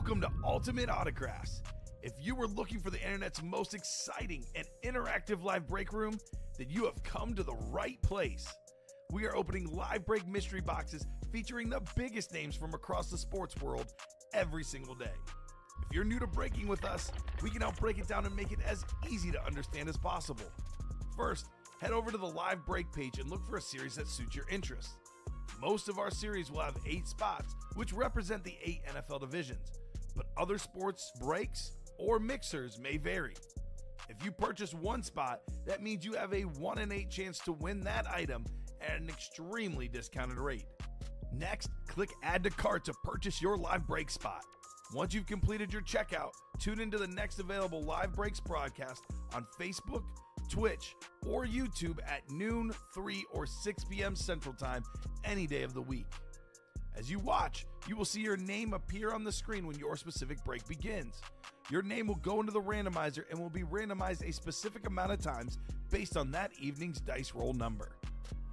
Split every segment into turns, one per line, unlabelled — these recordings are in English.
Welcome to Ultimate Autographs. If you were looking for the internet's most exciting and interactive live break room, then you have come to the right place. We are opening live break mystery boxes featuring the biggest names from across the sports world every single day. If you're new to breaking with us, we can help break it down and make it as easy to understand as possible. First, head over to the live break page and look for a series that suits your interests. Most of our series will have 8 spots, which represent the 8 NFL divisions, but other sports breaks or mixers may vary. If you purchase one spot, that means you have a 1 in 8 chance to win that item at an extremely discounted rate. Next, click Add to Cart to purchase your live break spot. Once you've completed your checkout, tune into the next available live breaks broadcast on Facebook, Twitch, or YouTube at noon, 3, or 6 p.m. Central Time any day of the week. As you watch, you will see your name appear on the screen when your specific break begins. Your name will go into the randomizer and will be randomized a specific amount of times based on that evening's dice roll number.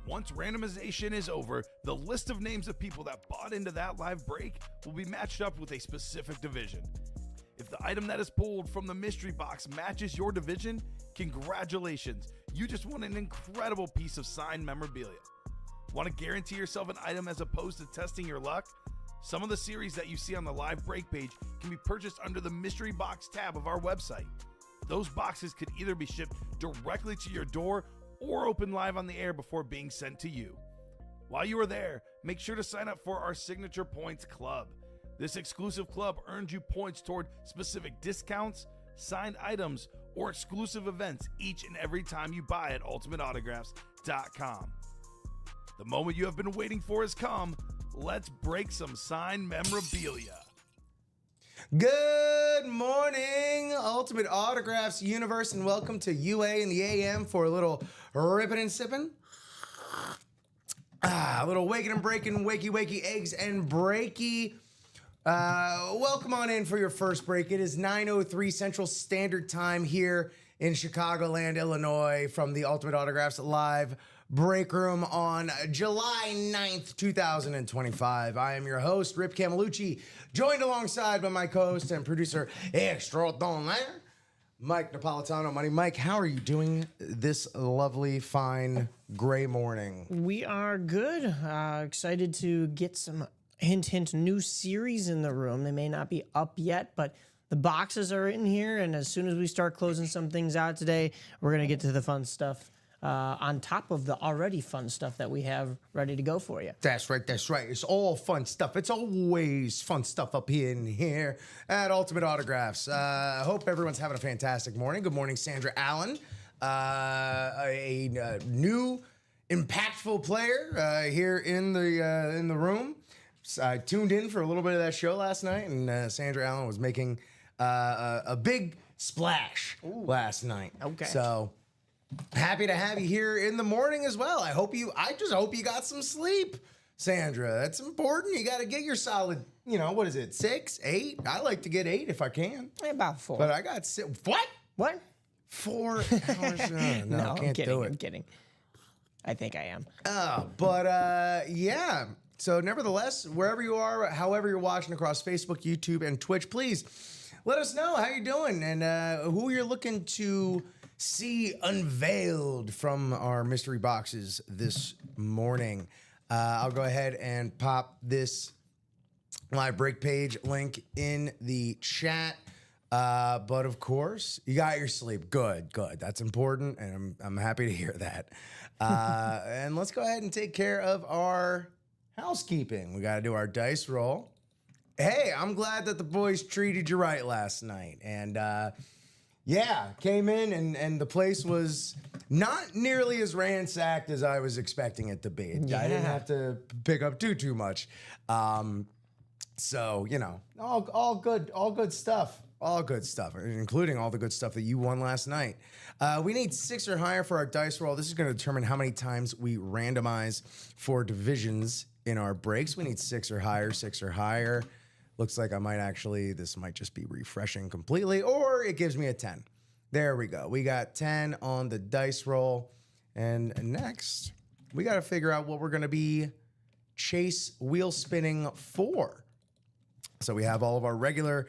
Once randomization is over, the list of names of people that bought into that live break will be matched up with a specific division. If the item that is pulled from the mystery box matches your division, congratulations, you just won an incredible piece of signed memorabilia. Want to guarantee yourself an item as opposed to testing your luck? Some of the series that you see on the live break page can be purchased under the mystery box tab of our website. Those boxes could either be shipped directly to your door or open live on the air before being sent to you. While you are there, make sure to sign up for our Signature Points Club. This exclusive club earns you points toward specific discounts, signed items, or exclusive events each and every time you buy at ultimateautographs.com. The moment you have been waiting for has come. Let's break some signed memorabilia.
Good morning, Ultimate Autographs universe, and welcome to UA in the AM for a little ripping and sipping. A little waking and breaking, wakey, eggs and breaky. Welcome on in for your first break. It is 9:03 Central Standard Time here in Chicagoland, Illinois, from the Ultimate Autographs live break room on July 9th, 2025. I am your host, Rip Camelucci, joined alongside by my co-host and producer extraordinaire, Mike Napolitano. Mike, how are you doing this lovely, fine, gray morning?
We are good. Excited to get some hint, new series in the room. They may not be up yet, but the boxes are in here, and as soon as we start closing some things out today, we're going to get to the fun stuff on top of the already fun stuff that we have ready to go for you.
That's right. It's all fun stuff. It's always fun stuff up in here at Ultimate Autographs. I hope everyone's having a fantastic morning. Good morning, Sandra Allen, a new impactful player here in the room. I tuned in for a little bit of that show last night, and Sandra Allen was making a big splash last night.
Okay.
So happy to have you here in the morning as well. I just hope you got some sleep, Sandra. That's important. You got to get your solid, what is it, 6, 8? I like to get 8 if I can.
About 4.
But I got 6. What? 4 hours? No,
I'm
can't
kidding.
do it.
I'm kidding. I think I am.
Yeah. So nevertheless, wherever you are, however you're watching across Facebook, YouTube, and Twitch, please let us know how you're doing and who you're looking to see unveiled from our mystery boxes this morning. I'll go ahead and pop this live break page link in the chat. But of course, you got your sleep. Good. That's important, and I'm happy to hear that. And let's go ahead and take care of our housekeeping. We got to do our dice roll. Hey, I'm glad that the boys treated you right last night. And came in and the place was not nearly as ransacked as I was expecting it to be.
Yeah.
I didn't have to pick up too much. So, all good stuff. All good stuff, including all the good stuff that you won last night. We need 6 or higher for our dice roll. This is going to determine how many times we randomize for divisions in our breaks. We need 6 or higher, 6 or higher. Looks like this might just be refreshing completely, or it gives me a 10. There we go. We got 10 on the dice roll. And next, we got to figure out what we're going to be chase wheel spinning for. So we have all of our regular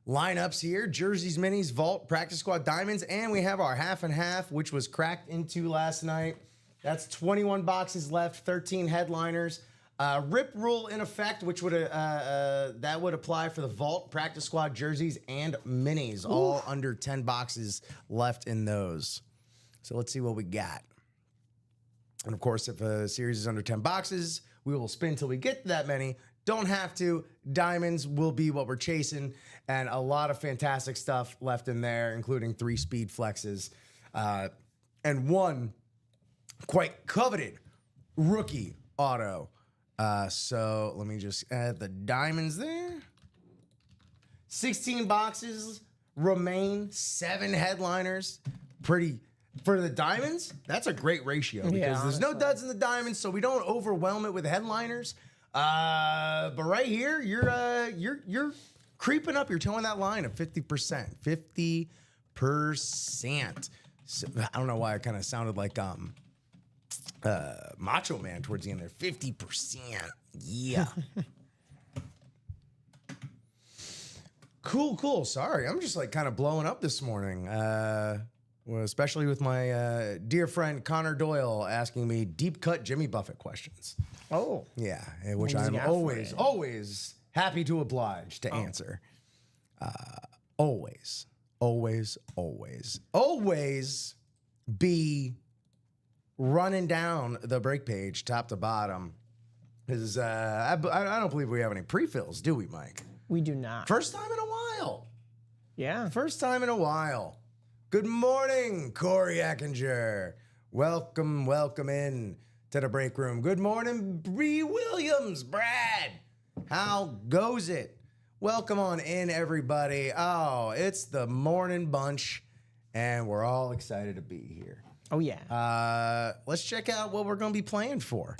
lineups here: jerseys, minis, vault, practice squad, diamonds, and we have our half and half, which was cracked into last night. That's 21 boxes left, 13 headliners. Rip rule in effect, which would that would apply for the vault, practice squad, jerseys, and minis. All under 10 boxes left in those. So let's see what we got. And of course, if a series is under 10 boxes, we will spin till we get to that many. Don't have to. Diamonds will be what we're chasing, and a lot of fantastic stuff left in there, including 3 speed flexes and 1 quite coveted rookie auto. So let me just add the diamonds there. 16 boxes remain, 7 headliners. Pretty for the diamonds. That's a great ratio because there's no duds in the diamonds, so we don't overwhelm it with headliners. But right here, you're creeping up. You're towing that line of 50%. 50%. So, I don't know why I kind of sounded like Macho Man towards the end there. 50%. Yeah. Cool. Sorry, I'm just like kind of blowing up this morning. Well, especially with my dear friend Connor Doyle asking me deep cut Jimmy Buffett questions.
Oh.
Yeah, which I'm always happy to oblige to answer. Always be running down the break page top to bottom. Because I don't believe we have any pre-fills, do we, Mike?
We do not.
First time in a while.
Yeah.
First time in a while. Good morning, Corey Eckinger. Welcome in to the break room. Good morning, Bree Williams. Brad, how goes it? Welcome on in, everybody. Oh, it's the morning bunch, and we're all excited to be here.
Oh, yeah.
Let's check out what we're going to be playing for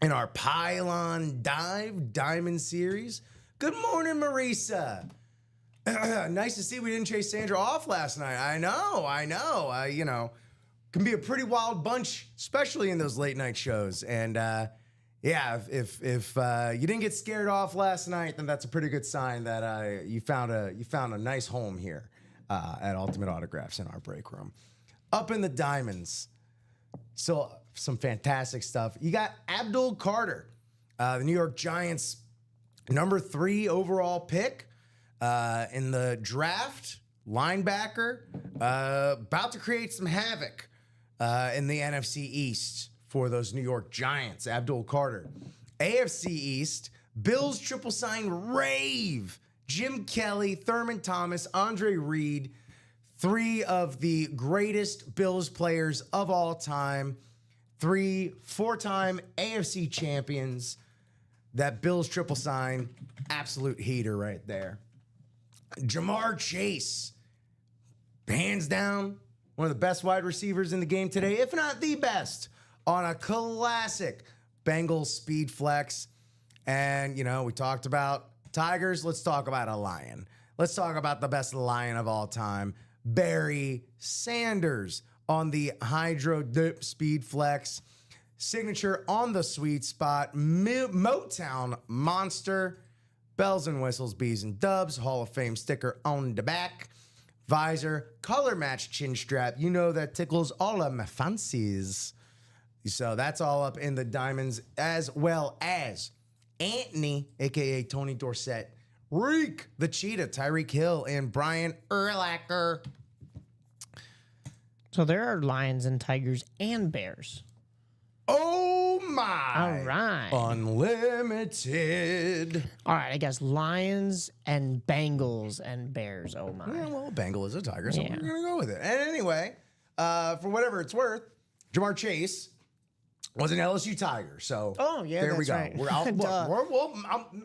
in our Pylon Dive Diamond Series. Good morning, Marisa. Nice to see we didn't chase Sandra off last night. I know. You know, can be a pretty wild bunch, especially in those late night shows. And yeah, if you didn't get scared off last night, then that's a pretty good sign that you found a nice home here at Ultimate Autographs in our break room. Up in the diamonds, so some fantastic stuff. You got Abdul Carter, the New York Giants, number 3 overall pick. In the draft, linebacker, about to create some havoc in the NFC East for those New York Giants. Abdul Carter. AFC East, Bills triple sign rave. Jim Kelly, Thurman Thomas, Andre Reed, 3 of the greatest Bills players of all time. 3 4-time AFC champions. That Bills triple sign, absolute heater right there. Jamar Chase, hands down, one of the best wide receivers in the game today, if not the best, on a classic Bengals speed flex. And, you know, we talked about Tigers. Let's talk about a Lion. Let's talk about the best Lion of all time, Barry Sanders, on the Hydro Dip speed flex. Signature on the sweet spot, Motown Monster. Bells and whistles, B's and dubs, Hall of Fame sticker on the back, visor, color match chin strap. You know that tickles all of my fancies. So that's all up in the diamonds, as well as Anthony, a.k.a. Tony Dorsett, Reek, the Cheetah, Tyreek Hill, and Brian Urlacher.
So there are lions and tigers and bears.
Oh my!
All right.
Unlimited.
All right, I guess lions and Bengals and bears. Oh my.
Yeah, well, a Bengal is a tiger, so
Yeah.
we're gonna go with it. And anyway, for whatever it's worth, Jamar Chase was an LSU Tiger. So
Oh, yeah,
there we
that's
go.
right.
We're out. Look,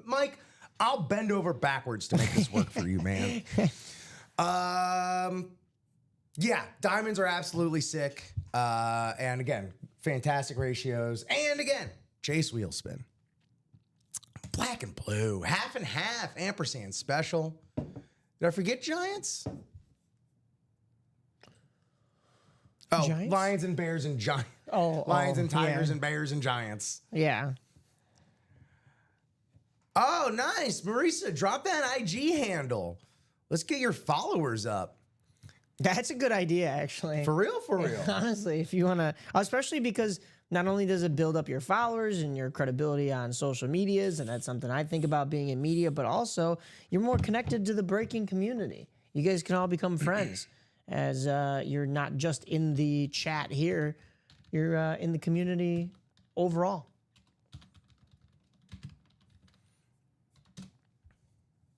Mike, I'll bend over backwards to make this work for you, man. Yeah, diamonds are absolutely sick. And again, fantastic ratios. And again, Chase wheel spin. Black and blue, half and half, ampersand special. Did I forget Giants? Oh,
Giants?
Lions and Bears and Giants. Lions and Tigers and Bears and Giants.
Yeah.
Oh, nice. Marisa, drop that IG handle. Let's get your followers up.
That's a good idea, actually.
For real, for real.
Honestly, if you want to, especially because not only does it build up your followers and your credibility on social medias, and that's something I think about being in media, but also you're more connected to the breaking community. You guys can all become friends as you're not just in the chat here, you're in the community overall.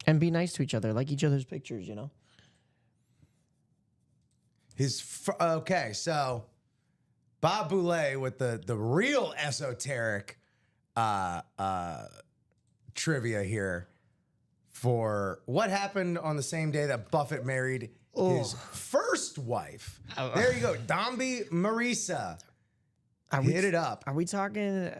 And be nice to each other, like each other's pictures, you know?
Okay, so Bob Boulay with the real esoteric trivia here for what happened on the same day that Buffett married his first wife. There you go, Dombey Marisa. Hit it up.
Are we talking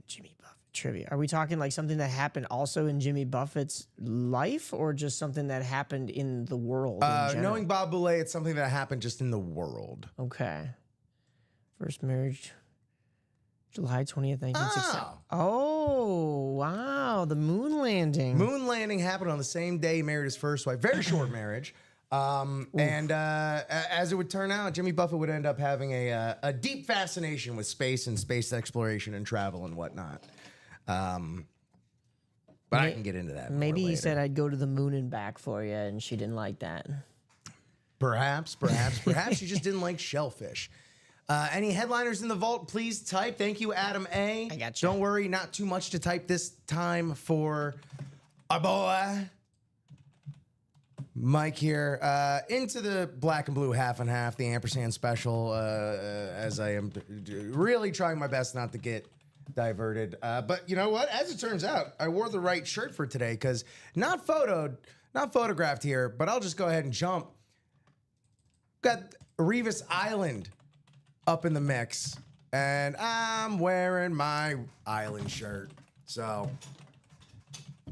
Jimmy Buffett trivia? Are we talking like something that happened also in Jimmy Buffett's life, or just something that happened in the world? In general?
Knowing Bob Boulay, it's something that happened just in the world.
Okay. First marriage, July 20th, 1967. Oh, wow. The moon landing.
Moon landing happened on the same day he married his first wife. Very short marriage. And as it would turn out, Jimmy Buffett would end up having a deep fascination with space and space exploration and travel and whatnot. But I can get into that.
Maybe
more
he
later.
said I'd go to the moon and back for you, and she didn't like that.
Perhaps you just didn't like shellfish. Any headliners in the vault, please type. Thank you, Adam A.
I got you.
Don't worry, not too much to type this time for our boy Mike here. Into the black and blue half and half, the ampersand special, as I am really trying my best not to get diverted. But you know what? As it turns out, I wore the right shirt for today because not photographed here, but I'll just go ahead and jump. Got Revis Island up in the mix, and I'm wearing my island shirt. So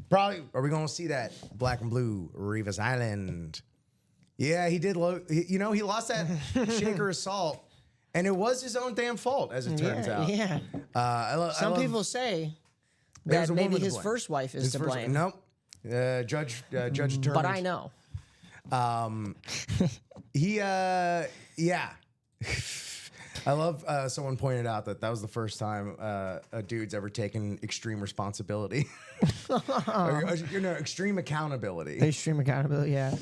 probably, are we going to see that black and blue Revis Island? Yeah, he did. He lost that shaker assault, and it was his own damn fault, as it turns out.
Yeah. Some people say
There's
that
a
maybe
woman to
his
blame.
first wife is to blame.
Nope. Judge determined.
But I know.
Yeah. I love someone pointed out that was the first time a dude's ever taken extreme responsibility. Or, extreme accountability.
Extreme accountability, yeah.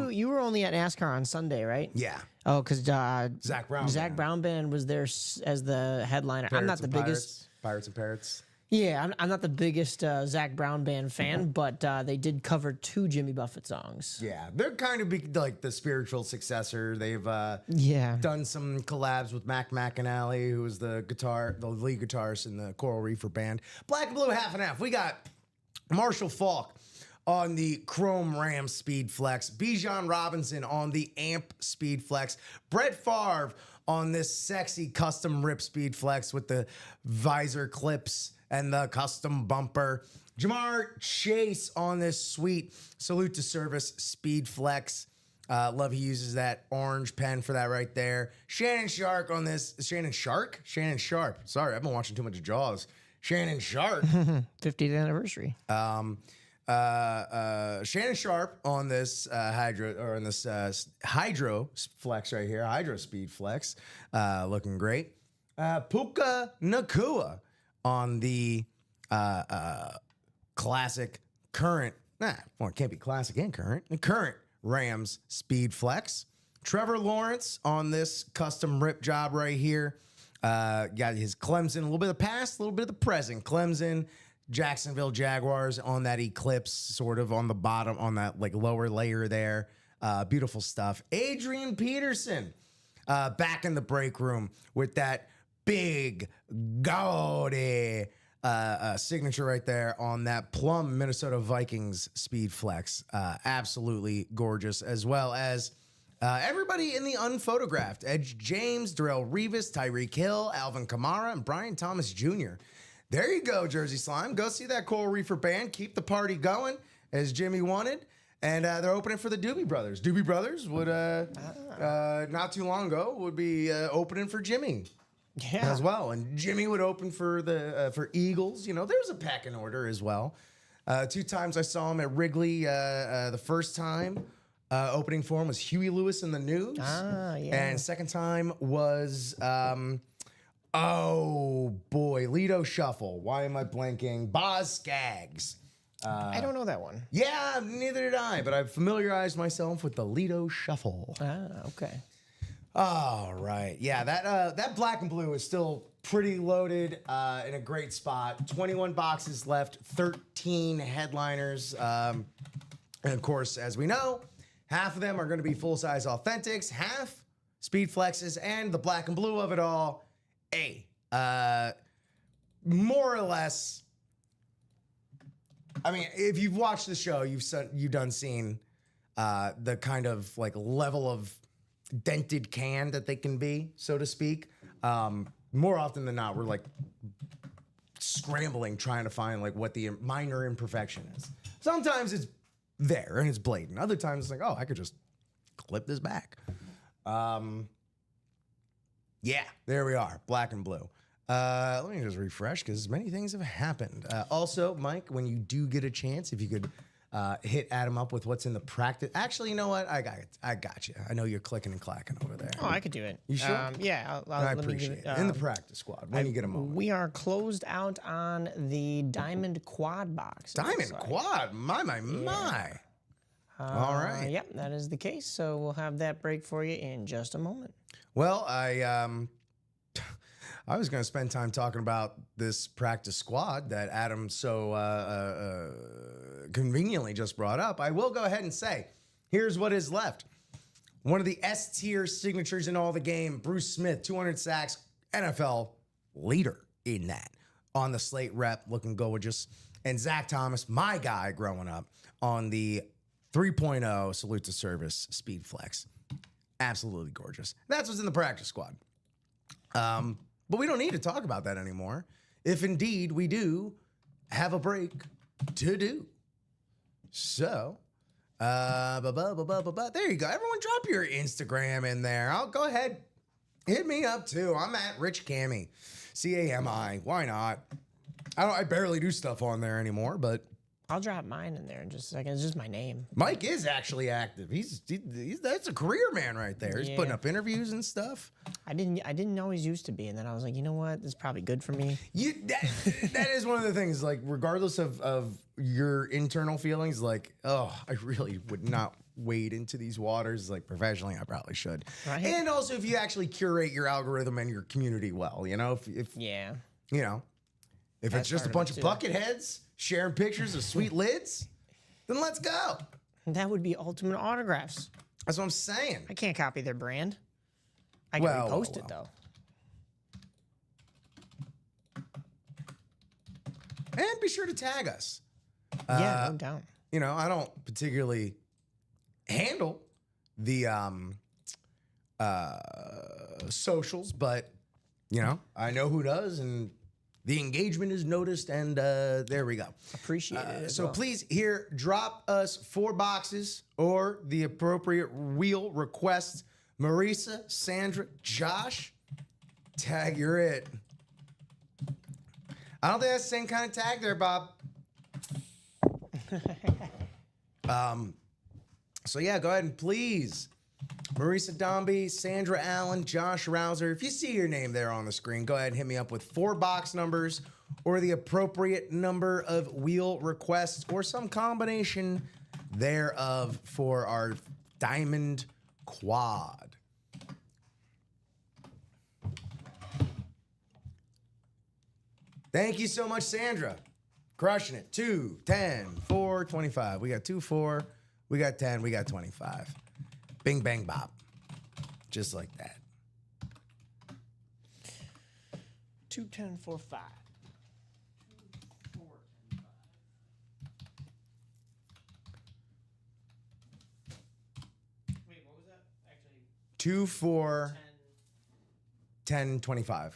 You were only at NASCAR on Sunday, right?
Yeah.
Oh, because
Zach Brown.
Zach Brown Band was there as the headliner. I'm not the biggest.
Pirates and Parrots.
Yeah, I'm not the biggest Zach Brown Band fan, but they did cover 2 Jimmy Buffett songs.
Yeah, they're kind of like the spiritual successor. They've done some collabs with Mac McAnally, who was the lead guitarist in the Coral Reefer Band. Black and Blue half and half. We got Marshall Faulk on the Chrome Ram Speed Flex, Bijan Robinson on the Amp Speed Flex, Brett Favre on this sexy custom Rip Speed Flex with the visor clips and the custom bumper. Jamar Chase on this sweet Salute to Service Speed Flex. Love he uses that orange pen for that right there. Shannon Sharp on this. Shannon Sharp. Sorry, I've been watching too much Jaws. Shannon Sharp.
50th anniversary.
Shannon Sharp on this Hydro Flex right here. Hydro Speed Flex. Looking great. Puka Nakua on the classic current, it can't be classic and current, the current Rams Speed Flex. Trevor Lawrence on this custom rip job right here. Got his Clemson, a little bit of the past, a little bit of the present. Clemson, Jacksonville Jaguars on that Eclipse, sort of on the bottom, on that like lower layer there. Beautiful stuff. Adrian Peterson, back in the break room with that big, gaudy signature right there on that plum Minnesota Vikings Speed Flex. Absolutely gorgeous, as well as everybody in the unphotographed. Edge James, Darrell Revis, Tyreek Hill, Alvin Kamara, and Brian Thomas Jr. There you go, Jersey Slime. Go see that Coral Reefer Band. Keep the party going, as Jimmy wanted. And they're opening for the Doobie Brothers. Doobie Brothers would, not too long ago, would be opening for Jimmy.
Yeah.
as well. And Jimmy would open for the for Eagles. You know, there was a pecking order as well. 2 times I saw him at Wrigley. The first time opening for him was Huey Lewis in the News.
Ah, yeah.
And second time was oh boy, Lido Shuffle. Why am I blanking? Boz Scaggs.
I don't know that one.
Yeah, neither did I, but I've familiarized myself with the Lido Shuffle.
Ah, okay.
All right. Yeah, that black and blue is still pretty loaded in a great spot. 21 boxes left, 13 headliners. And of course, as we know, half of them are going to be full-size authentics, half speed flexes, and the black and blue of it all, more or less. I mean, if you've watched the show, you've done seen the kind of like level of dented can that they can be, so to speak. More often than not, we're like scrambling trying to find like what the minor imperfection is. Sometimes it's there and it's blatant. Other times it's like, oh, I could just clip this back. Yeah, there we are, black and blue. Let me just refresh because many things have happened. Also, Mike, when you do get a chance, if you could hit Adam up with what's in the practice. Actually, you know what? I got you. I know you're clicking and clacking over there.
Oh, I could do it.
You sure?
Yeah.
I appreciate it. In the practice squad, when you get a moment.
We are closed out on the Diamond Quad box.
Diamond Quad? My. All right.
Yep, that is the case. So we'll have that break for you in just a moment.
Well, I was going to spend time talking about this practice squad that Adam so conveniently just brought up. I will go ahead and say, here's what is left. One of the S-tier signatures in all the game, Bruce Smith, 200 sacks, NFL leader in that. On the slate rep, looking gorgeous. And Zach Thomas, my guy growing up, on the 3.0 salute to service speed flex. Absolutely gorgeous. That's what's in the practice squad. But we don't need to talk about that anymore. If indeed we do have a break to do. So, there you go. Everyone drop your Instagram in there. I'll go ahead. Hit me up too. I'm at Rich Cami. Cami. Why not? I barely do stuff on there anymore, but
I'll drop mine in there in just a second. It's just my name.
Mike is actually active. He's that's a career man right there. He's putting up interviews and stuff.
I didn't know he used to be, and then I was like, you know what? This is probably good for me.
That is one of the things. Like, regardless of your internal feelings, like, oh, I really would not wade into these waters. Like, professionally, I probably should.
Right.
And also, if you actually curate your algorithm and your community well, you know, if
Yeah.
you know, if
That's
it's just a
part
bunch
of
of
it, too.
bucket heads sharing pictures of sweet lids, then let's go.
That would be ultimate autographs.
That's what I'm saying.
I can't copy their brand. I can
Well,
repost
well,
it though.
And be sure to tag us.
Yeah, no doubt.
You know, I don't particularly handle the socials, but you know, I know who does, and the engagement is noticed, and there we go.
Appreciate it. as
So
well.
please, here, drop us 4 boxes or the appropriate wheel requests. Marisa, Sandra, Josh, tag, you're it. I don't think that's the same kind of tag there, Bob. So yeah, go ahead and please, Marisa Dombey, Sandra Allen, Josh Rouser. If you see your name there on the screen, go ahead and hit me up with 4 box numbers or the appropriate number of wheel requests or some combination thereof for our Diamond Quad. Thank you so much, Sandra. Crushing it. 2, 10, 4, 25. We got 2, 4. We got 10. We got 25. Bing, bang, bop. Just like that.
2, 10, 4, 5. Wait, what was that? Actually,
2, 4, 10, 25.
I was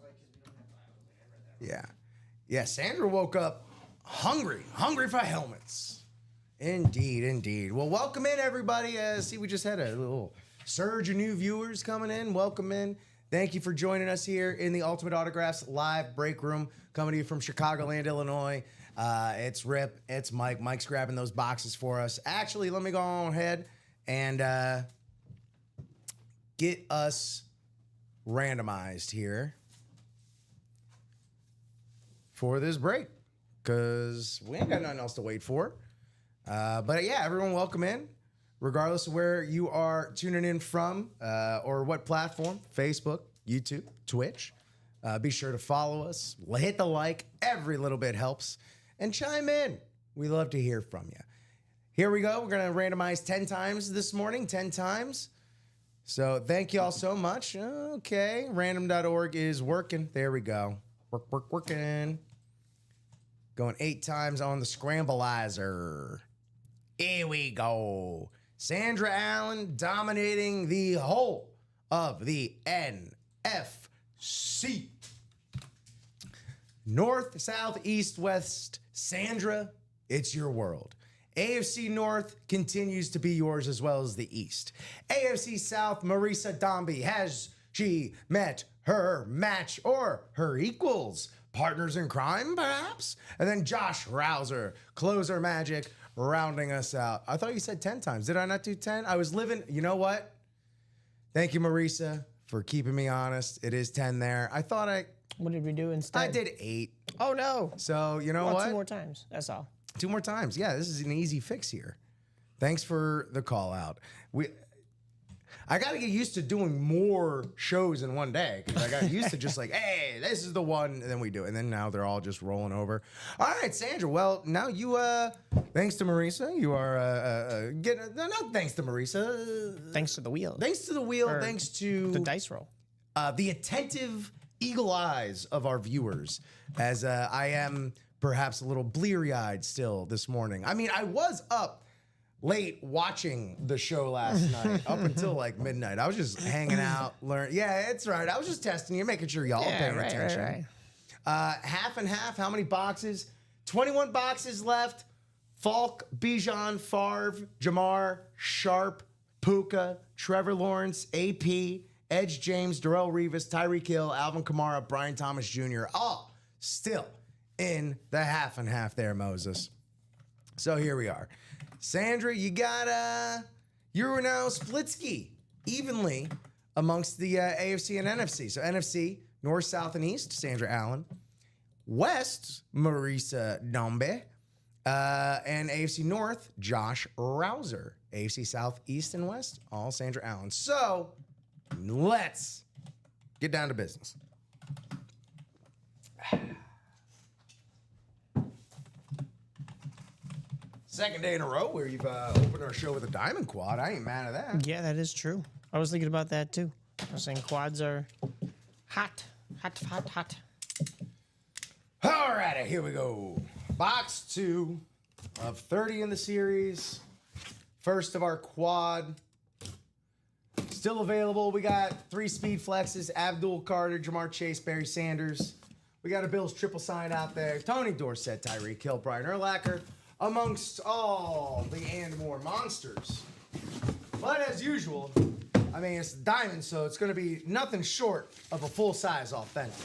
like, because we don't have 5. I was like, I read that.
Yeah. Yeah, Sandra woke up hungry for helmets. Indeed, indeed. Well, welcome in, everybody. See, we just had a little surge of new viewers coming in. Welcome in. Thank you for joining us here in the Ultimate Autographs live break room, coming to you from Chicagoland, Illinois. It's Rip, it's Mike. Mike's grabbing those boxes for us. Actually, let me go on ahead and get us randomized here for this break, because we ain't got nothing else to wait for. But yeah, everyone, welcome in. Regardless of where you are tuning in from or what platform, Facebook, YouTube, Twitch, be sure to follow us. Hit the like. Every little bit helps. And chime in. We love to hear from you. Here we go. We're going to randomize 10 times this morning. 10 times. So thank you all so much. Okay. Random.org is working. There we go. Working. Going 8 times on the Scrambleizer. Here we go. Sandra Allen dominating the whole of the NFC. North, South, East, West. Sandra, it's your world. AFC North continues to be yours as well as the East. AFC South, Marisa Dombey, has she met her match or her equals? Partners in crime, perhaps? And then Josh Rouser, closer magic, rounding us out. I thought you said 10 times. Did I not do 10? I was living, you know what? Thank you, Marisa, for keeping me honest. It is 10 there. I thought
What did we do instead?
I did 8.
Oh, no.
So, you know
Well,
what?
2 more times. That's all.
2 more times. Yeah, this is an easy fix here. Thanks for the call out. I got to get used to doing more shows in one day, because I got used to just like, hey, this is the one, and then we do it. And then now they're all just rolling over. All right, Sandra. Well, now you, thanks to Marisa, you are not thanks to Marisa.
Thanks to the wheel.
Thanks to the wheel.
Or
Thanks to
the dice roll.
the attentive eagle eyes of our viewers, as I am perhaps a little bleary-eyed still this morning. I mean, I was up late watching the show last night, up until like midnight. I was just hanging out, learning. Yeah, it's right. I was just testing you, making sure y'all paying attention.
Right.
Half and half. How many boxes? 21 boxes left. Falk, Bijan, Favre, Jamar, Sharp, Puka, Trevor Lawrence, AP, Edge James, Darrell Revis, Tyreek Hill, Alvin Kamara, Brian Thomas Jr. All still in the half and half there, Moses. So here we are. Sandra, you got you're now splitsky evenly amongst the AFC and NFC. So NFC, North, South, and East, Sandra Allen. West, Marisa Dombey. And AFC North, Josh Rouser. AFC South, East, and West, all Sandra Allen. So let's get down to business. Second day in a row where you've opened our show with a diamond quad. I ain't mad at that.
Yeah, that is true. I was thinking about that too. I was saying quads are hot.
All righty, here we go. Box 2 of 30 in the series. First of our quad. Still available. We got 3 speed flexes. Abdul Carter, Jamar Chase, Barry Sanders. We got a Bills triple sign out there. Tony Dorsett, Tyreek Hill, Brian Urlacher. Amongst all the and more monsters. But as usual, I mean, it's diamond, so it's going to be nothing short of a full-size authentic.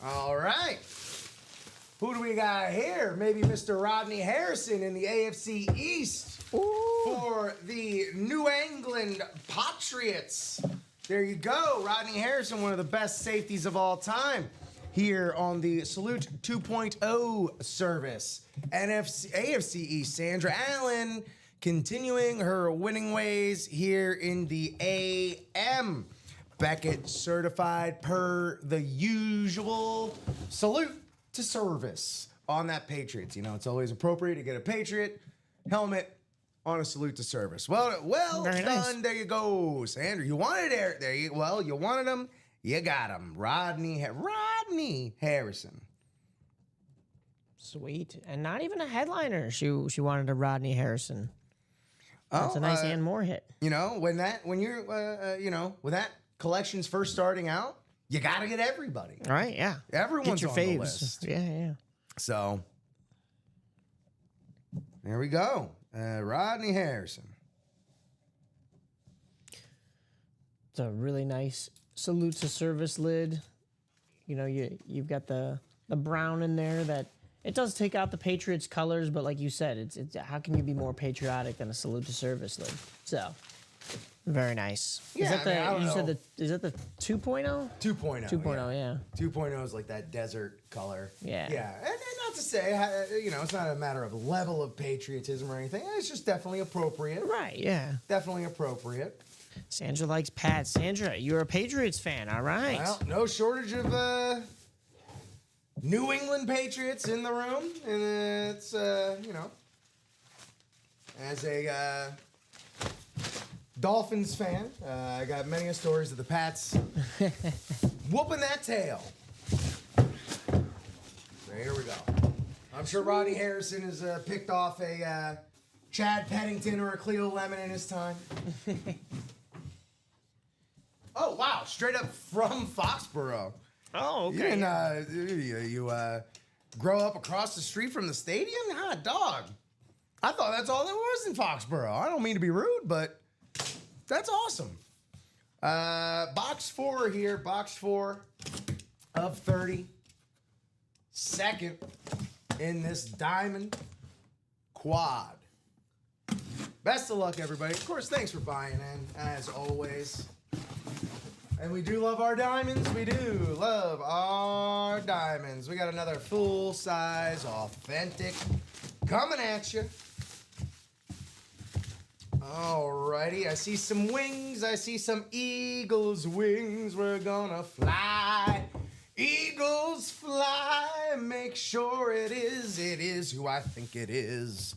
All right. Who do we got here? Maybe Mr. Rodney Harrison in the AFC East.
Ooh.
For the New England Patriots. There you go. Rodney Harrison, one of the best safeties of all time, here on the Salute 2.0 service. AFC East, Sandra Allen continuing her winning ways here in the AM. Beckett certified per the usual. Salute to service on that Patriots. You know, it's always appropriate to get a Patriot helmet on a salute to service. Well
Very
done.
nice.
There you go, Sandra. You wanted it there. You wanted them. You got him. Rodney Harrison.
Sweet. And not even a headliner. She wanted a Rodney Harrison. That's a nice and more hit.
You know, when that collection's first starting out, you got to get everybody.
All right, yeah.
Everyone's
Get your
on the
faves.
list.
Yeah.
So, there we go. Rodney Harrison.
It's a really nice salute to service lid. You know, you've got the brown in there that it does take out the Patriots colors, but like you said, it's how can you be more patriotic than a salute to service lid? So very nice.
Yeah,
is that
I mean, I don't
you said
know.
is that the 2.0?
2.0.
2.0, yeah.
2.0 is like that desert color.
Yeah.
Yeah. And not to say, you know, it's not a matter of level of patriotism or anything. It's just definitely appropriate.
Right, yeah.
Definitely appropriate.
Sandra likes Pat. Sandra, you're a Patriots fan, all right.
Well, no shortage of New England Patriots in the room. And it's, you know, as a Dolphins fan, I got many stories of the Pats whooping that tail. So here we go. I'm sure Rodney Harrison has picked off a Chad Pennington or a Cleo Lemon in his time. Oh, wow. Straight up from Foxborough.
Oh,
You didn't, you grow up across the street from the stadium? Hot dog. I thought that's all there was in Foxborough. I don't mean to be rude, but that's awesome. Box 4 here. Box 4 of 30. Second in this diamond quad. Best of luck, everybody. Of course, thanks for buying in, as always. And we do love our diamonds. We do love our diamonds. We got another full-size, authentic coming at you. Alrighty, I see some wings. I see some eagle's wings. We're gonna fly. Eagles fly. Make sure it is who I think it is.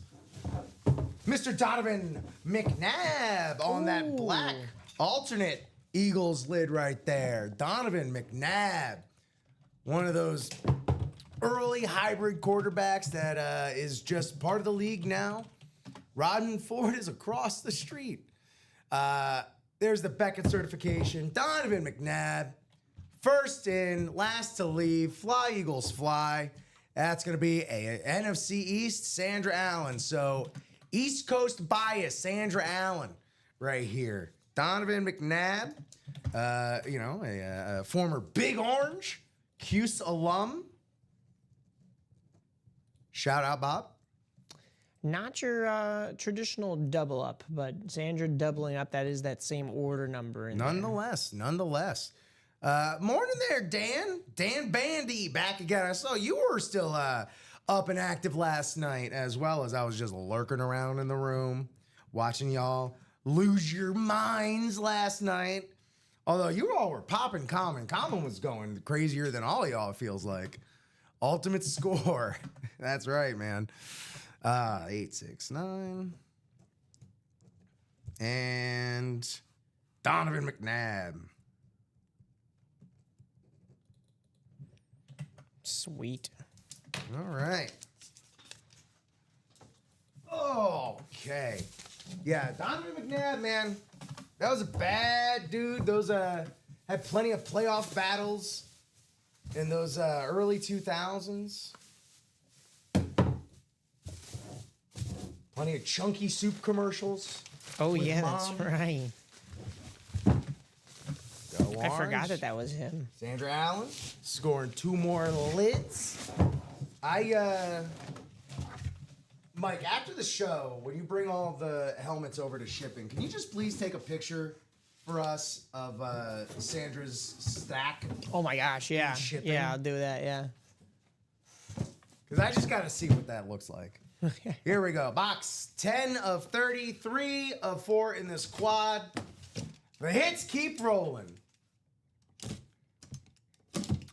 Mr. Donovan McNabb on that black alternate Eagles lid right there. Donovan McNabb, one of those early hybrid quarterbacks that is just part of the league now. Rodman Ford is across the street. There's the Beckett certification. Donovan McNabb, first in, last to leave. Fly, Eagles, fly. That's going to be a NFC East, Sandra Allen. So East Coast bias, Sandra Allen right here. Donovan McNabb, you know, a former Big Orange, Cuse alum. Shout out, Bob.
Not your traditional double up, but Sandra doubling up, that is that same order number. In
Nonetheless. Morning there, Dan. Dan Bandy back again. I saw you were still up and active last night, as well as I was just lurking around in the room, watching y'all lose your minds last night. Although you all were popping Common. Common was going crazier than all y'all, it feels like. Ultimate score. That's right, man. 869. And Donovan McNabb.
Sweet.
All right. Okay. Yeah, Donovan McNabb, man. That was a bad dude. Those had plenty of playoff battles in those early 2000s. Plenty of chunky soup commercials.
Oh,
with
yeah,
Mom.
that's right.
Go
I forgot
Orange.
that was him.
Sandra Allen scoring 2 more lids. Mike, after the show, when you bring all the helmets over to shipping, can you just please take a picture for us of Sandra's stack?
Oh my gosh, yeah.
Shipping.
Yeah, I'll do that, yeah.
Because I just got to see what that looks like. Here we go. Box 10 of 30, 3 of 4 in this quad. The hits keep rolling.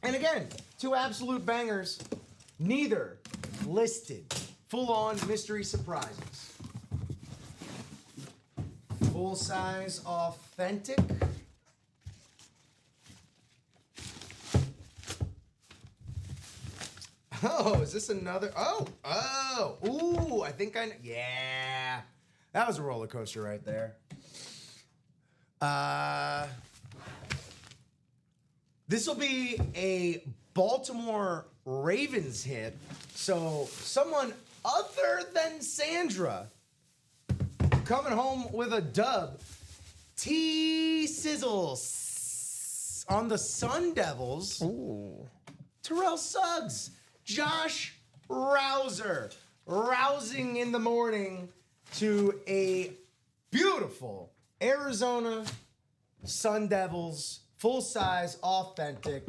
And again, 2 absolute bangers, neither listed. Full-on mystery surprises. Full-size authentic. Oh, is this another? Ooh, I think I know. Yeah. That was a roller coaster right there. This will be a Baltimore Ravens hit. So someone other than Sandra coming home with a dub T-Sizzle on the Sun Devils.
Ooh.
Terrell Suggs, Josh Rouser, rousing in the morning to a beautiful Arizona Sun Devils, full-size, authentic,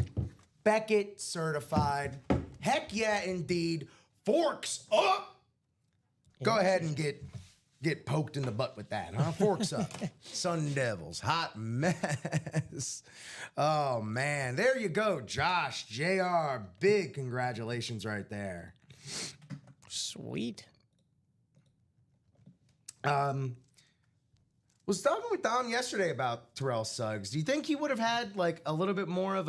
Beckett certified. Heck yeah, indeed. Forks up. Go ahead and get poked in the butt with that, huh? Forks up. Sun Devils, hot mess. Oh, man. There you go, Josh, JR. Big congratulations right there.
Sweet.
Was talking with Dom yesterday about Terrell Suggs. Do you think he would have had like a little bit more of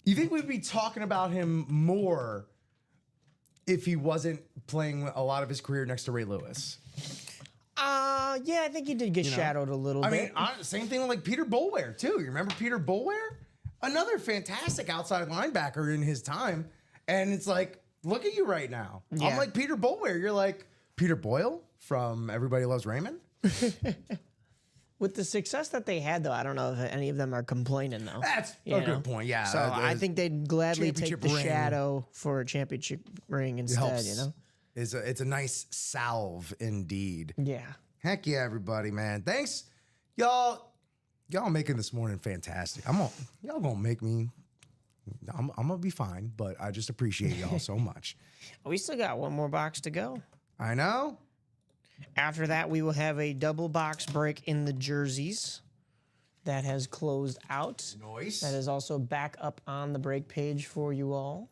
you think we'd be talking about him more if he wasn't playing a lot of his career next to Ray Lewis?
Yeah, I think he did get shadowed a little
I
bit.
mean, same thing with like Peter Boulware too. You remember Peter Boulware? Another fantastic outside linebacker in his time. And it's like, look at you right now.
Yeah.
I'm like Peter Boulware. You're like Peter Boyle from Everybody Loves Raymond.
With the success that they had, though, I don't know if any of them are complaining, though.
That's
You
a
know?
good point. Yeah.
So I think they'd gladly take
championship
the
ring.
shadow for a championship ring instead,
helps.
you know?
It's a nice salve indeed.
Yeah.
Heck yeah, everybody, man. Thanks, y'all. Y'all making this morning fantastic. Y'all gonna make me. I'm gonna be fine, but I just appreciate y'all so much.
We still got one more box to go.
I know.
After that, we will have a double box break in the jerseys that has closed out.
Nice.
That is also back up on the break page for you all.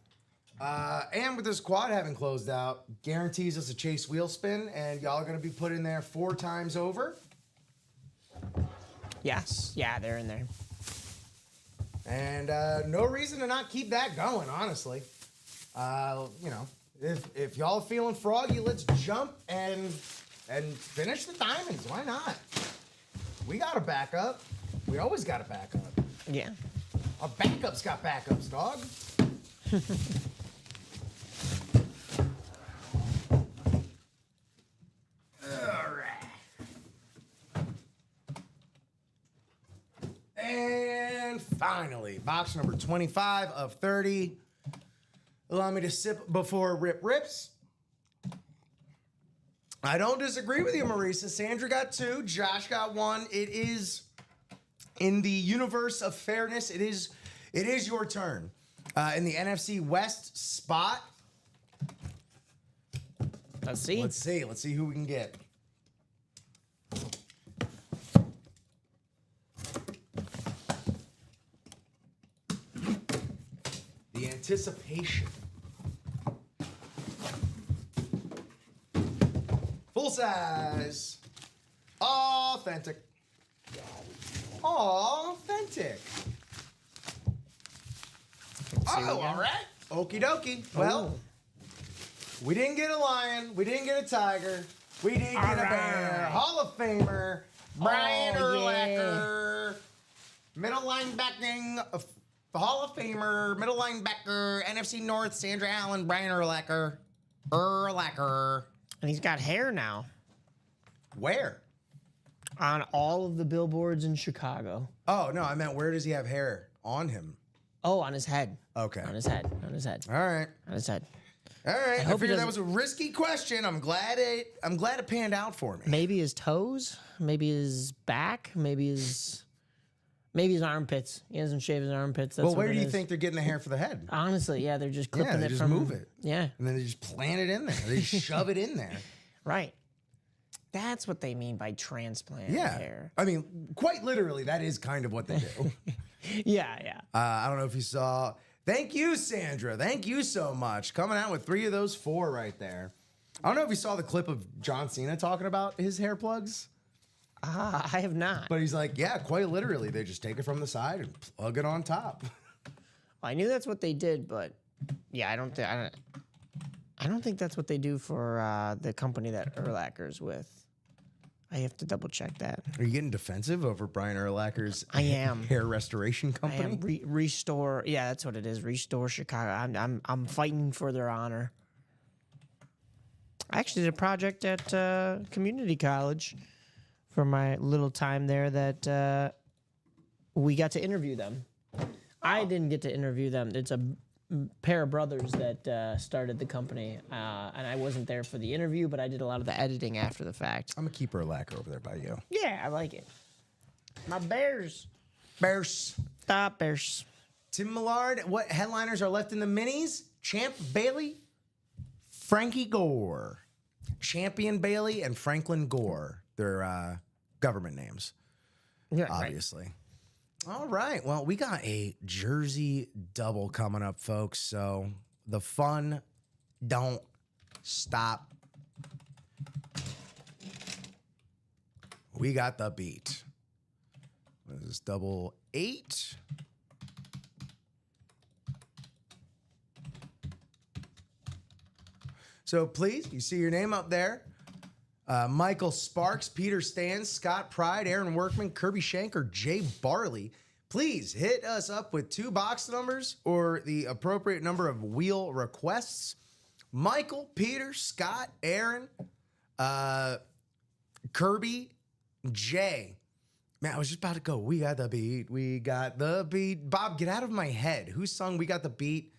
And with this quad having closed out, guarantees us a chase wheel spin, and y'all are gonna be put in there 4 times over.
Yes. Yeah, they're in there.
And no reason to not keep that going, honestly. You know, if y'all are feeling froggy, let's jump and finish the diamonds. Why not? We got a backup. We always got a backup.
Yeah.
Our backup's got backups, dog. All right. And finally, box number 25 of 30. Allow me to sip before Rip rips. I don't disagree with you, Marisa. Sandra got 2. Josh got 1. It is, in the universe of fairness, it is your turn. In the NFC West spot,
Let's see.
let's see who we can get. The anticipation. Full size. Authentic. Authentic. Oh, all right. Okie dokie. Well, we didn't get a lion. We didn't get a tiger. We did get a bear. Hall of Famer, Brian Urlacher. Middle linebacking, Hall of Famer, middle linebacker, NFC North, Sandra Allen, Brian Urlacher. Urlacher.
And he's got hair now
Where?
on all of the billboards in Chicago.
Oh, no, I meant where does he have hair on him?
Oh, on his head.
Okay.
On his head. On his head.
All right.
On his head.
All right. I
hope he
figured that was
doesn't-
a risky question. I'm glad it panned out for me.
Maybe his toes. Maybe his back. Maybe his armpits. He doesn't shave his armpits. That's
Well,
what
where
it
do you
is.
think they're getting the hair for the head?
Honestly, yeah, they're just clipping
they
it
just
from.
move it.
Yeah.
And then they just plant it in there. They just shove it in there.
Right. That's what they mean by transplant
Yeah.
hair.
I mean, quite literally, that is kind of what they do.
Yeah, yeah.
I don't know if you saw. Thank you, Sandra. Thank you so much. Coming out with 3 of those 4 right there. I don't know if you saw the clip of John Cena talking about his hair plugs,
I have not.
but he's like, yeah, quite literally. They just take it from the side and plug it on top.
I knew that's what they did, but yeah, I don't think that's what they do for the company that Urlacher's with. I have to double check that.
Are you getting defensive over Brian Urlacher's
I am.
hair restoration
I
company?
am restore. Yeah, that's what it is. Restore Chicago. I'm fighting for their honor. I actually did a project at community college for my little time there that we got to interview them. I didn't get to interview them. It's a pair of brothers that started the company, and I wasn't there for the interview, but I did a lot of the editing after the fact.
I'm a keeper of lacquer over there by you.
Yeah, I like it. My Bears.
Bears.
Stop Bears.
Tim Millard, what headliners are left in the minis? Champ Bailey, Frankie Gore. Champion Bailey and Franklin Gore. They're government names,
Yeah,
obviously. All right. Well, we got a jersey double coming up, folks. So the fun don't stop. We got the beat. This is double 8. So please, you see your name up there. Michael Sparks, Peter Stans, Scott Pride, Aaron Workman, Kirby Shanker, Jay Barley. Please hit us up with 2 box numbers or the appropriate number of wheel requests. Michael, Peter, Scott, Aaron, Kirby, Jay. Man, I was just about to go. We got the beat. We got the beat. Bob, get out of my head. Who sung We Got the Beat?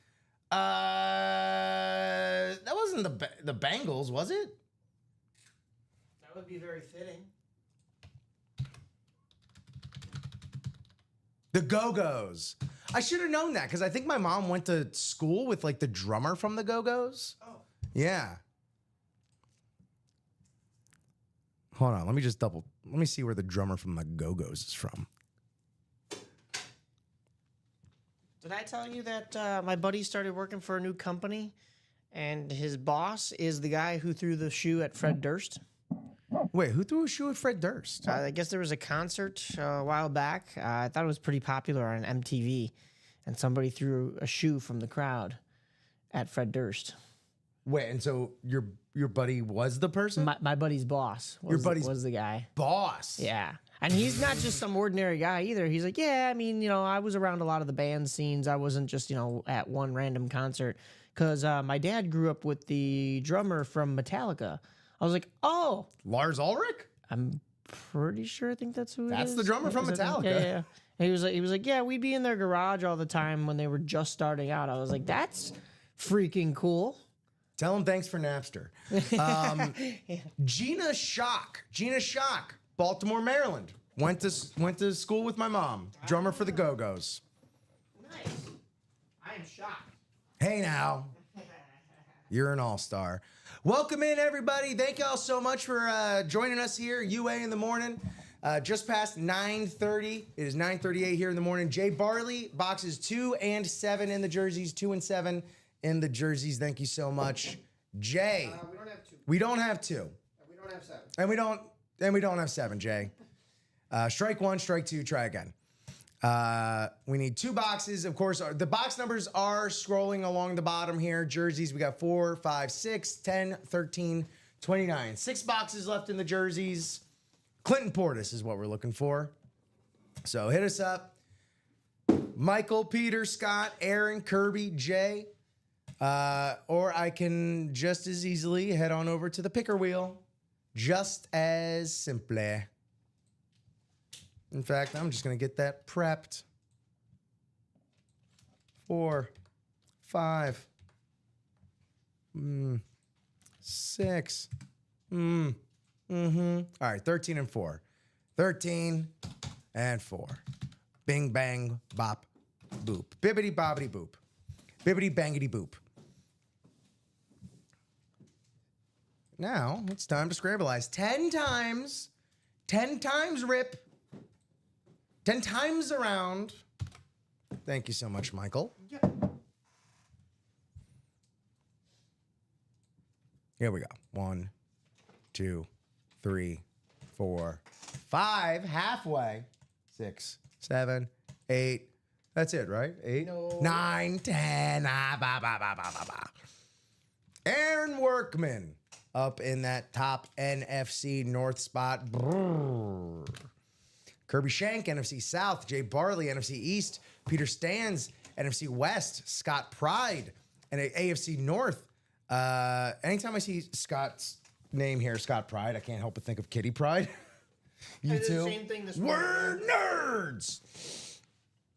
That wasn't the Bengals, was it?
That would be very fitting.
The Go-Go's. I should have known that because I think my mom went to school with like the drummer from the Go-Go's.
Oh.
Yeah. Hold on. Let me see where the drummer from the Go-Go's is from.
Did I tell you that my buddy started working for a new company and his boss is the guy who threw the shoe at Fred Durst?
Wait, who threw a shoe at Fred Durst?
I guess there was a concert a while back. I thought it was pretty popular on MTV, and somebody threw a shoe from the crowd at Fred Durst.
Wait, and so your buddy was the person?
My buddy's boss was the guy.
Boss.
Yeah. And he's not just some ordinary guy either. He's like, yeah, I mean, I was around a lot of the band scenes. I wasn't just, at one random concert. Because my dad grew up with the drummer from Metallica. I was like, oh.
Lars Ulrich?
I'm pretty sure I think that's who it is.
That's the drummer from Metallica.
Yeah. And he was like, yeah, we'd be in their garage all the time when they were just starting out. I was like, that's freaking cool.
Tell him thanks for Napster. Gina Shock, Baltimore, Maryland. Went to school with my mom. Drummer for the Go-Go's.
Nice. I am shocked.
Hey now. You're an all-star. Welcome in, everybody. Thank y'all so much for joining us here, UA in the morning. Just past 9:30. It is 9:38 here in the morning. Jay Barley, boxes 2 and 7 in the jerseys. 2 and 7 in the jerseys. Thank you so much. Jay.
We don't have 2.
We don't have 2.
We don't have 7.
And we don't have 7, Jay. Strike 1, strike 2, try again. We need 2 boxes. Of course, the box numbers are scrolling along the bottom here. Jerseys, we got 4, 5, 6, 10, 13, 29. 6 boxes left in the jerseys. Clinton Portis is what we're looking for. So hit us up. Michael, Peter, Scott, Aaron, Kirby, Jay. Or I can just as easily head on over to the picker wheel. Just as simply. In fact, I'm just going to get that prepped. 4, 5, 6. All right, 13 and 4. 13 and 4. Bing, bang, bop, boop. Bibbity, bobbity, boop. Bibbity, bangity, boop. Now, it's time to scrambilize. 10 times. 10 times, Rip. 10 times around. Thank you so much, Michael.
Yeah.
Here we go. 1, 2, 3, 4, 5. Halfway. 6, 7, 8. That's it, right? 8,
No.
9, 10. Aaron Workman up in that top NFC North spot. Brrr. Kirby Shank, NFC South. Jay Barley, NFC East. Peter Stans, NFC West. Scott Pride, and AFC North. Anytime I see Scott's name here, Scott Pride, I can't help but think of Kitty Pride. You
I did
too?
the same thing this
We're
morning.
nerds!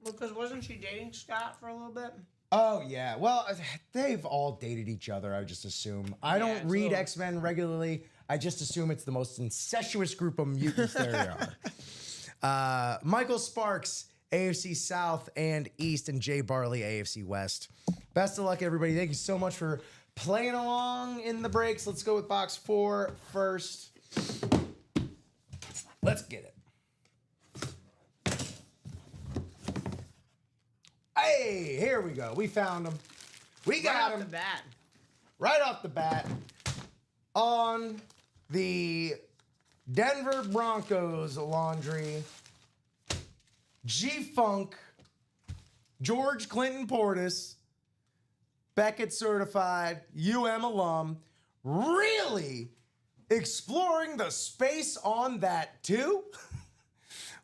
Because wasn't she dating Scott for a little bit?
Oh, yeah. Well, they've all dated each other, I just assume. I don't
it's
read
a little-
X-Men regularly. I just assume it's the most incestuous group of mutants there are. Michael Sparks, AFC South and East, and Jay Barley, AFC West. Best of luck, everybody. Thank you so much for playing along in the breaks. Let's go with box 4 first. Let's get it. Hey, here we go. We found him. We got him
bat.
right off the bat on the Denver Broncos laundry. G-Funk, George Clinton Portis, Beckett certified, UM alum, really exploring the space on that too.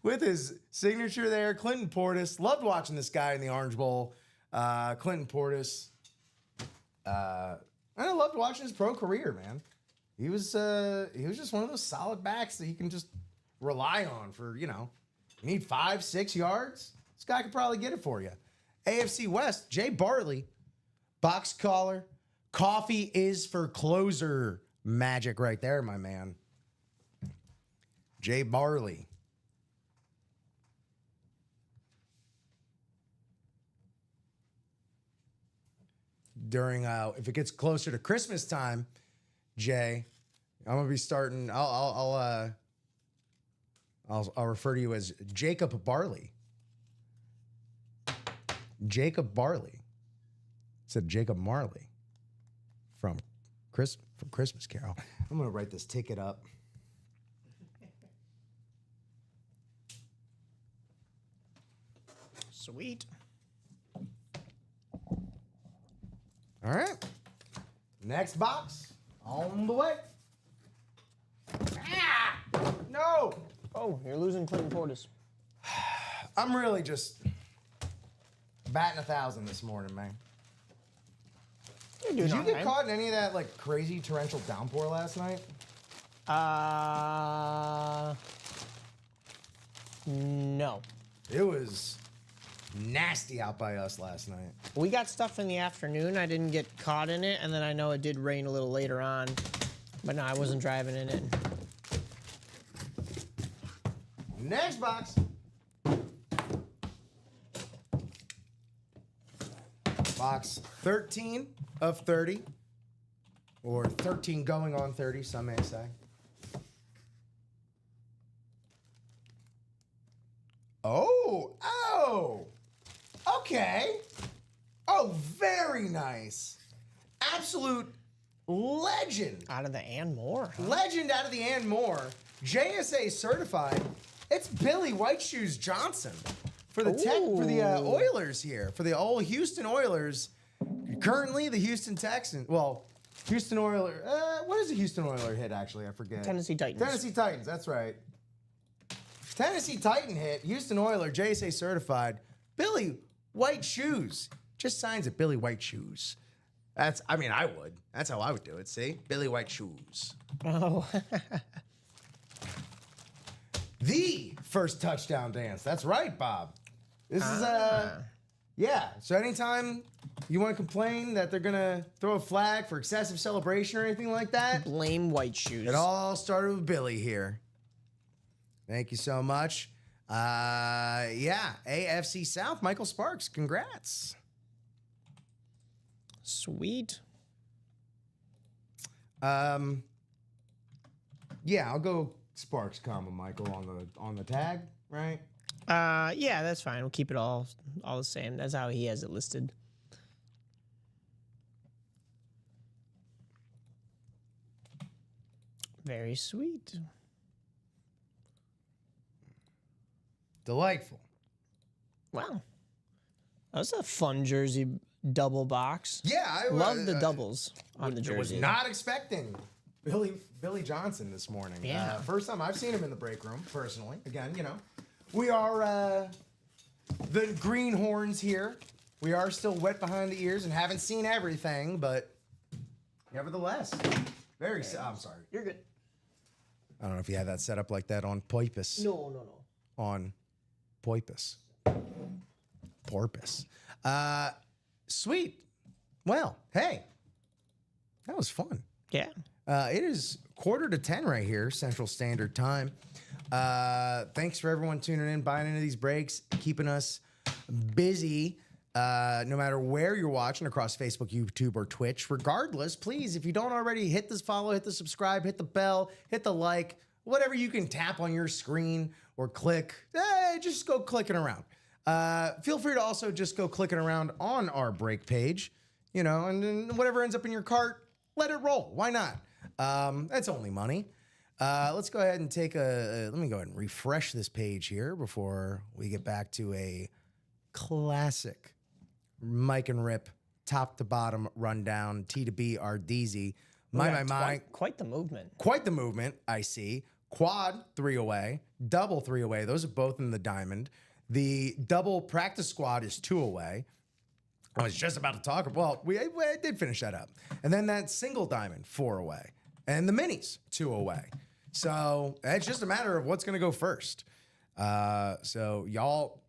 With his signature there, Clinton Portis. Loved watching this guy in the Orange Bowl. Clinton Portis. And I loved watching his pro career, man. He was just one of those solid backs that you can just rely on for, you need 5-6 yards. This guy could probably get it for you. AFC West, Jay Barley, box collar. Coffee is for closer magic right there, my man. Jay Barley. During if it gets closer to Christmas time, Jay, I'm gonna be starting. I'll refer to you as Jacob Barley. Jacob Barley. Said Jacob Marley from Christmas Carol. I'm gonna write this ticket up.
Sweet.
All right. Next box on the way. Ah! No.
Oh, you're losing Clinton Portis.
I'm really just batting 1,000 this morning, man.
You're doing
Did you
all
get
right.
caught in any of that like crazy torrential downpour last night?
No.
It was nasty out by us last night.
We got stuff in the afternoon. I didn't get caught in it, and then I know it did rain a little later on, but no, I wasn't driving in it.
Next box. Box 13 of 30, or 13 going on 30, some may say. Oh, okay. Oh, very nice. Absolute legend.
Out of the and more. Huh?
Legend out of the and more. JSA certified. It's Billy White Shoes Johnson for the Oilers here, for the old Houston Oilers. Currently the Houston Texans. Well, Houston Oilers. What is a Houston Oiler hit actually? I forget.
Tennessee Titans.
Tennessee Titans. That's right. Tennessee Titan hit. Houston Oiler. JSA certified. Billy White Shoes. Just signs it. Billy White Shoes. I would. That's how I would do it. See? Billy White Shoes.
Oh.
The first touchdown dance. That's right, Bob. This is yeah. So anytime you want to complain that they're gonna throw a flag for excessive celebration or anything like that,
Blame White Shoes.
it all started with Billy here. Thank you so much. Yeah, AFC South, Michael Sparks. Congrats.
Sweet.
Yeah, I'll go Sparks, comma Michael on the tag, right?
Yeah, that's fine. We'll keep it all the same. That's how he has it listed. Very sweet.
Delightful.
Wow. That was a fun jersey double box.
Yeah, I
Love the doubles on the
I was
jersey.
not expecting Billy Johnson this morning.
Yeah.
First time I've seen him in the break room, personally. Again, we are the greenhorns here. We are still wet behind the ears and haven't seen everything, but Nevertheless, I'm sorry.
You're good.
I don't know if you had that set up like that on Poipus.
No.
On Poipus. Porpoise. Sweet. Well, hey, that was fun.
Yeah.
It is 9:45 right here, Central Standard Time. Thanks for everyone tuning in, buying into these breaks, keeping us busy. No matter where you're watching across Facebook, YouTube, or Twitch. Regardless, please, if you don't already, hit this follow, hit the subscribe, hit the bell, hit the like, whatever you can tap on your screen or click. Just go clicking around. Feel free to also just go clicking around on our break page, and then whatever ends up in your cart, let it roll. Why not? That's only money. Let's go ahead and let me go ahead and refresh this page here before we get back to a classic Mike and Rip, top to bottom rundown, T to B, Ardezi.
Quite the movement.
Quite the movement, I see. Quad, 3 away. Double, 3 away. Those are both in the diamond. The double practice squad is 2 away. I was just about to talk. Well, I did finish that up. And then that single diamond, 4 away. And the minis, 2 away. So it's just a matter of what's going to go first. So y'all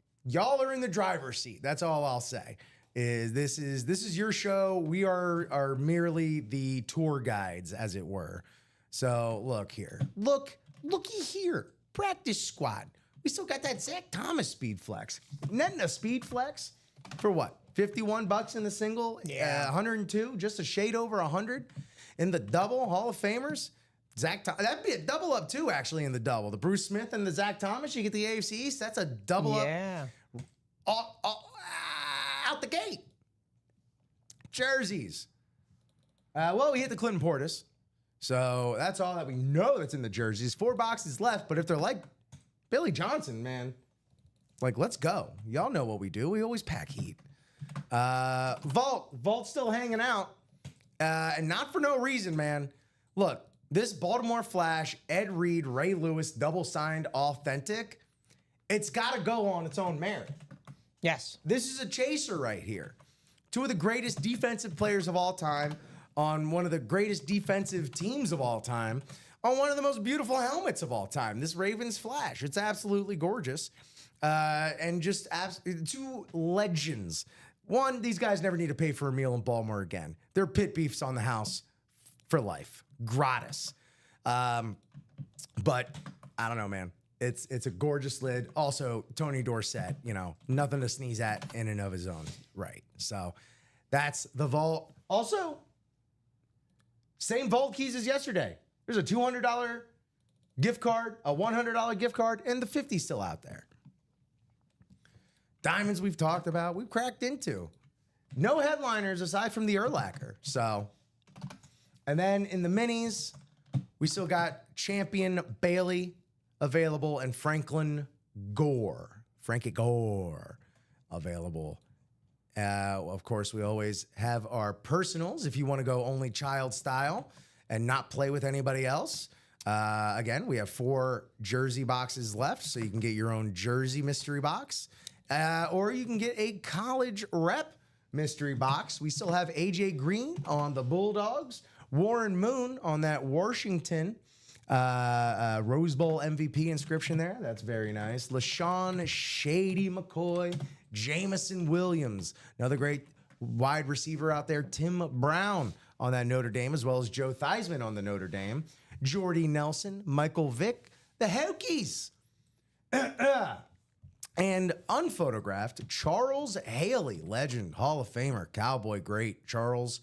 are in the driver's seat. That's all I'll say. This is your show. We are merely the tour guides, as it were. So look here. Looky here. Practice squad. We still got that Zach Thomas speed flex. Netting a speed flex for what? $51 in the single?
Yeah.
102, just a shade over 100. In the double, Hall of Famers. That'd be a double up too, actually, in the double. The Bruce Smith and the Zach Thomas, you get the AFC East. That's a double up.
Yeah.
Out the gate. Jerseys. We hit the Clinton Portis. So that's all that we know that's in the jerseys. 4 boxes left, but if they're like Billy Johnson, man, let's go. Y'all know what we do. We always pack heat. Vault's still hanging out. And not for no reason, man. Look, this Baltimore Flash, Ed Reed, Ray Lewis, double signed, authentic, it's got to go on its own merit.
Yes.
This is a chaser right here. 2 of the greatest defensive players of all time on one of the greatest defensive teams of all time on one of the most beautiful helmets of all time. This Ravens Flash. It's absolutely gorgeous. And just 2 legends. One, these guys never need to pay for a meal in Baltimore again. They're pit beefs on the house for life. Gratis. But I don't know, man. It's a gorgeous lid. Also, Tony Dorsett, nothing to sneeze at in and of his own right. So that's the vault. Also, same vault keys as yesterday. There's a $200 gift card, a $100 gift card, and the 50 still out there. Diamonds we've talked about, we've cracked into. No headliners aside from the Urlacher. So, and then in the minis, we still got Champion Bailey available and Frankie Gore available. Of course, we always have our personals if you want to go only child style and not play with anybody else. Again, we have 4 jersey boxes left, so you can get your own jersey mystery box. Or you can get a college rep mystery box. We still have AJ Green on the Bulldogs, Warren Moon on that Washington Rose Bowl MVP inscription there. That's very nice. LaShawn Shady McCoy, Jameson Williams, another great wide receiver out there. Tim Brown on that Notre Dame, as well as Joe Theismann on the Notre Dame. Jordy Nelson, Michael Vick, the Hokies. And unphotographed, Charles Haley, legend, Hall of Famer, Cowboy great, Charles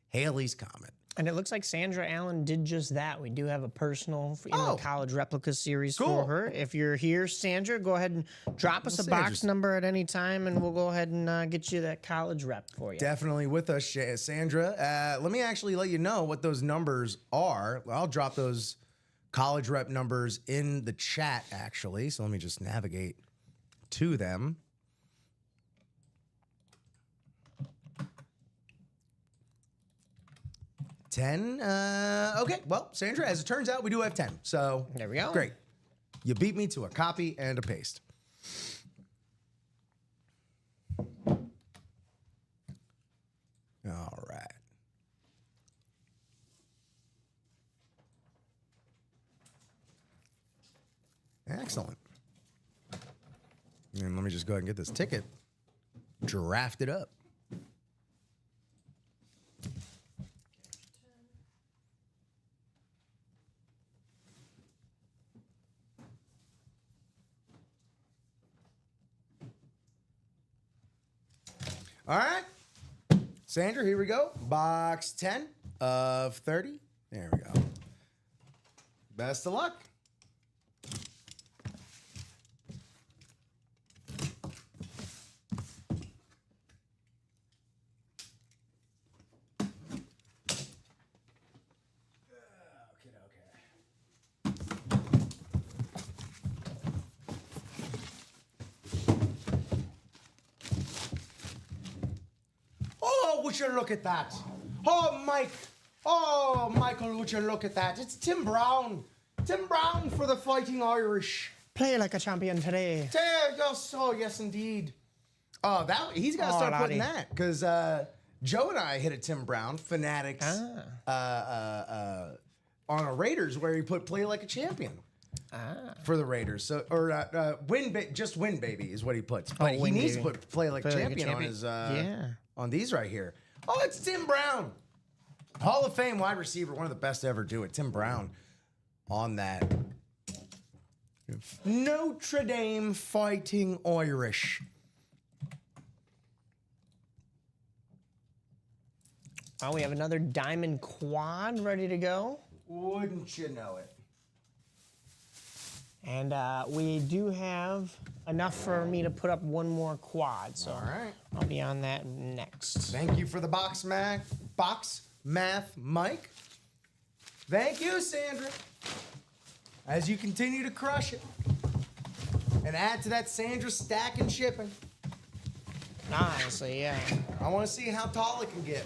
Haley's Comet.
And it looks like Sandra Allen did just that. We do have a personal in the college replica series
Cool.
for her. If you're here, Sandra, go ahead and drop us a box number at any time, and we'll go ahead and get you that college rep for you.
Definitely with us, Sandra. Let me actually let you know what those numbers are. I'll drop those college rep numbers in the chat, actually. So let me just navigate to them. $10. Okay, well, Sandra, as it turns out, we do have 10. So
There we go.
Great. You beat me to a copy and a paste. All right. Excellent. And let me just go ahead and get this ticket drafted up. All right. Sandra, here we go. Box 10 of 30. There we go. Best of luck. Oh, would you look at that? Oh, Mike. Oh, Michael, would you look at that? It's Tim Brown. Tim Brown for the Fighting Irish.
Play like a champion today.
Yes, indeed. Oh, he's got to start putting that because Joe and I hit a Tim Brown Fanatics on a Raiders where he put "Play Like a Champion" for the Raiders. So just win, baby, is what he puts. But he needs to put "Play Like a Champion" on his on these right here. Oh, it's Tim Brown, Hall of Fame wide receiver, one of the best to ever do it. Tim Brown on that. Notre Dame Fighting Irish.
Oh, we have another diamond quad ready to go.
Wouldn't you know it?
And we do have enough for me to put up one more quad. So
All right.
I'll be on that next.
Thank you for the box math, Mike. Thank you, Sandra. As you continue to crush it and add to that Sandra stack and shipping.
Honestly, yeah.
I want to see how tall it can get.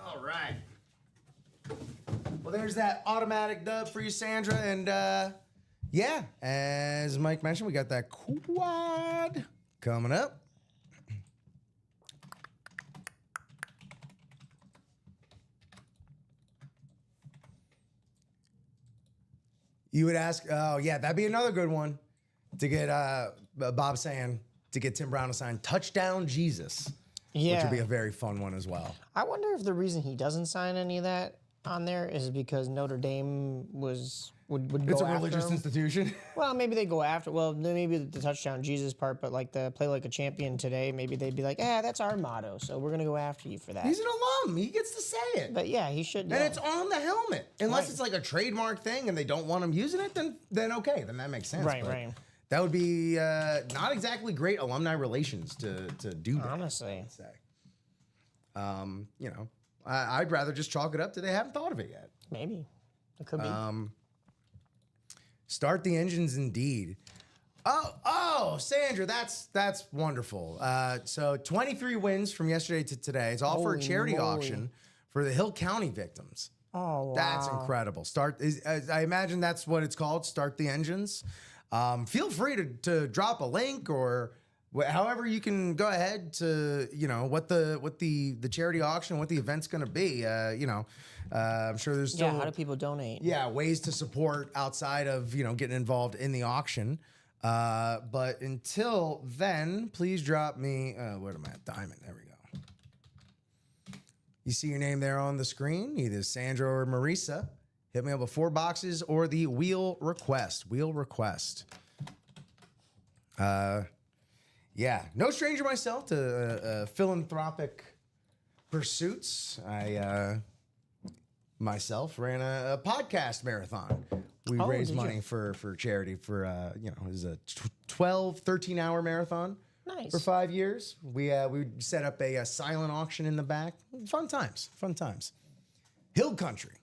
All right. Well, there's that automatic dub for you, Sandra. And yeah, as Mike mentioned, we got that quad coming up. You would ask, oh, yeah, that'd be another good one to get Bob saying to get Tim Brown to sign Touchdown Jesus.
Yeah.
Which would be a very fun one as well.
I wonder if the reason he doesn't sign any of that on there is because Notre Dame would go
It's a
after
religious
him.
institution.
Well, maybe they go after. Well, maybe the touchdown Jesus part, but like the play like a champion today, maybe they'd be like, that's our motto, so we're gonna go after you for that.
He's an alum. He gets to say it.
But yeah, he should.
And
Yeah.
it's on the helmet. Unless
Right.
it's like a trademark thing and they don't want him using it, then okay, then that makes sense.
Right,
But
right.
That would be not exactly great alumni relations to do that.
Honestly.
I'd say. You know, I'd rather just chalk it up to they haven't thought of it yet.
Maybe it could be.
Start the engines indeed. Oh, Sandra, that's wonderful. So 23 wins from yesterday to today. It's all for a
Holy
charity
moly.
auction for the Hill County victims.
Oh, wow.
That's incredible. I imagine that's what it's called. Start the engines. Feel free to drop a link or however you can go ahead to what the charity auction, what the event's going to be. I'm sure there's still
how do people donate?
ways to support outside of getting involved in the auction. But until then, please drop me. What am I at? Diamond. There we go. You see your name there on the screen, either Sandra or Marisa. Hit me up with 4 boxes or the wheel request. Yeah, no stranger myself to philanthropic pursuits. I myself ran a podcast marathon. We raised
did you?
money for charity for it was a 13-hour marathon.
Nice.
For 5 years. We set up a silent auction in the back. Fun times. Hill Country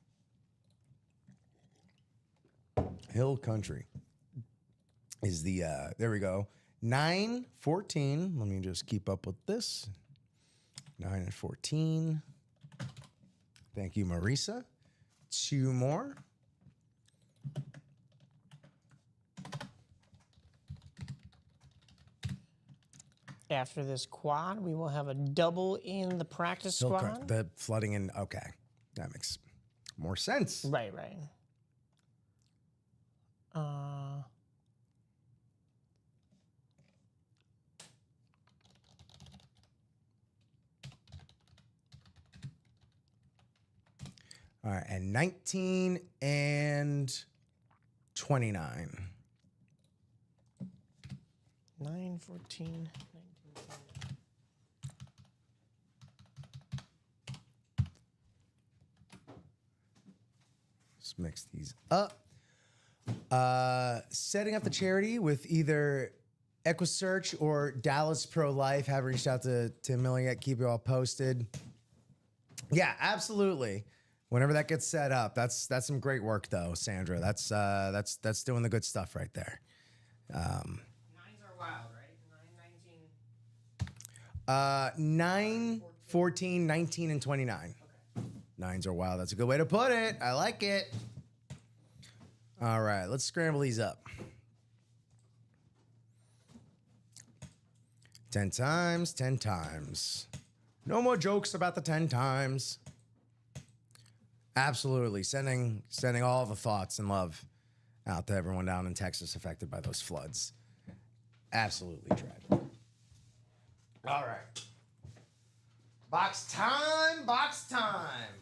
is the there we go. 9-14. Let me just keep up with this. 9 and 14. Thank you, Marisa. 2 more.
After this quad, we will have a double in the practice squad.
The flooding in. Okay, that makes more sense.
Right.
All right, and 19 and 29.
9, 14, 19, 20.
Let's mix these up. Setting up the charity with either EquiSearch or Dallas Pro Life. Have reached out to Millie yet. Keep you all posted. Yeah, absolutely. Whenever that gets set up, that's some great work though, Sandra. That's doing the good stuff right there.
Nines are wild, right?
9, 14, 19, and 29. Okay. Nines are wild. That's a good way to put it. I like it. All right, let's scramble these up. 10 times, 10 times. No more jokes about the 10 times. Absolutely. Sending all the thoughts and love out to everyone down in Texas affected by those floods. Absolutely tragic. All right. Box time, box time.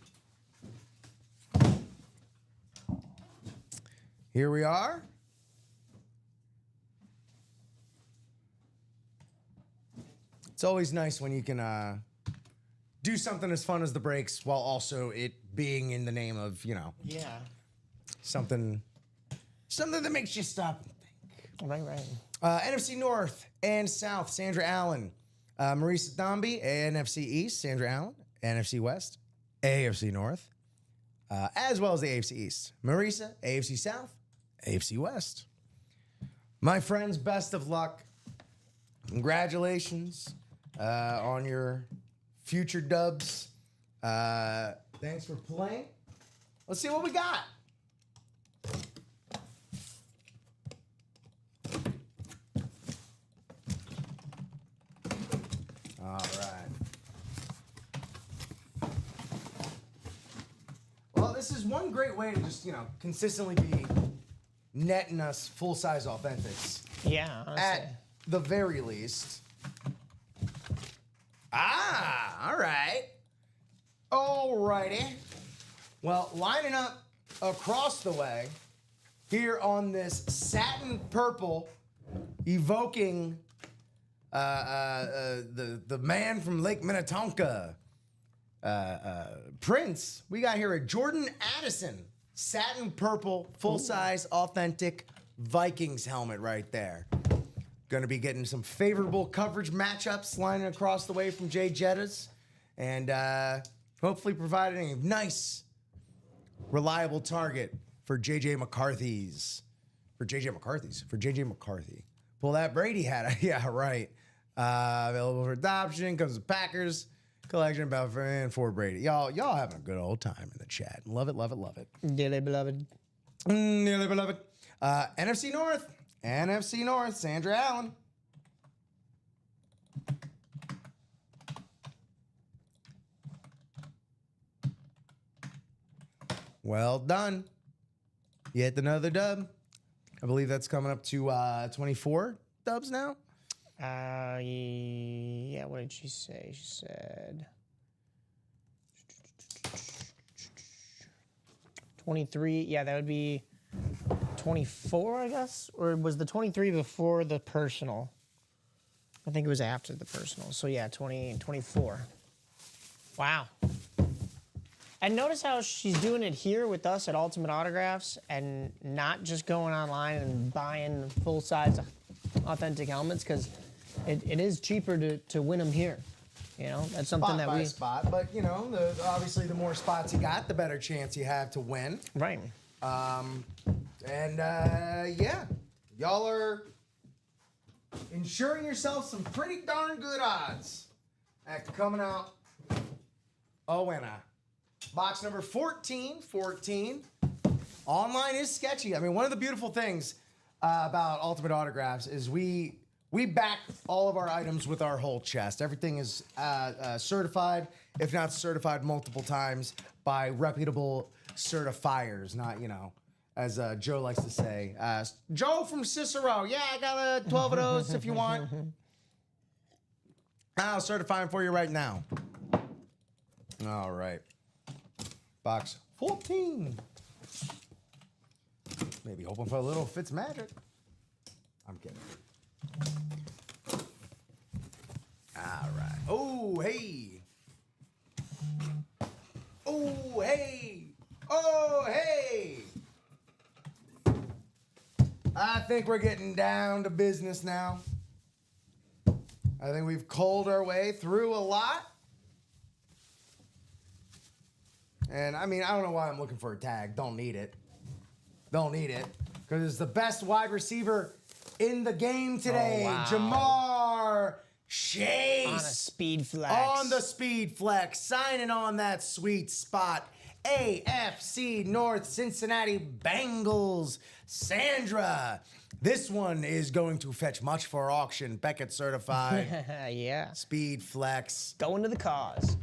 Here we are. It's always nice when you can do something as fun as the breaks while also it being in the name of,
Yeah.
something that makes you stop and think.
Right.
NFC North and South, Sandra Allen. Marisa Dombey, NFC East, Sandra Allen. NFC West, AFC North. As well as the AFC East. Marisa, AFC South, AFC West. My friends, best of luck. Congratulations on your future dubs. Thanks for playing. Let's see what we got. All right. Well, this is one great way to just, consistently be netting us full-size authentics.
Yeah, honestly.
At the very least. All right. Alrighty. Well, lining up across the way here on this satin purple, evoking the man from Lake Minnetonka, Prince. We got here a Jordan Addison satin purple, full-size, authentic Vikings helmet right there. Going to be getting some favorable coverage matchups lining across the way from Jay Jettas, and hopefully providing a nice, reliable target for JJ McCarthy. Pull that Brady hat. Yeah, right. Available for adoption. Comes with Packers collection about for Brady. Y'all having a good old time in the chat. Love it, love it, love it.
Dearly beloved.
Dearly beloved. NFC North, Sandra Allen. Well done. Yet another dub. I believe that's coming up to 24 dubs now.
Yeah, what did she say? She said 23. Yeah, that would be 24, I guess? Or was the 23 before the personal? I think it was after the personal. So yeah, 24. Wow. And notice how she's doing it here with us at Ultimate Autographs and not just going online and buying full-size authentic helmets, because it is cheaper to win them here. That's something
Spot
that
by
we...
spot, but obviously the more spots you got, the better chance you have to win.
Right.
Yeah, y'all are ensuring yourself some pretty darn good odds after coming out a winner. Box number 14. Online is sketchy. I mean, one of the beautiful things about Ultimate Autographs is we back all of our items with our whole chest. Everything is certified, if not certified multiple times, by reputable certifiers, not, as Joe likes to say. Joe from Cicero. Yeah, I got 12 of those if you want. I'll certify them for you right now. All right. Box 14. Maybe hoping for a little Fitzmagic. I'm kidding. All right. Oh, hey. Oh, hey. Oh, hey. I think we're getting down to business now. I think we've culled our way through a lot. And I mean, I don't know why I'm looking for a tag. Don't need it. Don't need it. Because it's the best wide receiver in the game today.
Oh, wow.
Jamar Chase.
On a speed flex.
On the speed flex. Signing on that sweet spot. AFC North Cincinnati Bengals. Sandra. This one is going to fetch much for auction. Beckett certified.
Yeah.
Speed flex.
Going to the cause.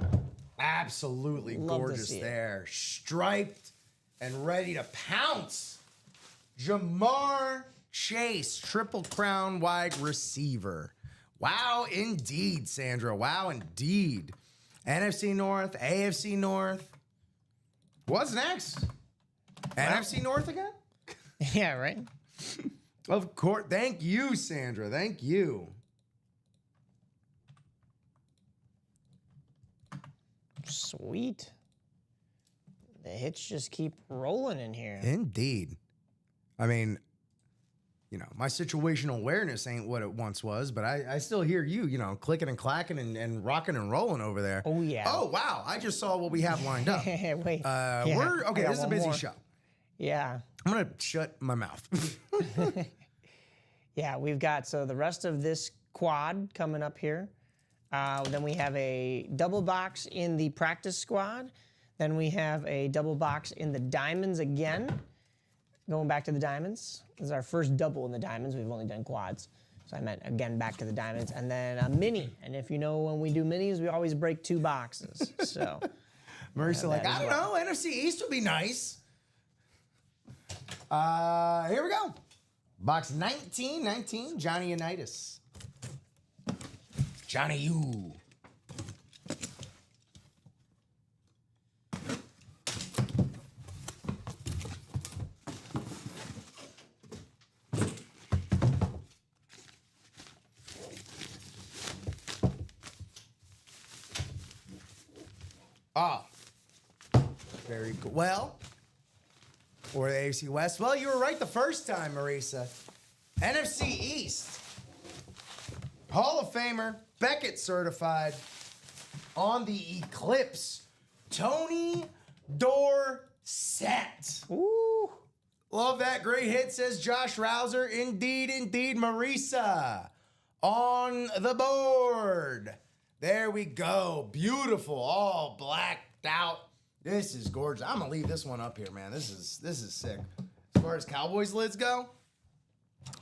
Absolutely
Love to
gorgeous
see it.
there. Striped and ready to pounce. Jamar Chase, Triple Crown wide receiver. Wow, indeed, Sandra. Wow, indeed. NFC North, AFC North. What's next? NFC North again?
Yeah, right?
Of course. Thank you, Sandra. Thank you.
Sweet. The hits just keep rolling in here.
Indeed. I mean, you know, my situational awareness ain't what it once was, but I still hear you, you know, clicking and clacking and rocking and rolling over there.
Oh, yeah.
Oh, wow. I just saw what we have lined up.
Wait.
We're okay.
I got
This is a
one
busy
more.
show.
Yeah.
I'm going to shut my mouth.
Yeah, we've got, so the rest of this quad coming up here. Then we have a double box in the practice squad. Then we have a double box in the diamonds again. Going back to the diamonds. This is our first double in the diamonds. We've only done quads. So I meant, again, back to the diamonds. And then a mini. And if you know, when we do minis, we always break 2 boxes. So
Marissa, like,
that
I
as
don't know. NFC East would be nice. Here we go. Box 19, Johnny Unitas. Johnny U. Ah, very cool. Well, or the AFC West. Well, you were right the first time, Marisa. NFC East. Hall of Famer, Beckett certified on the Eclipse. Tony Dorsett.
Ooh.
Love that. Great hit, says Josh Rouser. Indeed, indeed, Marisa on the board. There we go. Beautiful. All blacked out. This is gorgeous. I'm going to leave this one up here, man. This is sick. As far as Cowboys lids go,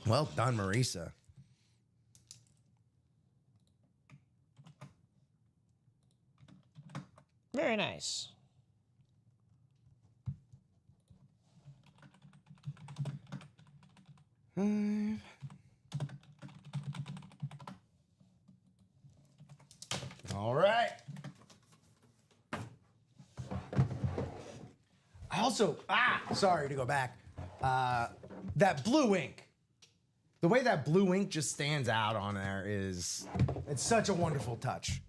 well done, Marisa.
Very nice.
All right. I also, sorry to go back. That blue ink. The way that blue ink just stands out on there it's such a wonderful touch.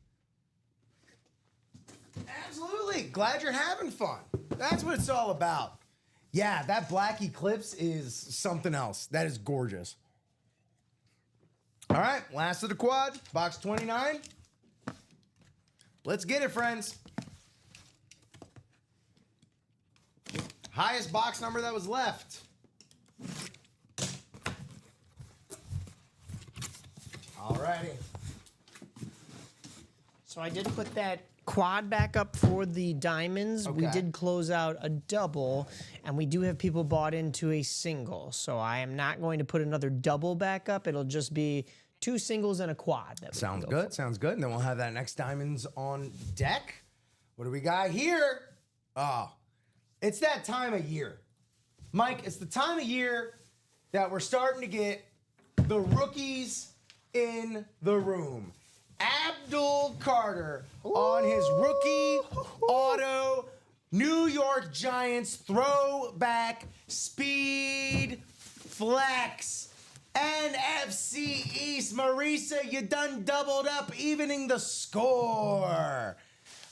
Absolutely. Glad you're having fun. That's what it's all about. Yeah, that black Eclipse is something else. That is gorgeous. All right, last of the quad, box 29. Let's get it, friends. Highest box number that was left. All righty.
So I did put that quad back up for the diamonds. We
Okay.
did close out a double, and we do have people bought into a single. So I am not going to put another double back up. It'll just be 2 singles and a quad. That we
Sounds
can go
good. Sounds good. And then we'll have that next diamonds on deck. What do we got here? Oh, it's that time of year. Mike, it's the time of year that we're starting to get the rookies in the room. Abdul Carter on his rookie auto New York Giants throwback speed flex. NFC East, Marisa, you done doubled up, evening the score.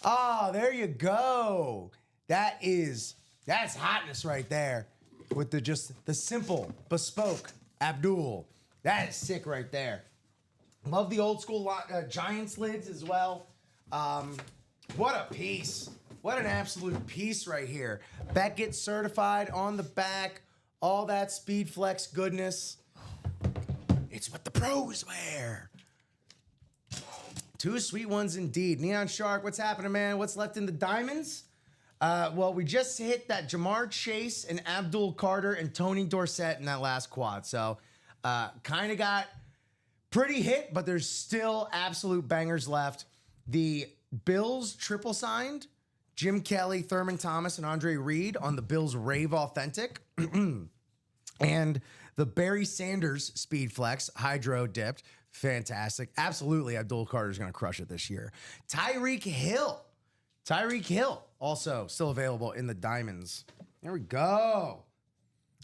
Oh, there you go. That's hotness right there with the simple, bespoke Abdul. That is sick right there. Love the old school Giants lids as well. What a piece. What an absolute piece right here. Beckett certified on the back. All that speed flex goodness. It's what the pros wear. Two sweet ones indeed. Neon Shark, what's happening, man? What's left in the diamonds? Well, we just hit that Jamar Chase and Abdul Carter and Tony Dorsett in that last quad. So kind of got pretty hit, but there's still absolute bangers left. The Bills triple signed Jim Kelly, Thurman Thomas, and Andre Reed on the Bills Rave Authentic. And the Barry Sanders Speed Flex Hydro Dipped. Fantastic. Absolutely, Abdul Carter's going to crush it this year. Tyreek Hill also still available in the diamonds. There we go.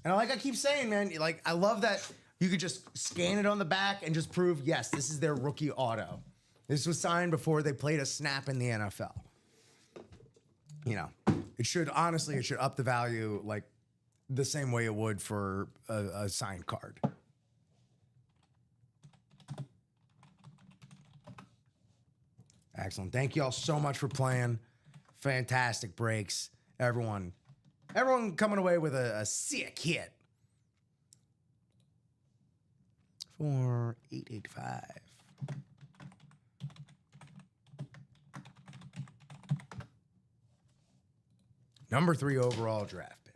And like I keep saying, man, like I love that you could just scan it on the back and just prove, yes, this is their rookie auto. This was signed before they played a snap in the NFL. You know, it should up the value like the same way it would for a signed card. Excellent. Thank you all so much for playing. Fantastic breaks. Everyone coming away with a sick hit. 4885. Number 3 overall draft pick.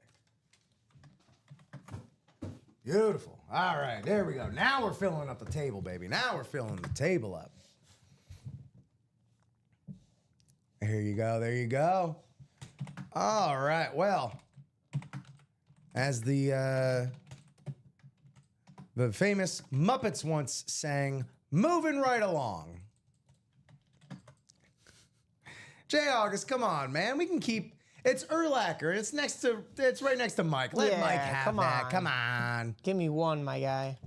Beautiful. All right, there we go. Now we're filling up the table, baby. Now we're filling the table up. Here you go. There you go. All right. Well, as the famous Muppets once sang, moving right along. Jay August, come on, man. We can keep. It's Urlacher. It's right next to Mike. Let Mike have that. Come on.
Give me one, my guy.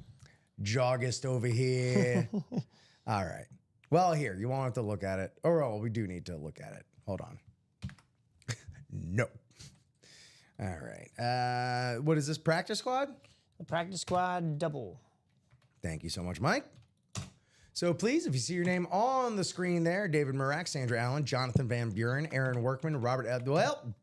Joggist over here. All right. Well, here, you won't have to look at it. Oh, we do need to look at it. Hold on. No. All right. What is this, practice squad?
The practice squad double.
Thank you so much, Mike. So please, if you see your name on the screen there, David Murak, Sandra Allen, Jonathan Van Buren, Aaron Workman, Robert Abdwell.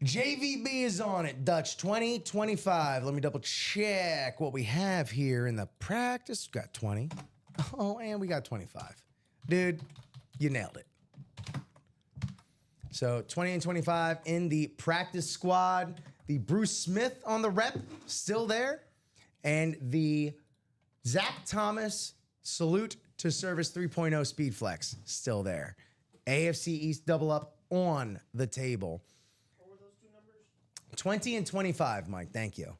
JVB is on it. Dutch 2025. Let me double check what we have here in the practice. We've got 20. Oh, and we got 25. Dude, you nailed it. So 20 and 25 in the practice squad. The Bruce Smith on the rep, still there. And the Zach Thomas Salute to Service 3.0 Speed Flex, still there. AFC East double up on the table.
What were those two numbers?
20 and 25, Mike. Thank you.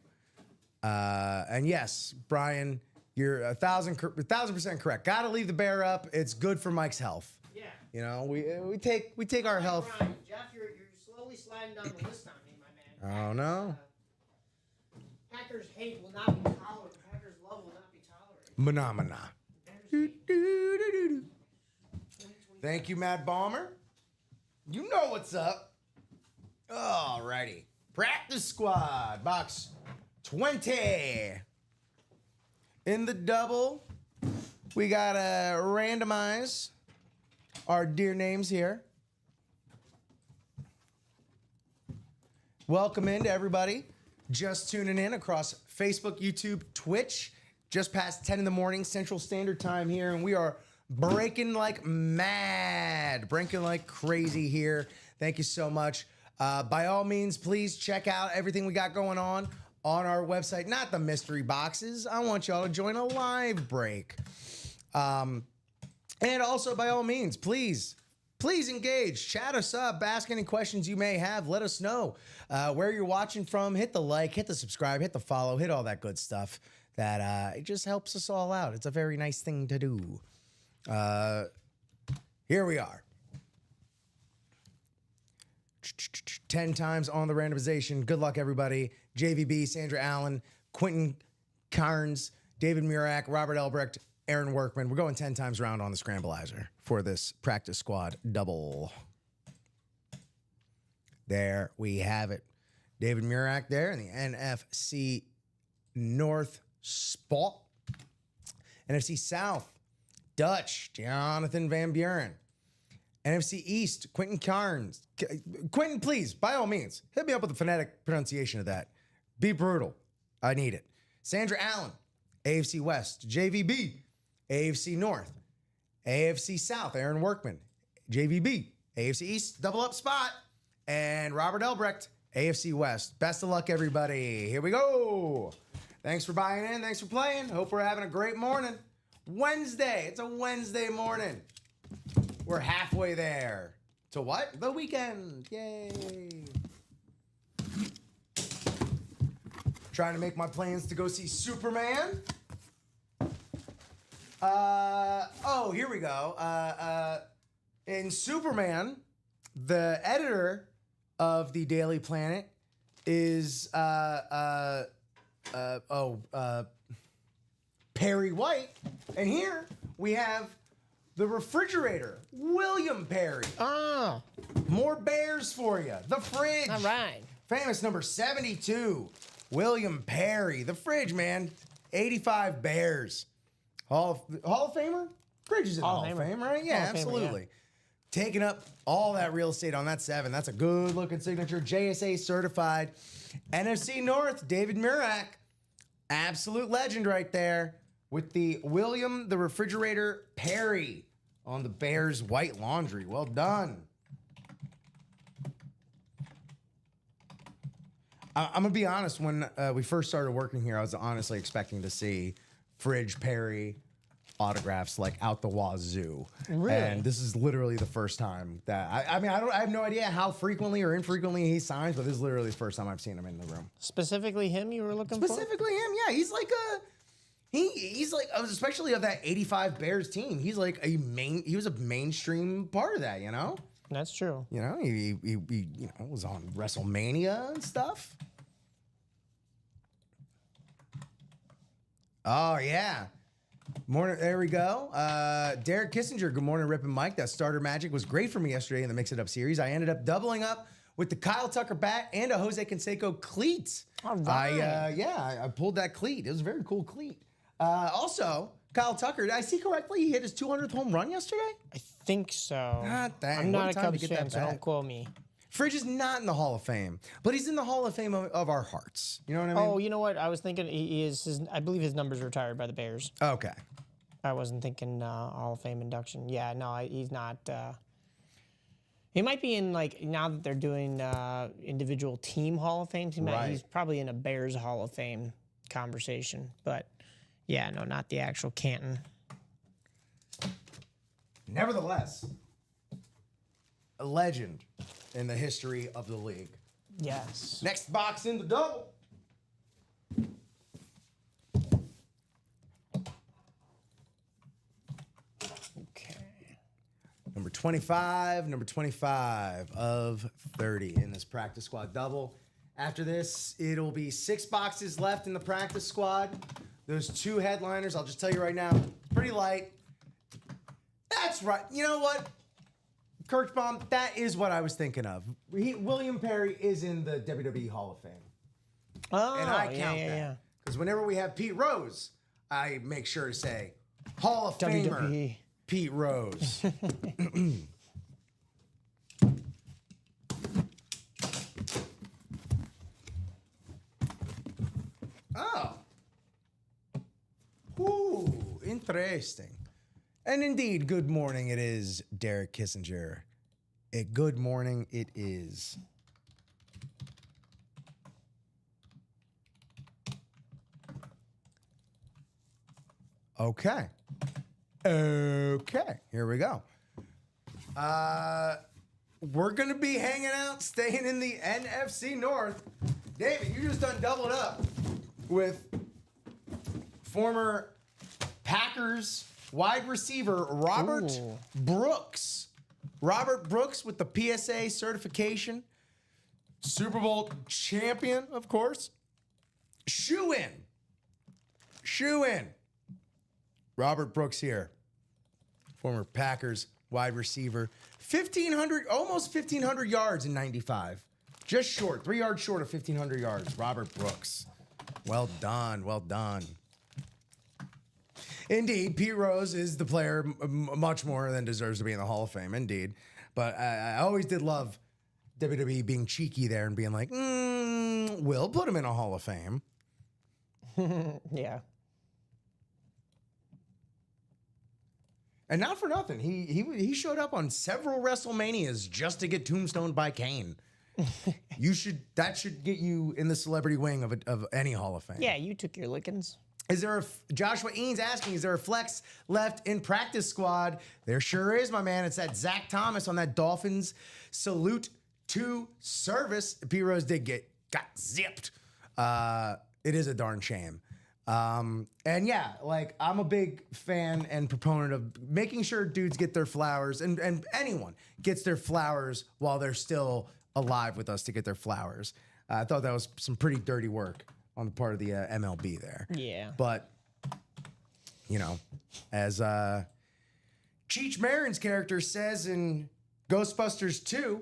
And yes, Brian, you're 1,000% correct. Got to leave the bear up. It's good for Mike's health.
Yeah.
You know, we take our health.
Brian, Jeff, you're slowly sliding down the list on me, my man.
Oh no.
Packers hate will not be tolerated. Packers love will not be tolerated.
Phenomena. Thank you, Matt Balmer. You know what's up. Alrighty. Practice squad, box 20. In the double, we got to randomize our dear names here. Welcome in to everybody just tuning in across Facebook, YouTube, Twitch. Just past 10 in the morning Central Standard Time here, and we are breaking like mad, breaking like crazy here. Thank you so much. By all means, please check out everything we got going on our website. Not the mystery boxes. I want y'all to join a live break. And also, by all means, please Please engage, chat us up, ask any questions you may have. Let us know where you're watching from. Hit the like, hit the subscribe, hit the follow, hit all that good stuff. That it just helps us all out. It's a very nice thing to do. Here we are. 10 times on the randomization. Good luck, everybody. JVB, Sandra Allen, Quentin Carnes, David Murak, Robert Elbrecht, Aaron Workman. We're going 10 times round on the Scrambleizer for this practice squad double. There we have it. David Murak there in the NFC North spot. NFC South, Dutch, Jonathan Van Buren. NFC East, Quentin Carnes. Quentin, please, by all means, hit me up with the phonetic pronunciation of that. Be brutal. I need it. Sandra Allen, AFC West. JVB, AFC North. AFC South, Aaron Workman. JVB, AFC East, double up spot. And Robert Elbrecht, AFC West. Best of luck, everybody. Here we go. Thanks for buying in. Thanks for playing. Hope we're having a great morning. Wednesday. It's a Wednesday morning. We're halfway there. To what? The weekend. Yay. Trying to make my plans to go see Superman. Oh, here we go. In Superman, the editor of the Daily Planet is Perry White. And here we have the refrigerator, William Perry.
Oh,
More bears for you. The fridge.
all right.
Famous number 72, William Perry. The fridge, man. 85 bears. Hall of Famer? Fridge is in the Hall of Fame, right? Yeah,
Hall of Famer,
absolutely.
yeah.
Taking up all that real estate on that 7. That's a good looking signature. JSA certified. NFC North, David Murak. Absolute legend right there. With the William the Refrigerator Perry on the Bears white laundry. Well done. I'm going to be honest. When we first started working here, I was honestly expecting to see Fridge Perry autographs like out the wazoo.
Really?
And this is literally the first time that I have no idea how frequently or infrequently he signs, but this is literally the first time I've seen him in the room.
Specifically him you were looking for?
Specifically him, yeah. He's like he's like, especially of that 85 Bears team. He's like he was a mainstream part of that, you know?
That's true.
You know, he was on WrestleMania and stuff. Oh, yeah. Morning, there we go. Derek Kissinger, good morning, Rip and Mike. That starter magic was great for me yesterday in the Mix It Up series. I ended up doubling up with the Kyle Tucker bat and a Jose Canseco cleat.
All right.
I pulled that cleat. It was a very cool cleat. Also, Kyle Tucker, did I see correctly? He hit his 200th home run yesterday?
I think so.
Ah, dang.
I'm not
What
a
time to
Cubs
get that
fan, so
bat?
don't quote me.
Fridge is not in the Hall of Fame, but he's in the Hall of Fame of our hearts. You know what I mean?
Oh, you know what? I was thinking I believe his number's retired by the Bears.
Okay.
I wasn't thinking Hall of Fame induction. Yeah, no, he's not. He might be in, like, now that they're doing individual team Hall of Fames, he's probably in a Bears Hall of Fame conversation. But, yeah, no, not the actual Canton.
Nevertheless, a legend in the history of the league.
Yes.
Next box in the double.
Okay.
Number 25 of 30 in this practice squad double. After this, it'll be 6 boxes left in the practice squad. Those 2 headliners, I'll just tell you right now, pretty light. That's right. You know what? Kirchbaum, that is what I was thinking of. William Perry is in the WWE Hall of Fame.
Oh,
And I count
yeah.
that. Because whenever we have Pete Rose, I make sure to say, Hall of Famer
WWE.
Pete Rose. Oh. Ooh, interesting. And indeed, good morning it is, Derek Kissinger. A good morning it is. Okay. Okay, here we go. We're going to be hanging out, staying in the NFC North. David, you just done doubled up with former Packers wide receiver Robert Brooks. Robert Brooks with the PSA certification. Super Bowl champion, of course. Shoe in. Robert Brooks here. Former Packers wide receiver. 1,500 yards in 95. Just short, 3 yards short of 1,500 yards. Robert Brooks. Well done. Indeed, Pete Rose is the player much more than deserves to be in the Hall of Fame. Indeed. But I always did love WWE being cheeky there and being like, we'll put him in a Hall of Fame.
Yeah.
And not for nothing. He showed up on several WrestleManias just to get tombstoned by Kane. That should get you in the celebrity wing of any Hall of Fame.
Yeah, you took your lickings.
Is there Joshua Eanes asking, is there a flex left in practice squad? There sure is, my man. It's that Zach Thomas on that Dolphins salute to service. P. Rose got zipped. It is a darn shame. And yeah, like I'm a big fan and proponent of making sure dudes get their flowers and anyone gets their flowers while they're still alive with us to get their flowers. I thought that was some pretty dirty work on the part of the MLB there.
Yeah.
But, you know, as Cheech Marin's character says in Ghostbusters 2,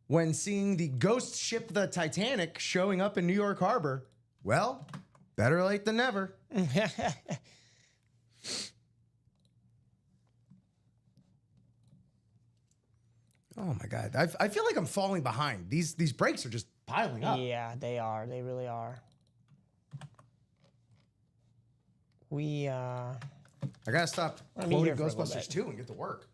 when seeing the ghost ship the Titanic showing up in New York Harbor, well, better late than never. Oh my God. I feel like I'm falling behind. These breaks are just piling up.
Yeah, they are. They really are. I
gotta stop
Let me
quoting
hear for a little
Ghostbusters
bit.
2 and get to work.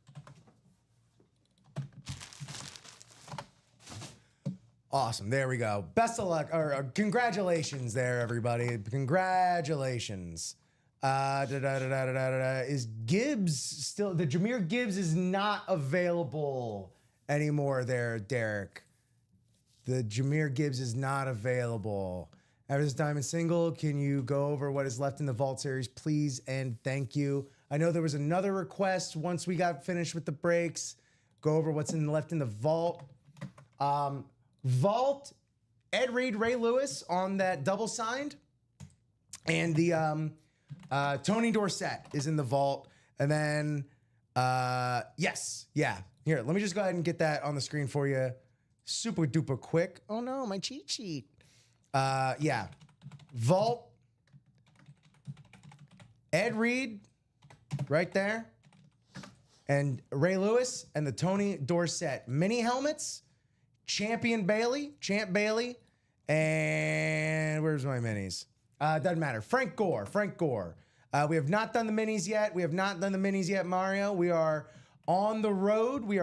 Awesome. There we go. Best of luck, or congratulations there, everybody. Congratulations. Is Gibbs still, the Jahmyr Gibbs is not available anymore there, Derek. The Jahmyr Gibbs is not available. After this diamond single, can you go over what is left in the Vault series, please and thank you? I know there was another request once we got finished with the breaks. Go over what's left in the Vault. Vault, Ed Reed, Ray Lewis on that double signed. And the Tony Dorsett is in the Vault. And then, yes, yeah. Here, let me just go ahead and get that on the screen for you. Super duper quick. Oh no, my cheat sheet. Yeah. Vault, Ed Reed, right there. And Ray Lewis and the Tony Dorsett mini helmets. Champ Bailey, and where's my minis? Doesn't matter. Frank Gore. We have not done the minis yet. Mario. We are on the road. We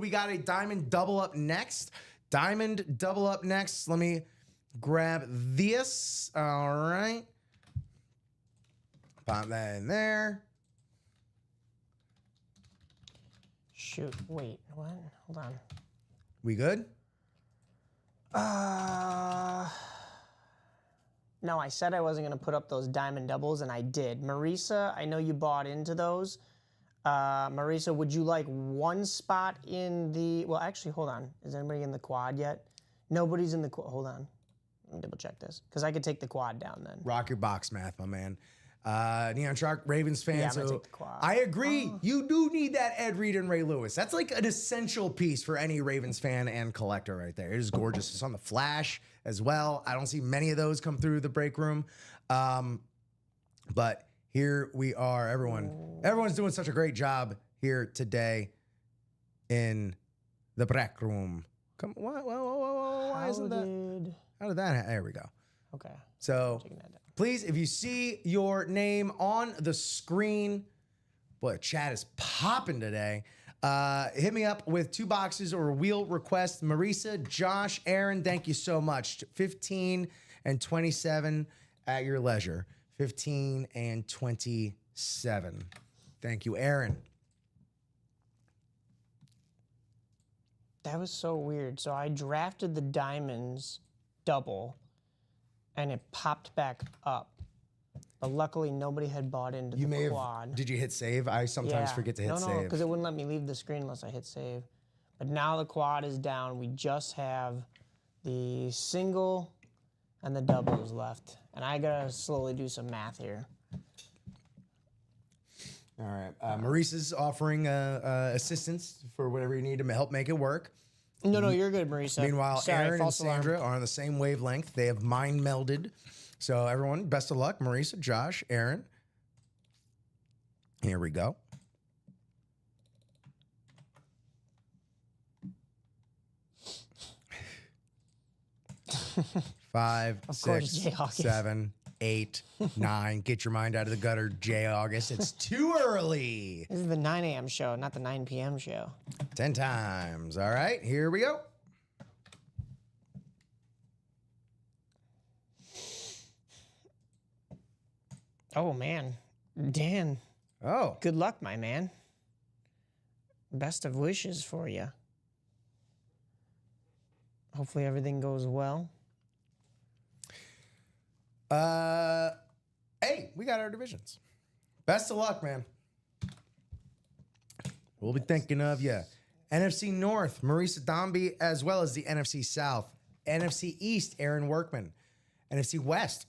got a diamond double up next. Let me grab this. All right. Pop that in there.
Shoot. Wait. What? Hold on.
We good?
No, I said I wasn't going to put up those diamond doubles, and I did. Marisa, I know you bought into those. Marisa, would you like one spot in the... Well, actually, hold on. Is anybody in the quad yet? Nobody's in the quad. Hold on. Let me double check this, because I could take the quad down then.
Rock your box math, my man. Neon Shark, Ravens fan.
Yeah, I'm gonna
so
take the quad.
I agree. You do need that Ed Reed and Ray Lewis. That's like an essential piece for any Ravens fan and collector right there. It is gorgeous. It's on the flash as well. I don't see many of those come through the break room. But here we are. Everyone's doing such a great job here today in the break room. Come, why isn't that? How did that? There we go.
Okay.
So please, if you see your name on the screen, boy, chat is popping today. Hit me up with 2 boxes or a wheel request. Marisa, Josh, Aaron, thank you so much. 15 and 27 at your leisure. 15 and 27. Thank you, Aaron.
That was so weird. So I drafted the diamonds double, and it popped back up. But luckily, nobody had bought into
You
the
may
quad.
have. Did you hit save? I sometimes forget to hit
no,
save.
because it wouldn't let me leave the screen unless I hit save. But now the quad is down. We just have the single and the doubles left. And I gotta slowly do some math here.
All right. Maurice's offering assistance for whatever you need to help make it work.
No, you're good, Marisa.
Meanwhile,
Sorry,
Aaron and
false alarm.
Sandra are on the same wavelength. They have mind melded. So everyone, best of luck. Marisa, Josh, Aaron. Here we go. Five,
Of course,
6,
Jay August.
7, 8, 9. Get your mind out of the gutter, Jay August. It's too early.
This is the 9 a.m. show, not the 9 p.m. show.
10 times. All right, here we go.
Oh, man. Dan,
Oh,
good luck, my man. Best of wishes for you. Hopefully everything goes well.
Hey, we got our divisions. Best of luck, man. We'll be thinking of you. NFC North, Marisa Dombey, as well as the NFC South. NFC East, Aaron Workman. NFC West,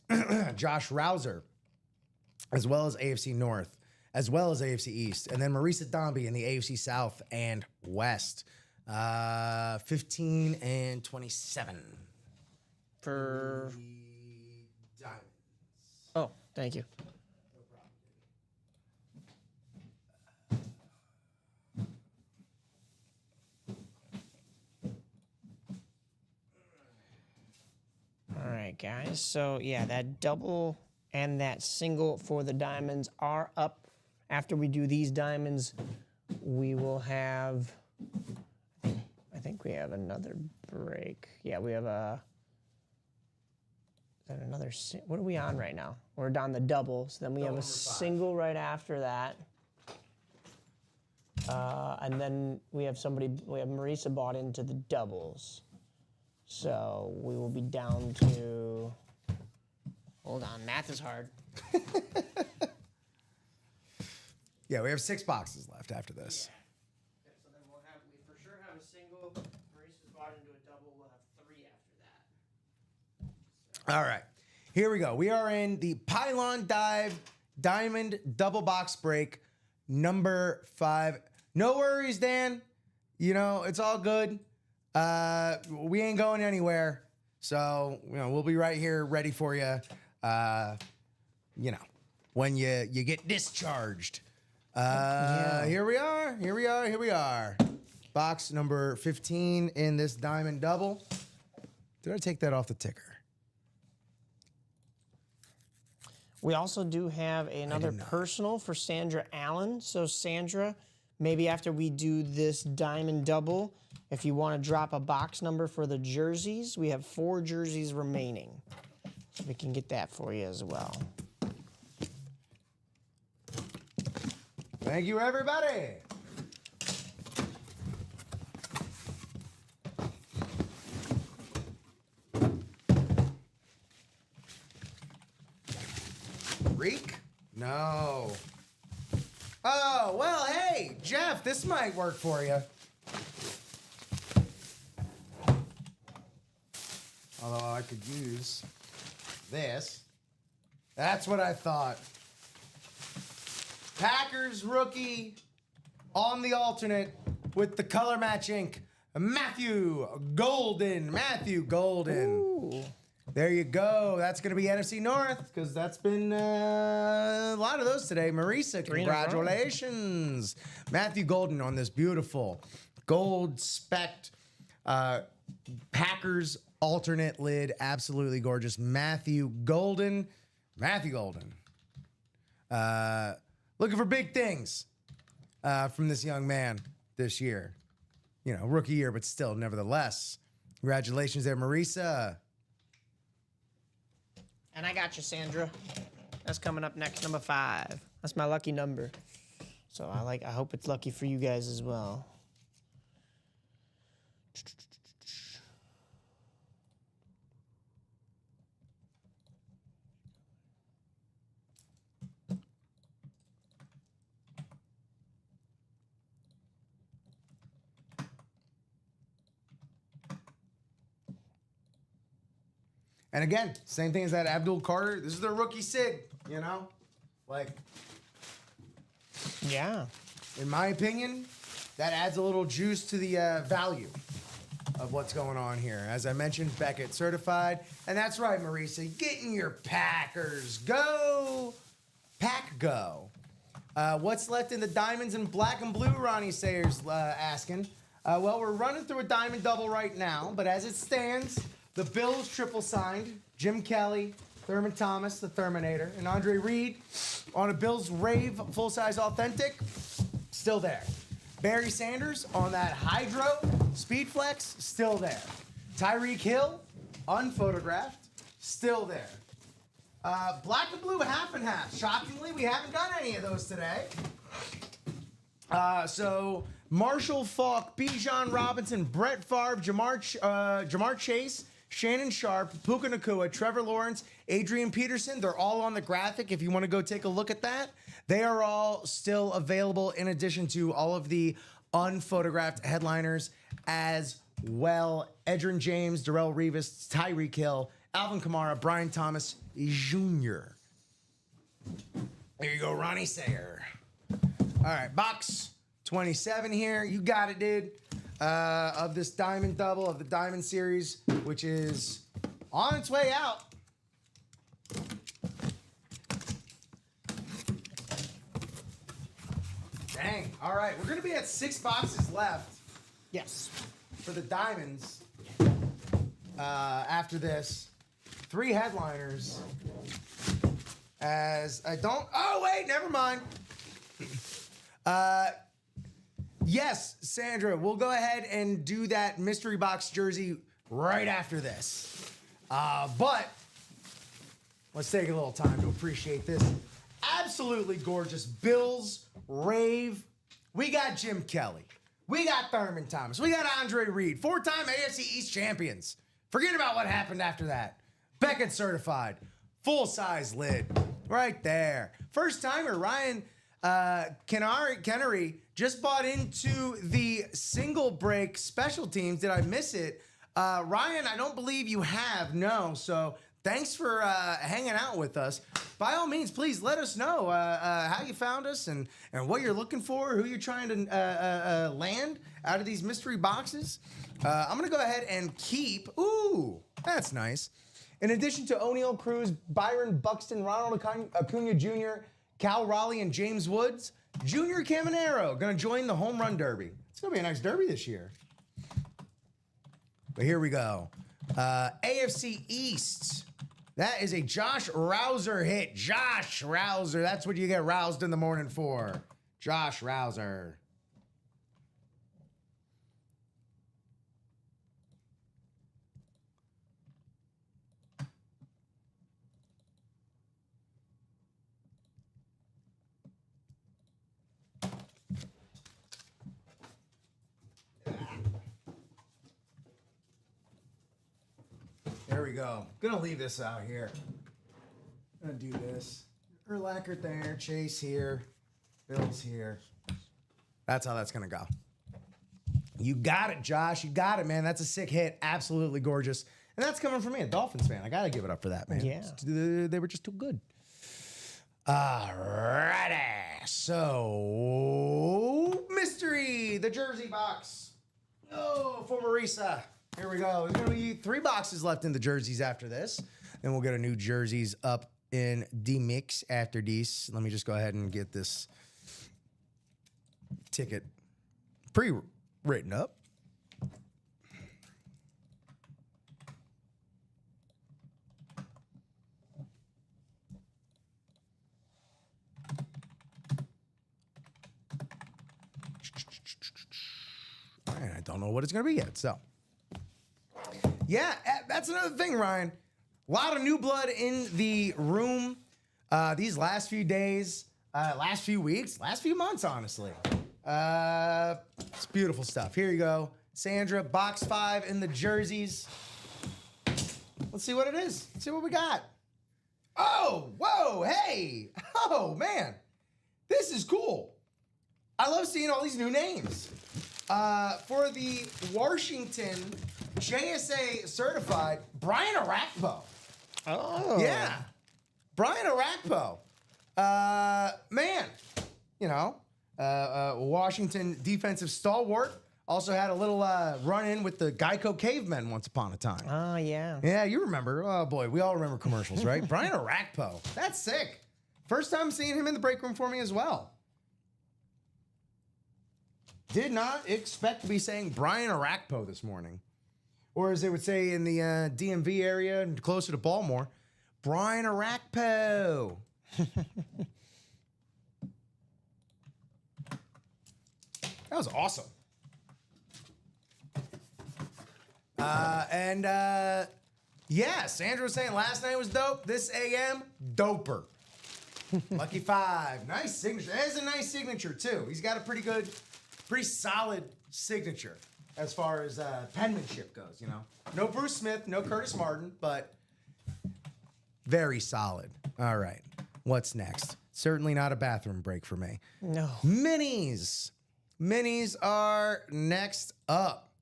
Josh Rouser, as well as AFC North, as well as AFC East. And then Marisa Dombey in the AFC South and West. 15 and 27.
For.
Diamonds.
Oh, thank you. All right, guys. So, yeah, that double and that single for the diamonds are up. After we do these diamonds, we will have, I think we have another break. Yeah, we have a, is that another, what are we on right now? We're on the double, so then we have a single right after that. And then we have Marisa bought into the doubles. So we will be down to, hold on, math is hard.
Yeah, we have 6 boxes left after this.
Yeah, so then we for sure have a single. Marisa's bought into a double. We'll have 3 after that.
All right, here we go. We are in the Pylon Dive Diamond Double Box Break number 5. No worries, Dan. You know, it's all good. We ain't going anywhere. So, we'll be right here ready for you, when you get discharged. Here we are. Box number 15 in this diamond double. Did I take that off the ticker?
We also do have another personal for Sandra Allen. So Sandra, maybe after we do this diamond double, if you want to drop a box number for the jerseys, we have 4 jerseys remaining. So we can get that for you as well.
Thank you, everybody. Reek? No. Oh, well, hey, Jeff, this might work for you. Although I could use this. That's what I thought. Packers rookie on the alternate with the color match ink. Matthew Golden.
Ooh.
There you go. That's going to be NFC North because that's been a lot of those today. Marisa,
3 in a row.
congratulations. Matthew Golden on this beautiful gold specked Packers alternate lid. Absolutely gorgeous. Matthew Golden. Looking for big things from this young man this year. Rookie year, but still, nevertheless. Congratulations there, Marisa.
And I got you, Sandra. That's coming up next, number 5. That's my lucky number. So I hope it's lucky for you guys as well.
And again, same thing as that Abdul Carter. This is their rookie SIG, you know? Like,
Yeah.
in my opinion, that adds a little juice to the value of what's going on here. As I mentioned, Beckett certified. And that's right, Marisa, getting your Packers. Go! Pack go. What's left in the diamonds and black and blue, Ronnie Sayers asking. Well, we're running through a diamond double right now, but as it stands, the Bills triple signed Jim Kelly, Thurman Thomas, the Terminator, and Andre Reed on a Bills Rave full-size authentic, still there. Barry Sanders on that Hydro Speed Flex, still there. Tyreek Hill, unphotographed, still there. Black and blue, half and half. Shockingly, we haven't done any of those today. So Marshall Faulk, Bijan Robinson, Brett Favre, Jamar Chase, Shannon Sharp, Puka Nacua, Trevor Lawrence, Adrian Peterson. They're all on the graphic if you want to go take a look at that. They are all still available in addition to all of the unphotographed headliners as well. Edgerrin James, Darrelle Revis, Tyreek Hill, Alvin Kamara, Brian Thomas Jr. There you go, Ronnie Sayer. All right, box 27 here. You got it, dude. Of this diamond double of the diamond series, which is on its way out. Dang. All right, we're gonna be at 6 boxes left
Yes.
for the diamonds. After this, 3 headliners. As I don't. Oh wait, never mind. Yes, Sandra, we'll go ahead and do that mystery box jersey right after this. But let's take a little time to appreciate this absolutely gorgeous Bills Rave. We got Jim Kelly. We got Thurman Thomas. We got Andre Reed, 4-time AFC East champions. Forget about what happened after that. Beckett certified. Full-size lid. Right there. First timer, Ryan Kennery just bought into the single break special teams. Did I miss it? Ryan, I don't believe you have. No. So thanks for hanging out with us. By all means, please let us know how you found us and what you're looking for, who you're trying to land out of these mystery boxes. I'm going to go ahead and keep. Ooh, that's nice. In addition to O'Neal Cruz, Byron Buxton, Ronald Acuna Jr., Cal Raleigh, and James Woods, Junior Caminero going to join the home run derby. It's going to be a nice derby this year. But here we go. AFC East. That is a Josh Rouser hit. Josh Rouser. That's what you get roused in the morning for. Josh Rouser. There we go. Gonna leave this out here. Gonna do this. Urlacher there, Chase here, Bill's here. That's how that's gonna go. You got it, Josh. You got it, man. That's a sick hit. Absolutely gorgeous. And that's coming from me, a Dolphins fan. I gotta give it up for that, man.
Yeah.
They were just too good. Alrighty. So, mystery, the jersey box. Oh, for Marisa. Here we go. There's going to be 3 boxes left in the jerseys after this. Then we'll get a new jerseys up in the mix after these. Let me just go ahead and get this ticket pre-written up. And I don't know what it's going to be yet, so. Yeah, that's another thing, Ryan. A lot of new blood in the room these last few days, last few weeks, last few months, honestly. It's beautiful stuff. Here you go. Sandra, box 5 in the jerseys. Let's see what it is. Let's see what we got. Oh, whoa, hey. Oh, man. This is cool. I love seeing all these new names. For the Washington JSA certified, Brian Arakpo.
Oh.
Yeah. Brian Arakpo. Man, you know, Washington defensive stalwart. Also had a little run-in with the Geico cavemen once upon a time.
Oh, yeah.
Yeah, you remember. Oh, boy, we all remember commercials, right? Brian Arakpo. That's sick. First time seeing him in the break room for me as well. Did not expect to be saying Brian Arakpo this morning. Or as they would say in the DMV area and closer to Baltimore, Brian Arakpo. That was awesome. Yeah, Sandra was saying last night was dope. This AM, doper. Lucky 5. Nice signature. That is a nice signature, too. He's got a pretty solid signature as far as penmanship goes, you know. No Bruce Smith, no Curtis Martin, but very solid. All right. What's next? Certainly not a bathroom break for me.
No.
Minis. Minis are next up.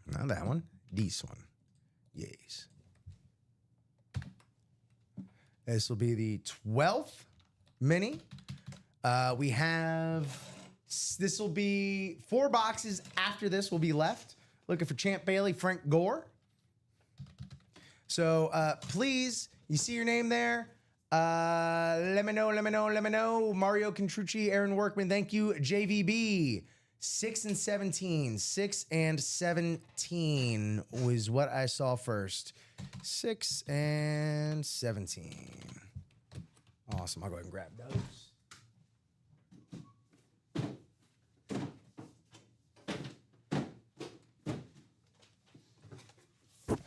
Not that one. This one. Yes. This will be the 12th mini. We have... This will be 4 boxes after this will be left. Looking for Champ Bailey, Frank Gore. So please, you see your name there. Let me know. Mario Contrucci, Aaron Workman, thank you. JVB, 6 and 17. 6 and 17 was what I saw first. 6 and 17. Awesome. I'll go ahead and grab those.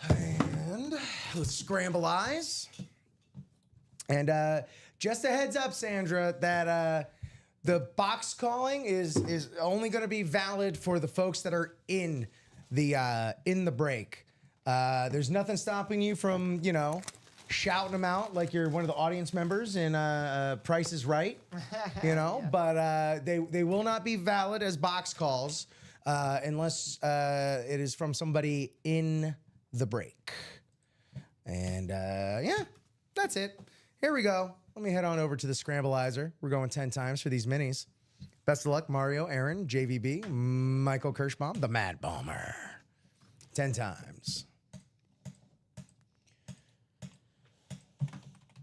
And let's scramble eyes. And just a heads up, Sandra, that the box calling is only going to be valid for the folks that are in the break. There's nothing stopping you from, you know, shouting them out like you're one of the audience members in Price is Right, you know. Yeah. But they will not be valid as box calls unless it is from somebody in the break. And yeah, that's it. Here we go. Let me head on over to the Scrambleizer. We're going 10 times for these minis. Best of luck, Mario, Aaron, JVB, Michael Kirschbaum, the Mad Bomber. 10 times.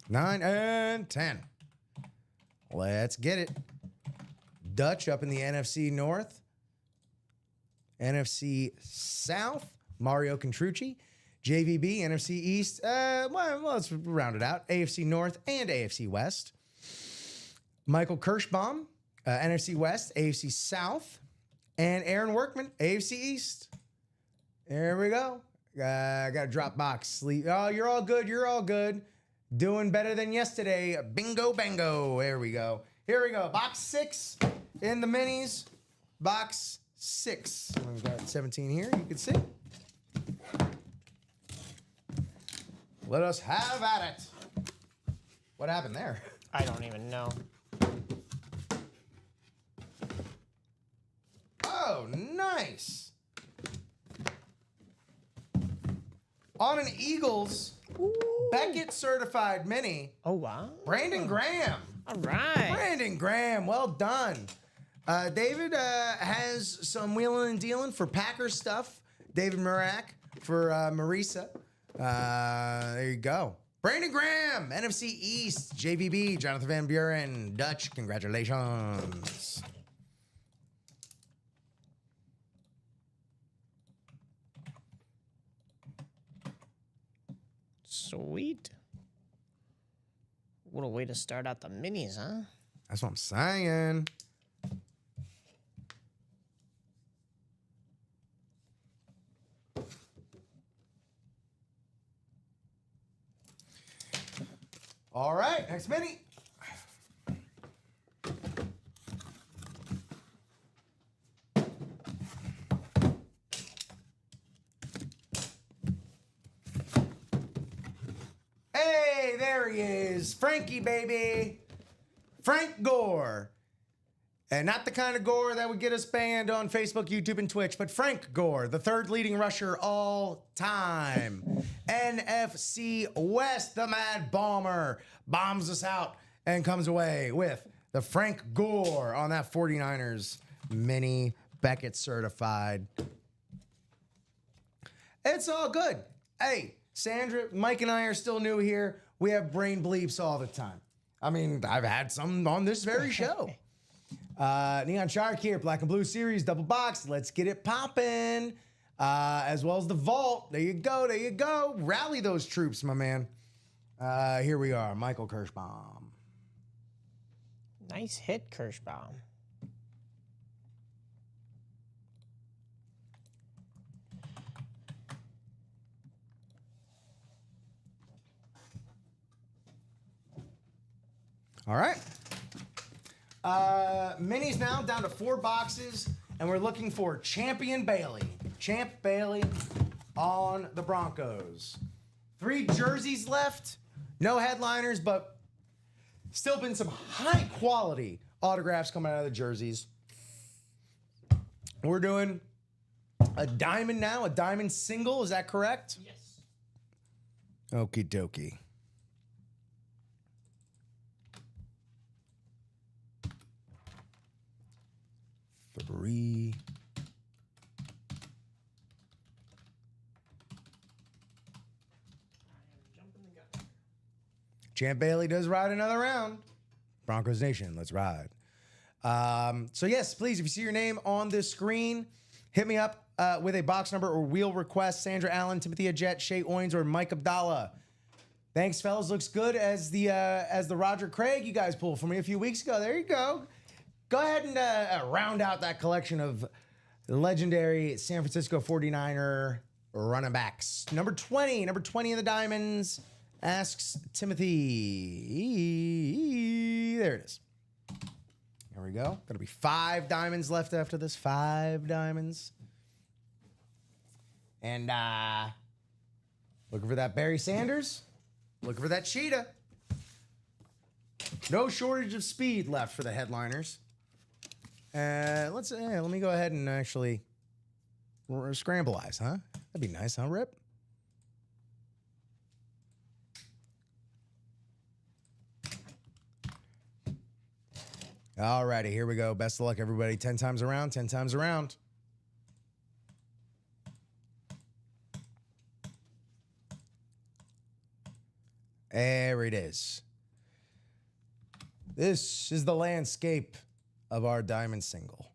9 and 10. Let's get it. Dutch up in the NFC North. NFC South, Mario Contrucci. JVB, NFC East, well, let's round it out. AFC North and AFC West. Michael Kirschbaum, NFC West, AFC South. And Aaron Workman, AFC East. There we go. Got a drop box. Sleep. Oh, you're all good. You're all good. Doing better than yesterday. Bingo, bango. There we go. Here we go. Box 6 in the minis. Box 6. We've got 17 here. You can see. Let us have at it. What happened there?
I don't even know.
Oh, nice. On an Eagles Beckett certified mini.
Oh, wow.
Brandon Graham.
All right.
Brandon Graham, well done. David has some wheeling and dealing for Packers stuff. David Murak for Marisa. There you go. Brandon Graham, NFC East, JVB, Jonathan Van Buren, Dutch, congratulations.
Sweet. What a way to start out the minis, huh?
That's what I'm saying. All right, next mini. Hey, there he is. Frankie, baby. Frank Gore. And not the kind of Gore that would get us banned on Facebook, YouTube, and Twitch, but Frank Gore, the third leading rusher all time. NFC West, the Mad Bomber, bombs us out and comes away with the Frank Gore on that 49ers mini Beckett certified. It's all good. Hey, Sandra, Mike and I are still new here. We have brain bleeps all the time. I mean, I've had some on this very show. Neon Shark here, Black and Blue Series, double box. Let's get it popping. As well as the Vault. There you go. There you go. Rally those troops, my man. Here we are. Michael Kirschbaum.
Nice hit, Kirschbaum.
All right. Minis now down to 4 boxes, and we're looking for Champion Bailey. Champ Bailey on the Broncos. 3 jerseys left. No headliners, but still been some high quality autographs coming out of the jerseys. We're doing a diamond now, a diamond single. Is that correct?
Yes.
Okie dokie. Three. Champ Bailey does ride another round. Broncos Nation, let's ride. So yes, please, if you see your name on this screen, hit me up with a box number or wheel request. Sandra Allen, Timothy Ajett, Shay Owens, or Mike Abdallah. Thanks, fellas. Looks good as the Roger Craig you guys pulled for me a few weeks ago. There you go. Go ahead and round out that collection of legendary San Francisco 49er running backs. Number 20 in the Diamonds, asks Timothy. There it is. There we go. Gonna be 5 diamonds left after this. 5 diamonds. And looking for that Barry Sanders. Looking for that Cheetah. No shortage of speed left for the headliners. Let me go ahead and actually scramble eyes, huh? That'd be nice, huh, Rip? All righty, here we go. Best of luck, everybody. 10 times around, 10 times around. There it is. This is the landscape of our diamond single.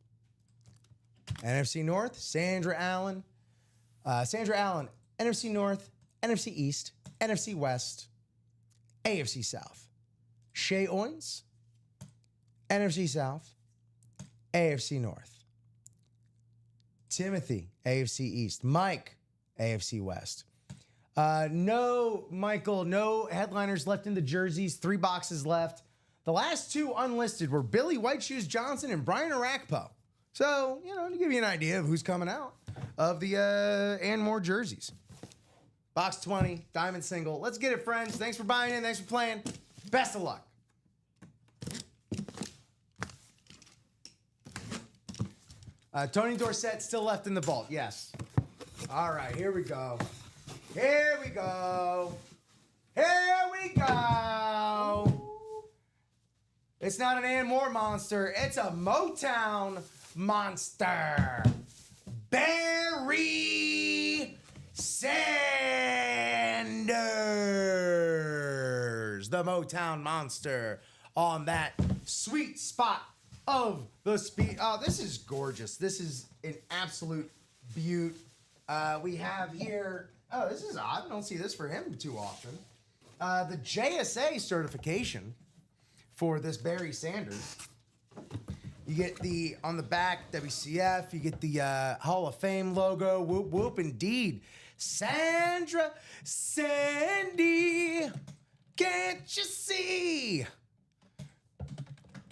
NFC North, Sandra Allen. NFC North, NFC East, NFC West, AFC South. Shay Owens, NFC South, AFC North. Timothy, AFC East. Mike, AFC West. No, Michael, no headliners left in the jerseys. 3 boxes left. The last 2 unlisted were Billy White Shoes Johnson and Brian Arakpo. So, to give you an idea of who's coming out of the and more jerseys. Box 20, diamond single. Let's get it, friends. Thanks for buying in. Thanks for playing. Best of luck. Tony Dorsett still left in the vault. Yes. All right, here we go. Here we go. Here we go. It's not an and more monster. It's a Motown monster. Barry Sanders. The Motown monster on that sweet spot of the speed. Oh, this is gorgeous. This is an absolute beaut. We have here, oh, this is odd. I don't see this for him too often. The JSA certification for this Barry Sanders. You get the, on the back, WCF. You get the Hall of Fame logo. Whoop, whoop, indeed. Sandra, Sandy, can't you see?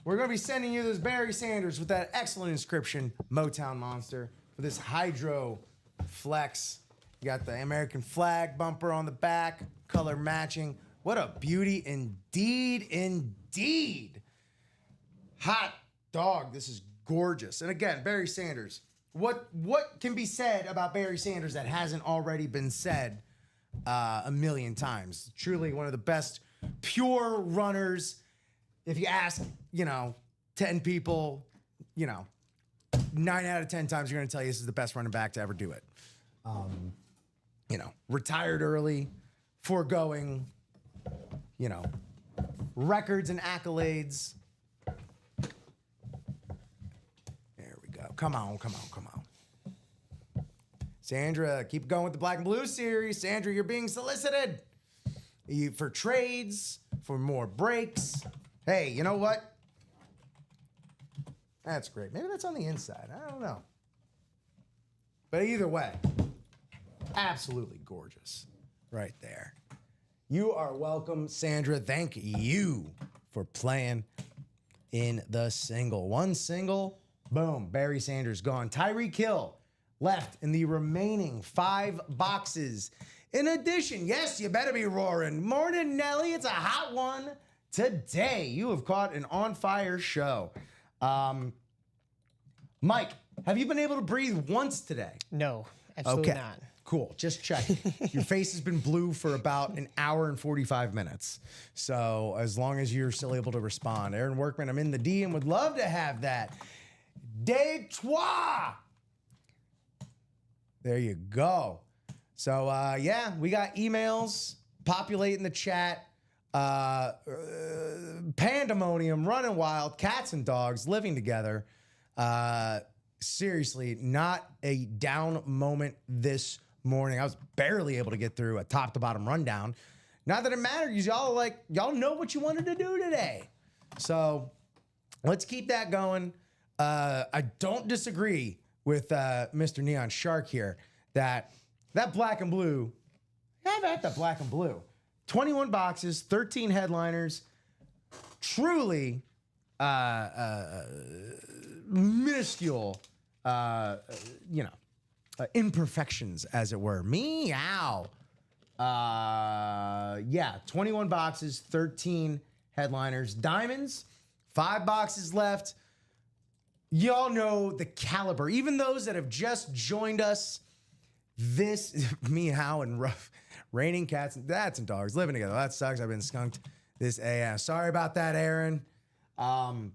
We're going to be sending you this Barry Sanders with that excellent inscription, Motown Monster, for this Hydro Flex. You got the American flag bumper on the back, color matching. What a beauty indeed, indeed. Hot dog, this is gorgeous. And again, Barry Sanders. What can be said about Barry Sanders that hasn't already been said a million times? Truly one of the best pure runners. If you ask, 10 people, 9 out of 10 times you're going to tell you this is the best running back to ever do it. Retired early, foregoing, records and accolades. There we go. Come on. Sandra, keep going with the Black and Blue series. Sandra, you're being solicited for trades, for more breaks. Hey, you know what? That's great. Maybe that's on the inside. I don't know. But either way, absolutely gorgeous right there. You are welcome, Sandra. Thank you for playing in the single. One single, boom, Barry Sanders gone. Tyreek Hill left in the remaining 5 boxes. In addition, yes, you better be roaring. Morning, Nelly. It's a hot one today. You have caught an on-fire show. Mike, have you been able to breathe once today?
No, absolutely
Okay.
not.
Cool. Just checking. Your face has been blue for about an hour and 45 minutes. So as long as you're still able to respond. Aaron Workman, I'm in the D and would love to have that. De toi. There you go. So, we got emails populating the chat. Pandemonium, running wild, cats and dogs living together. Seriously, not a down moment this morning. I was barely able to get through a top to bottom rundown. Not that it mattered, because y'all know what you wanted to do today. So let's keep that going. I don't disagree with Mr. Neon Shark here that Black and Blue, have at the Black and Blue. 21 boxes, 13 headliners, truly minuscule, imperfections, as it were. Meow. 21 boxes, 13 headliners. Diamonds, 5 boxes left. Y'all know the caliber. Even those that have just joined us, this, meow and rough, raining cats and dogs living together. That sucks. I've been skunked this AF. Sorry about that, Aaron. Where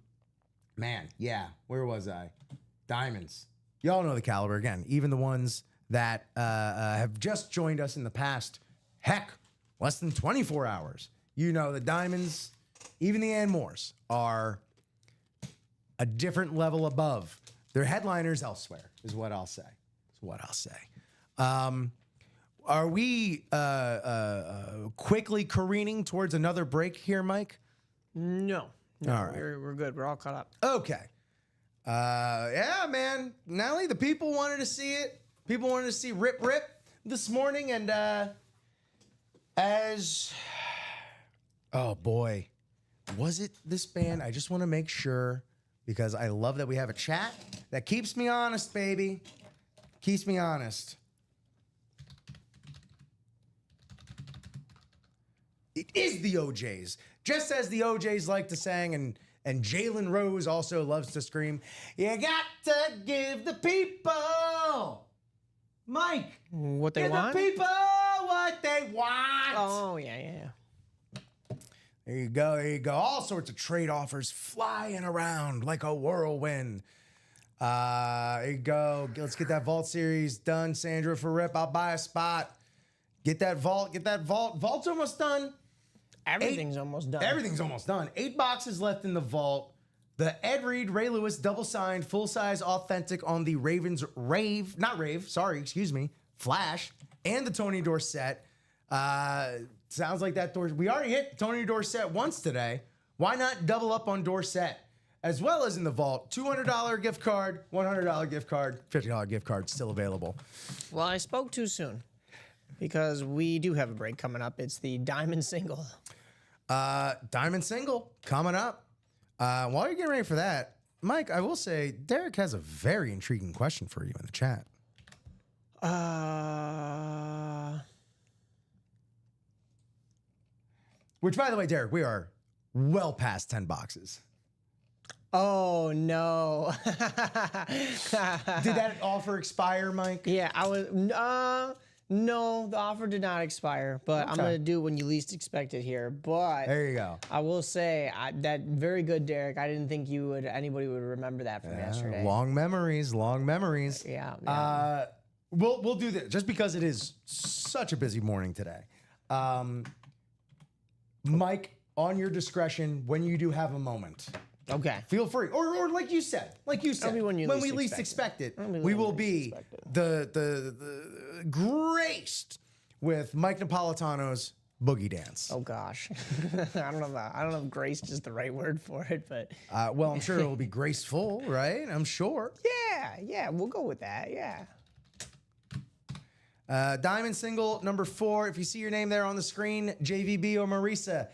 was I? Diamonds. Y'all know the caliber. Again, even the ones that have just joined us in the past, less than 24 hours. You know the diamonds, even the Anmores, are a different level above. They're headliners elsewhere, is what I'll say. Are we quickly careening towards another break here, Mike?
No.
All right.
We're good. We're all caught up.
Okay. Man. Nelly, the people wanted to see it. People wanted to see Rip Rip this morning. And oh boy, was it this band? I just want to make sure, because I love that we have a chat that keeps me honest, baby. Keeps me honest. It is the OJs. Just as the OJs like to sing, and Jalen Rose also loves to scream, you got to give the people, Mike,
What they
give
want?
the people what they want.
Oh, yeah.
There you go. All sorts of trade offers flying around like a whirlwind. There you go. Let's get that vault series done, Sandra, for Rip. I'll buy a spot. Get that vault. Vault's almost done.
Everything's almost done.
Everything's almost done. 8 boxes left in the vault. The Ed Reed, Ray Lewis double signed, full size authentic on the Ravens Flash, and the Tony Dorsett. Sounds like that we already hit Tony Dorsett once today. Why not double up on Dorsett? As well as in the vault, $200 gift card, $100 gift card, $50 gift card still available.
Well, I spoke too soon, because we do have a break coming up. It's the Diamond Single.
Diamond Single coming up. While you're getting ready for that, Mike, I will say Derek has a very intriguing question for you in the chat. Which, by the way, Derek, we are well past 10 boxes.
Oh no.
Did that offer expire, Mike?
Yeah, I was. No, the offer did not expire, but I'm gonna do it when you least expect it here. But
There you go.
I will say that very good, Derek. I didn't think anybody would remember that from yesterday.
Long memories, long memories.
Yeah.
We'll do this just because it is such a busy morning today. Mike, on your discretion, when you do have a moment,
Okay.
feel free. Or like you said,
me when you
we
least
least
expect
expect it,
Tell me
we
when
will
you
be
least expect it.
the graced with Mike Napolitano's Boogie Dance.
Oh gosh. I don't know if grace is the right word for it, but
Well, I'm sure it will be graceful, right? I'm sure.
yeah, we'll go with that. Yeah.
Diamond single number 4. If you see your name there on the screen, JVB or Marisa,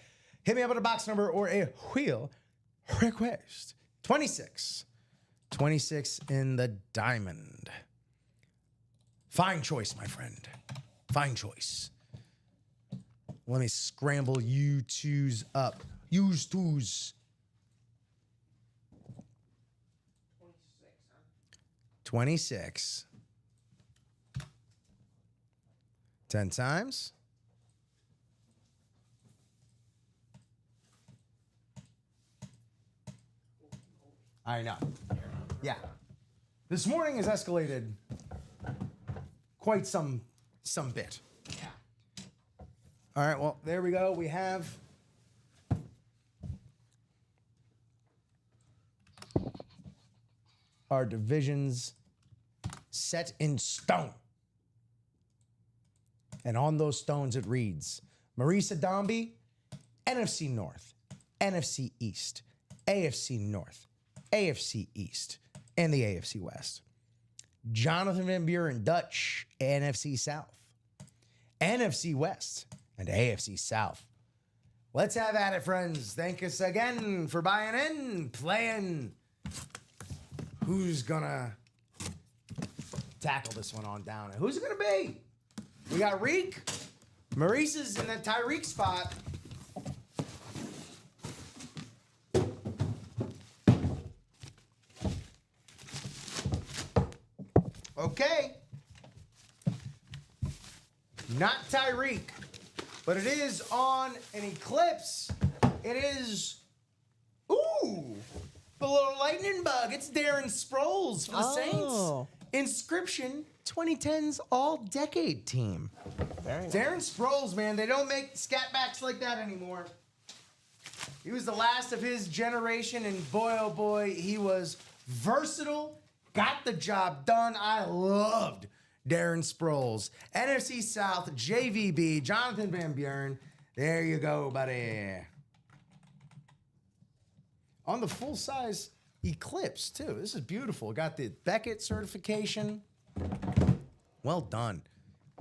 hit me up at a box number or a wheel request. 26. 26 in the diamond. Fine choice, my friend. Fine choice. Let me scramble you twos up. Use twos. 26. 10 times. I know. Yeah. This morning has escalated quite some bit.
Yeah.
All right, well, there we go. We have our divisions set in stone. And on those stones it reads, Marisa Dombey, NFC North, NFC East, AFC North, AFC East, and the AFC West. Jonathan Van Buren, Dutch, NFC South, NFC West, and AFC South. Let's have at it, friends. Thank us again for buying in, playing. Who's gonna tackle this one on down? Who's it gonna be? We got Reek. Maurice's in that Tyreek spot. Okay. Not Tyreek, but it is on an Eclipse. It is, ooh, the little lightning bug. It's Darren Sproles for the
Oh.
Saints. Inscription 2010's all-decade team.
Very nice.
Darren Sproles, man, they don't make scatbacks like that anymore. He was the last of his generation, and boy, oh boy, he was versatile, got the job done. I loved Darren Sproles. NFC South, JVB, Jonathan Van Buren. There you go, buddy. On the full-size Eclipse, too. This is beautiful. Got the Beckett certification. Well done.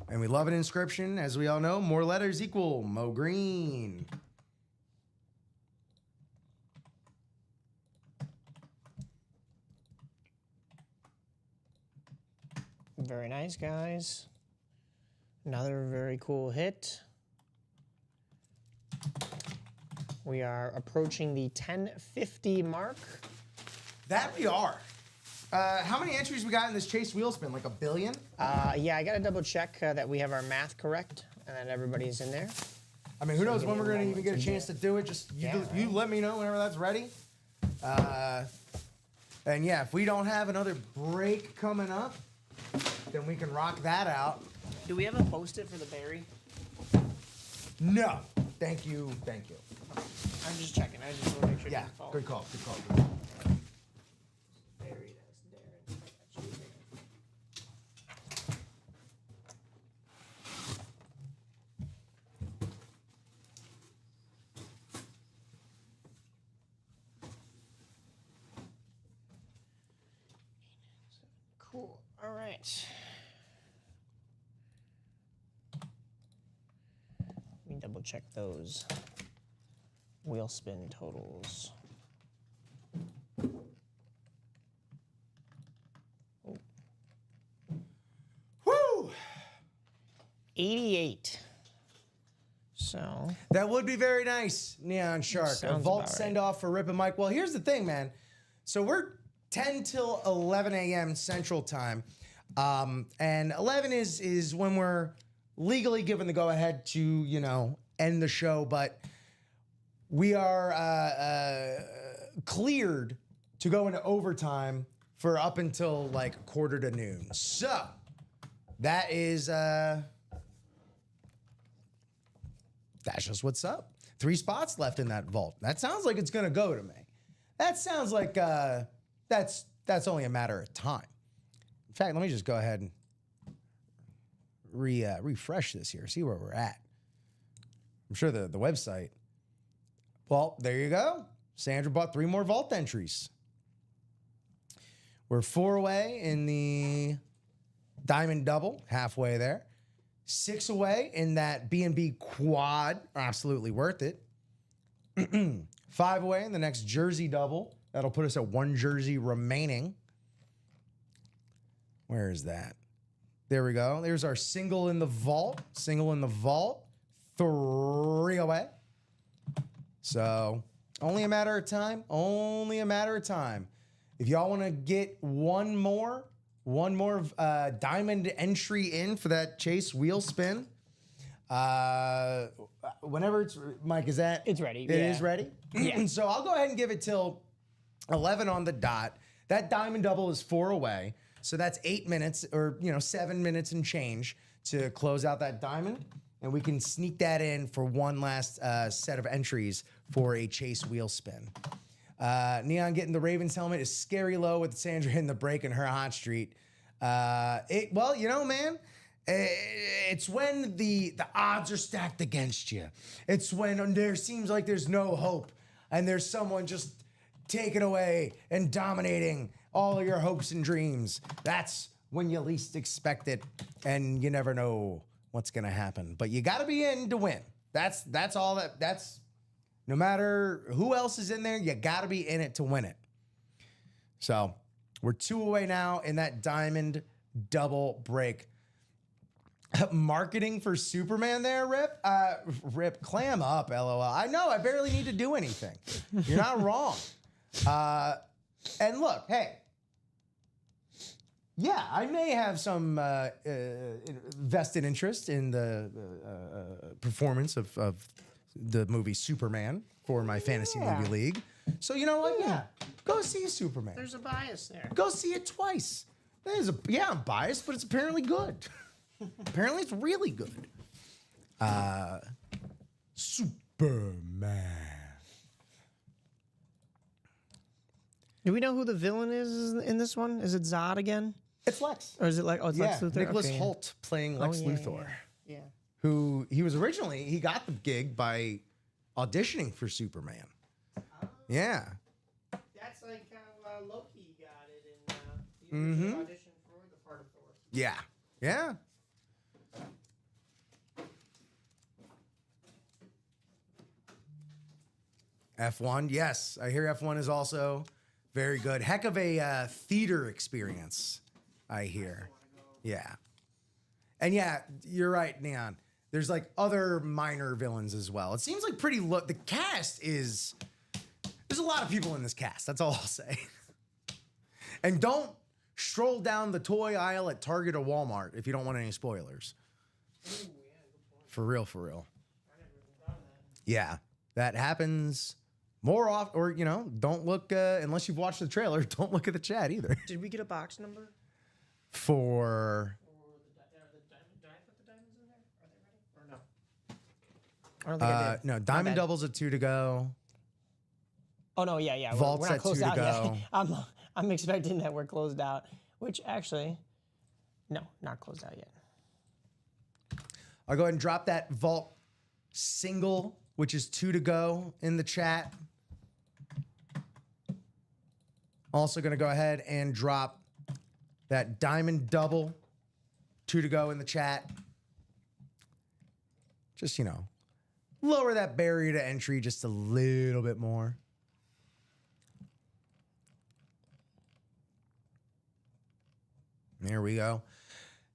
And we love an inscription. As we all know, more letters equal Mo Green.
Very nice, guys. Another very cool hit. We are approaching the 1050 mark.
That we are. How many entries we got in this Chase wheel spin? Like a billion?
Yeah, I gotta double check that we have our math correct and that everybody's in there.
I mean, who knows
give
when
me
we're
a
going to
moment
even get a
to
chance to do it. Just you,
Yeah,
you let me know whenever that's ready. And yeah, if we don't have another break coming up, then we can rock that out.
Do we have a post-it for the berry?
No. Thank you. Thank you.
I'm just checking. I just want to make sure. it
Yeah,
didn't fall.
good call. Good call. Good call.
Berry, that's Darren. That's you. Cool. All right. Let me double check those wheel spin totals.
Woo!
88. So,
That would be very nice, Neon Shark. A
Sounds
vault
about right.
send off for Rip and Mike. Well, here's the thing, man. So we're 10 till 11 a.m. Central Time. And 11 is when we're legally given the go-ahead to, end the show. But we are cleared to go into overtime for up until like quarter to noon. So that is... that's just what's up. 3 spots left in that vault. That sounds like it's gonna go to me. That sounds like that's only a matter of time. In fact, let me just go ahead and refresh this here, see where we're at. I'm sure the website. Well, there you go. Sandra bought 3 more vault entries. We're 4 away in the Diamond Double, halfway there. 6 away in that B&B Quad, absolutely worth it. 5 away in the next Jersey Double. That'll put us at 1 jersey remaining. Where is that? There we go. There's our single in the vault. 3 away. So only a matter of time. If y'all want to get one more diamond entry in for that Chase wheel spin. Whenever it's, Mike, is that?
It's ready.
It is ready?
Yeah.
So I'll go ahead and give it till 11 on the dot. That Diamond Double is 4 away. So that's 8 minutes or, 7 minutes and change to close out that diamond. And we can sneak that in for one last set of entries for a Chase wheel spin. Neon getting the Ravens helmet is scary low with Sandra in the break and her hot street. Man, it's when the odds are stacked against you. It's when there seems like there's no hope and there's someone just taking away and dominating all of your hopes and dreams. That's when you least expect it, and you never know what's gonna happen. But you gotta be in to win. That's all that's no matter who else is in there, you gotta be in it to win it. So we're 2 away now in that Diamond Double break. Marketing for Superman there, Rip? Rip, clam up, LOL. I know, I barely need to do anything. You're not wrong. And look, hey, yeah, I may have some vested interest in the performance of the movie Superman for my fantasy movie league. So you know what? Yeah, go see Superman.
There's a bias there.
Go see it twice. I'm biased, but it's apparently good. Apparently, it's really good. Superman.
Do we know who the villain is in this one? Is it Zod again?
It's Lex.
Or is it Lex Luthor?
Nicholas
Okay.
Hoult playing Lex Luthor.
Yeah.
Who he got the gig by auditioning for Superman. Yeah.
That's like how Loki got it in the audition for the part of Thor.
Yeah. Yeah. F1, yes. I hear F1 is also very good. Heck of a theater experience, I hear. Yeah. And yeah, you're right, Neon. There's like other minor villains as well. It seems like the cast is, there's a lot of people in this cast. That's all I'll say. And don't stroll down the toy aisle at Target or Walmart if you don't want any spoilers.
Ooh, yeah, good point.
For real, for real.
I never even thought of that.
Yeah, that happens more often, or, don't look, unless you've watched the trailer, don't look at the chat either.
Did we get a box number?
For...
Did I put the diamonds in there? Are they ready? Or no? I don't think I did.
No, Diamond Doubles at 2 to go.
Oh, no, yeah.
Vault's
we're not
at
closed
2 to
out
go.
yet. I'm expecting that we're closed out, which actually, no, not closed out yet.
I'll go ahead and drop that Vault single, which is 2 to go, in the chat. Also going to go ahead and drop that Diamond Double, 2 to go, in the chat. Just, lower that barrier to entry just a little bit more. There we go.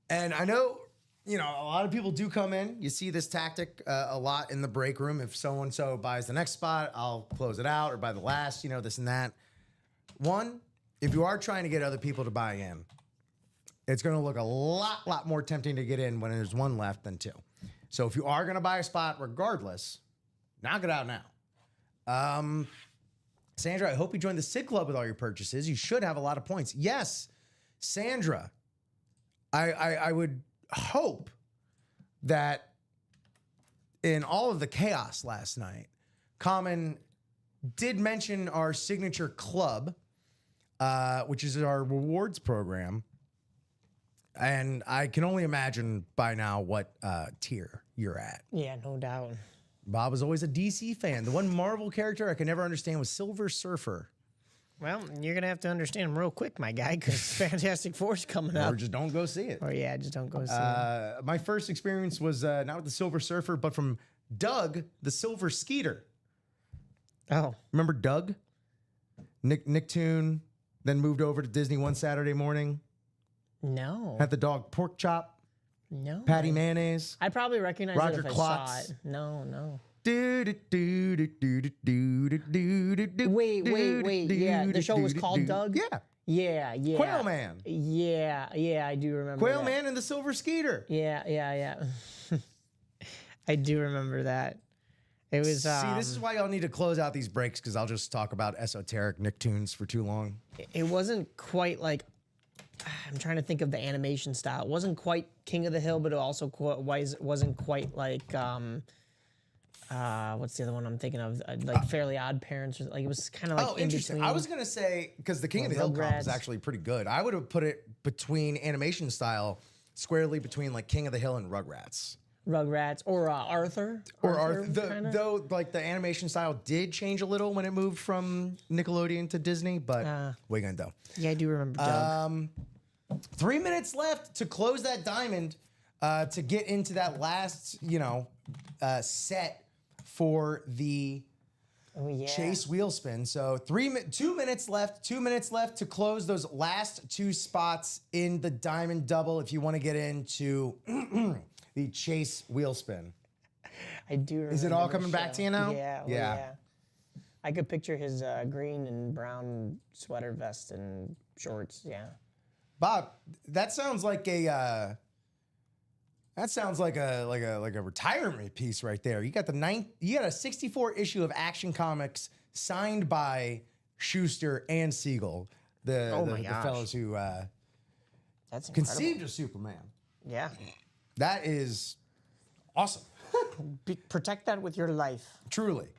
And I know, a lot of people do come in. You see this tactic a lot in the break room. If so-and-so buys the next spot, I'll close it out, or buy the last, this and that. One, if you are trying to get other people to buy in, it's going to look a lot more tempting to get in when there's one left than two. So if you are going to buy a spot regardless, knock it out now. Sandra, I hope you joined the Sid Club with all your purchases. You should have a lot of points. Yes, Sandra, I would hope that in all of the chaos last night, Common did mention our signature club, which is our rewards program. And I can only imagine by now what tier you're at.
Yeah, no doubt.
Bob was always a DC fan. The one Marvel character I could never understand was Silver Surfer.
Well, you're going to have to understand him real quick, my guy, because Fantastic Four's coming up.
Or just don't go see it.
Or yeah, just don't go see it.
My first experience was not with the Silver Surfer, but from Doug, the Silver Skeeter.
Oh.
Remember Doug? Nicktoon, then moved over to Disney one Saturday morning.
No.
Had the dog Pork Chop,
No.
Patty Mayonnaise.
I probably recognize
Roger
it if I
Klotz.
saw it. No.
Wait.
Yeah, the show was called Doug?
Yeah.
Yeah.
Quail Man.
Yeah, I do remember
Quail
that.
Man and the Silver Skeeter.
Yeah. I do remember that. It was.
See, this is why y'all need to close out these breaks because I'll just talk about esoteric Nicktoons for too long.
It wasn't quite like. I'm trying to think of the animation style. It wasn't quite King of the Hill, but it also wasn't quite like. What's the other one I'm thinking of? Like Fairly Odd Parents. Or, like it was kind of like in
interesting.
between.
I was gonna say because the King of the Hill comp is
Rugrats.
actually pretty good. I would have put it between animation style, squarely between like King of the Hill and Rugrats.
Rugrats or Arthur.
Or Arthur,
kinda?
though, like the animation style did change a little when it moved from Nickelodeon to Disney, but what are you gonna do?
Yeah, I do remember Doug.
3 minutes left to close that diamond to get into that last, set for the
Oh yeah.
Chase wheel spin. So 2 minutes left. 2 minutes left to close those last two spots in the diamond double. If you want to get into the Chase wheel spin.
I do remember.
Is it all
the
coming back
show.
to you now?
Yeah.
Yeah.
I could picture his green and brown sweater vest and shorts. Yeah.
Bob, that sounds like a retirement piece right there. You got a 64 issue of Action Comics signed by Schuster and Siegel, the fellows who
That's incredible.
conceived of Superman.
Yeah.
That is awesome.
Protect that with your life.
Truly.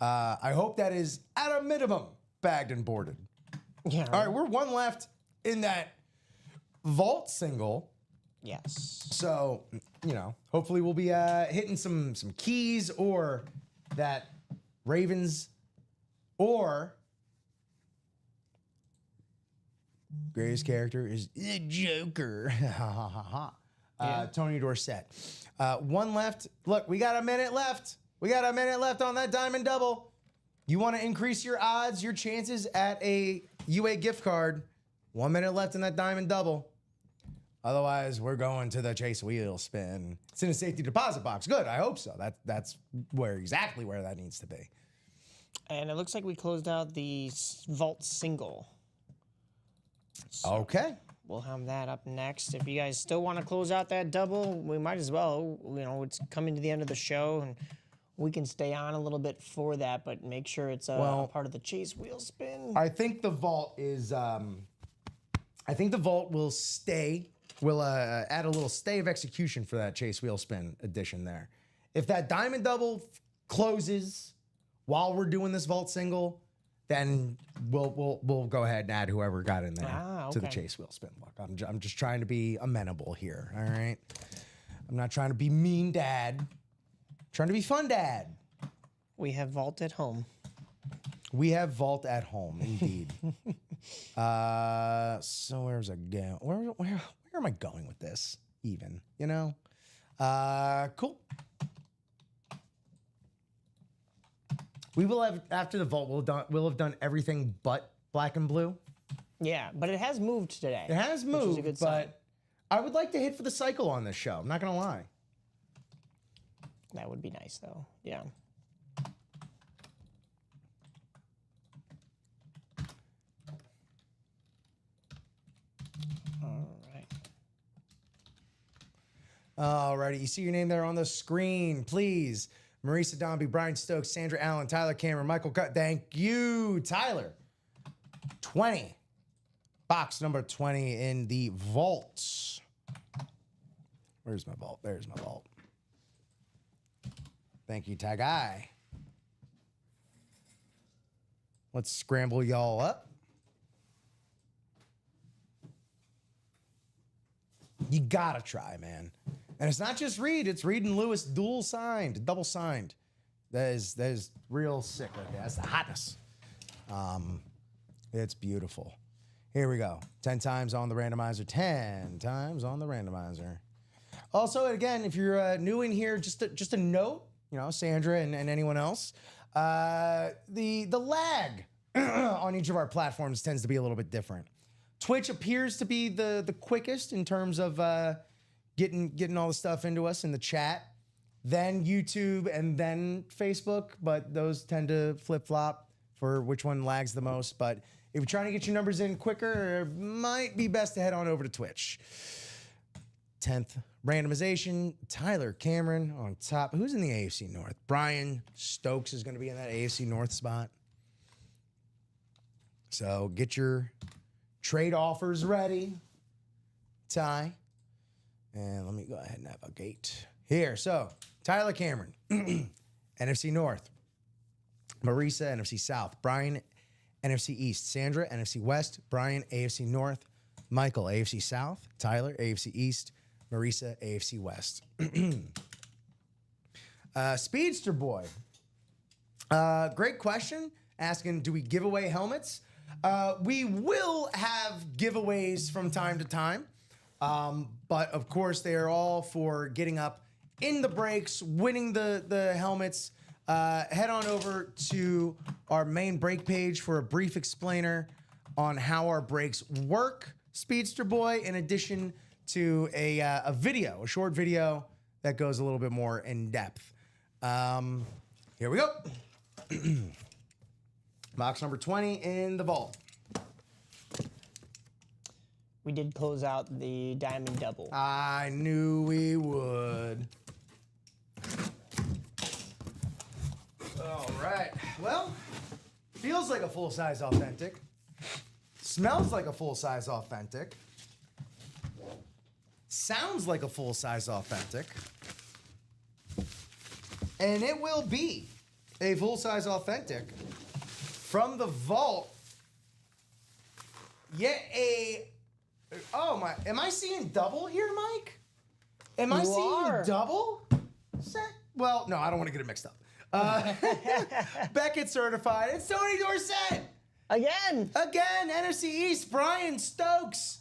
I hope that is at a minimum bagged and boarded.
Yeah.
All right, we're one left in that vault single.
Yes.
So, hopefully we'll be hitting some keys or that Ravens or greatest character is the Joker. Tony Dorsett. One left. Look, we got a minute left. We got a minute left on that diamond double. You want to increase your odds, your chances at a UA gift card. 1 minute left in that diamond double. Otherwise, we're going to the Chase wheel spin. It's in a safety deposit box. Good, I hope so. That's exactly where that needs to be.
And it looks like we closed out the vault single. So
Okay.
we'll have that up next. If you guys still want to close out that double, we might as well. It's coming to the end of the show, and we can stay on a little bit for that, but make sure it's a part of the Chase wheel spin.
I think the vault is. I think the vault will stay. We'll add a little stay of execution for that Chase wheel spin edition there. If that diamond double closes while we're doing this vault single, then we'll go ahead and add whoever got in there to the Chase wheel spin. Look, I'm just trying to be amenable here. All right, I'm not trying to be mean dad. I'm trying to be fun dad.
We have vault at home.
We have vault at home, indeed. So where's I going? Where am I going with this? Even, cool. We will have after the vault. We'll have done everything but black and blue.
Yeah, but it has moved today.
It has
which is a
moved,
good sign.
but I would like to hit for the cycle on this show. I'm not gonna lie.
That would be nice, though. Yeah.
Alrighty, you see your name there on the screen, please. Marisa Dombey, Brian Stokes, Sandra Allen, Tyler Cameron, Michael Cut. Thank you, Tyler. 20. Box number 20 in the vaults. Where's my vault? There's my vault. Thank you, Tag Eye. Let's scramble y'all up. You gotta try, man. And it's not just Reed, it's Reed and Lewis dual signed, double signed. That is real sick right there. That's the hotness. It's beautiful. Here we go. 10 times on the randomizer. 10 times on the randomizer. Also, again, if you're new in here, just a note, you know, Sandra and anyone else, the lag on each of our platforms tends to be a little bit different. Twitch appears to be the quickest in terms of getting all the stuff into us in the chat, then YouTube, and then Facebook, but those tend to flip-flop for which one lags the most. But if you're trying to get your numbers in quicker, it might be best to head on over to Twitch. 10th randomization, Tyler Cameron on top. Who's in the AFC North? Brian Stokes is going to be in that AFC North spot. So get your trade offers ready, Ty. And let me go ahead and navigate here. So, Tyler Cameron, NFC North. Marisa, NFC South. Brian, NFC East. Sandra, NFC West. Brian, AFC North. Michael, AFC South. Tyler, AFC East. Marisa, AFC West. Speedster Boy. Great question. Asking, do we give away helmets? We will have giveaways from time to time. But of course, they are all for getting up in the breaks, winning the helmets. Head on over to our main break page for a brief explainer on how our breaks work, Speedster Boy, in addition to a video, a short video that goes a little bit more in depth. Here we go. Box number 20 in the vault.
We did close out the diamond double.
I knew we would. All right. Well, feels like a full-size authentic. Smells like a full-size authentic. Sounds like a full-size authentic. And it will be a full-size authentic from the vault. Yet oh my, am I seeing double here, Mike? Am I seeing double? Well, no, I don't want to get it mixed up. Beckett certified. It's Tony Dorsett.
Again,
NFC East, Brian Stokes.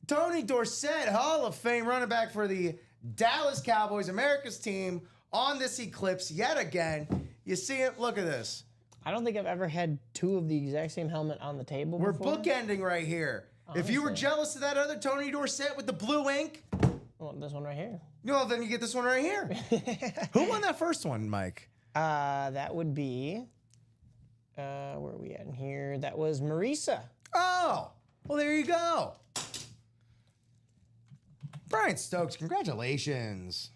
Tony Dorsett, Hall of Fame running back for the Dallas Cowboys, America's team, on this eclipse yet again. You see it? Look at this.
I don't think I've ever had two of the exact same helmet on the table
We're
before.
bookending right here. Honestly. If you were jealous of that other Tony Dorsett with the blue ink,
well, this one right here.
Well, then you get this one right here. Who won that first one, Mike?
That would be, where are we at in here? That was Marisa.
Oh, well, there you go. Brian Stokes, congratulations.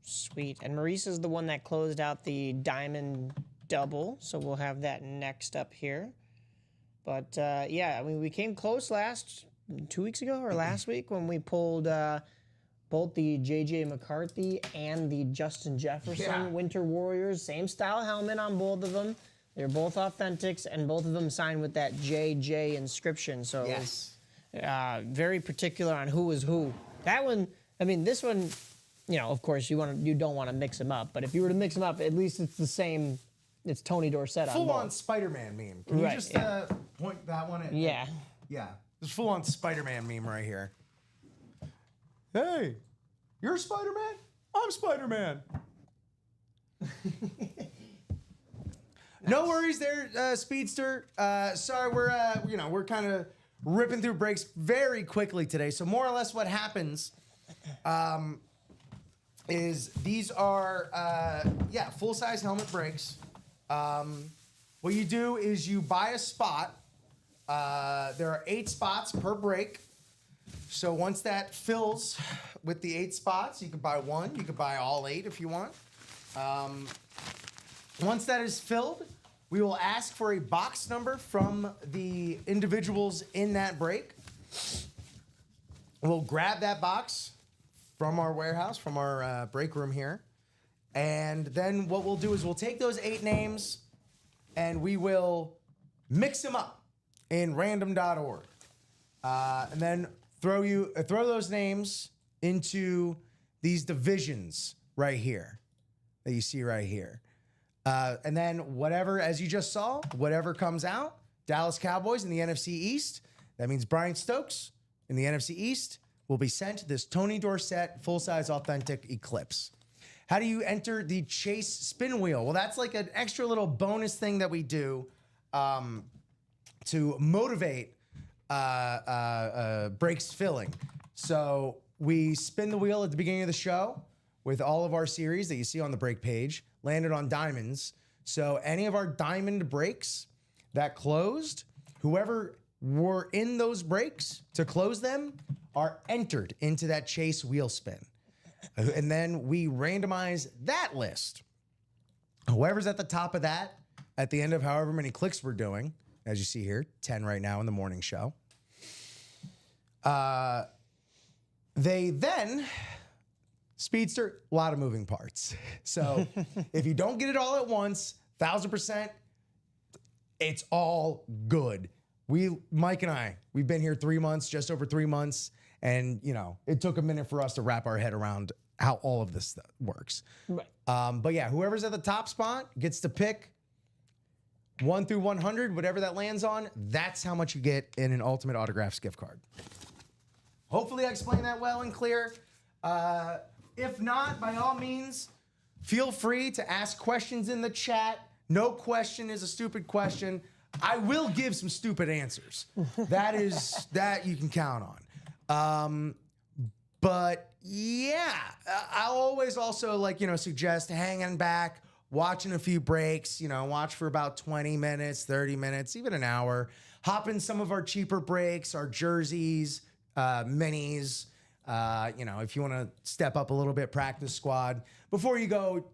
Sweet. And Marisa's the one that closed out the diamond double, so we'll have that next up here. But, yeah, I mean, we came close 2 weeks ago or last week when we pulled both the J.J. McCarthy and the Justin Jefferson Winter Warriors. Same style helmet on both of them. They're both authentics, and both of them signed with that JJ inscription. So
yes.
Very particular on who was who. That one, I mean, this one, you know, of course, you don't want to mix them up. But if you were to mix them up, at least it's the same. It's Tony Dorsett on both.
Full-on Spider-Man meme. Can you just point that one at?
Yeah.
Yeah. This full-on Spider-Man meme right here. Hey, you're Spider-Man? I'm Spider-Man. No worries there, Speedster. Sorry, we're kind of ripping through breaks very quickly today. So more or less what happens is these are, full-size helmet breaks. What you do is you buy a spot There are 8 spots per break. So once that fills with the 8 spots, you could buy one. You could buy all 8 if you want. Once that is filled, we will ask for a box number from the individuals in that break. We'll grab that box from our warehouse, from our break room here. And then what we'll do is we'll take those 8 names and we will mix them up in random.org. And then throw those names into these divisions right here that you see right here. And then whatever, as you just saw, whatever comes out, Dallas Cowboys in the NFC East, that means Brian Stokes in the NFC East will be sent this Tony Dorsett full-size authentic Eclipse. How do you enter the Chase spin wheel? Well, that's like an extra little bonus thing that we do to motivate breaks filling. So we spin the wheel at the beginning of the show with all of our series that you see on the break page, landed on diamonds. So any of our diamond breaks that closed, whoever were in those breaks to close them are entered into that Chase wheel spin. And then we randomize that list. Whoever's at the top of that at the end of however many clicks we're doing, as you see here, 10 right now in the morning show. They then, Speedster, a lot of moving parts. So if you don't get it all at once, 1,000%, it's all good. Mike and I, we've been here 3 months, just over 3 months. And, you know, it took a minute for us to wrap our head around how all of this stuff works.
Right.
But yeah, whoever's at the top spot gets to pick 1 through 100, whatever that lands on, that's how much you get in an Ultimate Autographs gift card. Hopefully I explained that well and clear. If not, by all means, feel free to ask questions in the chat. No question is a stupid question. I will give some stupid answers. That you can count on. But yeah, I'll always also suggest hanging back, watching a few breaks, watch for about 20 minutes, 30 minutes, even an hour. Hop in some of our cheaper breaks, our jerseys, minis, if you want to step up a little bit, practice squad before you go,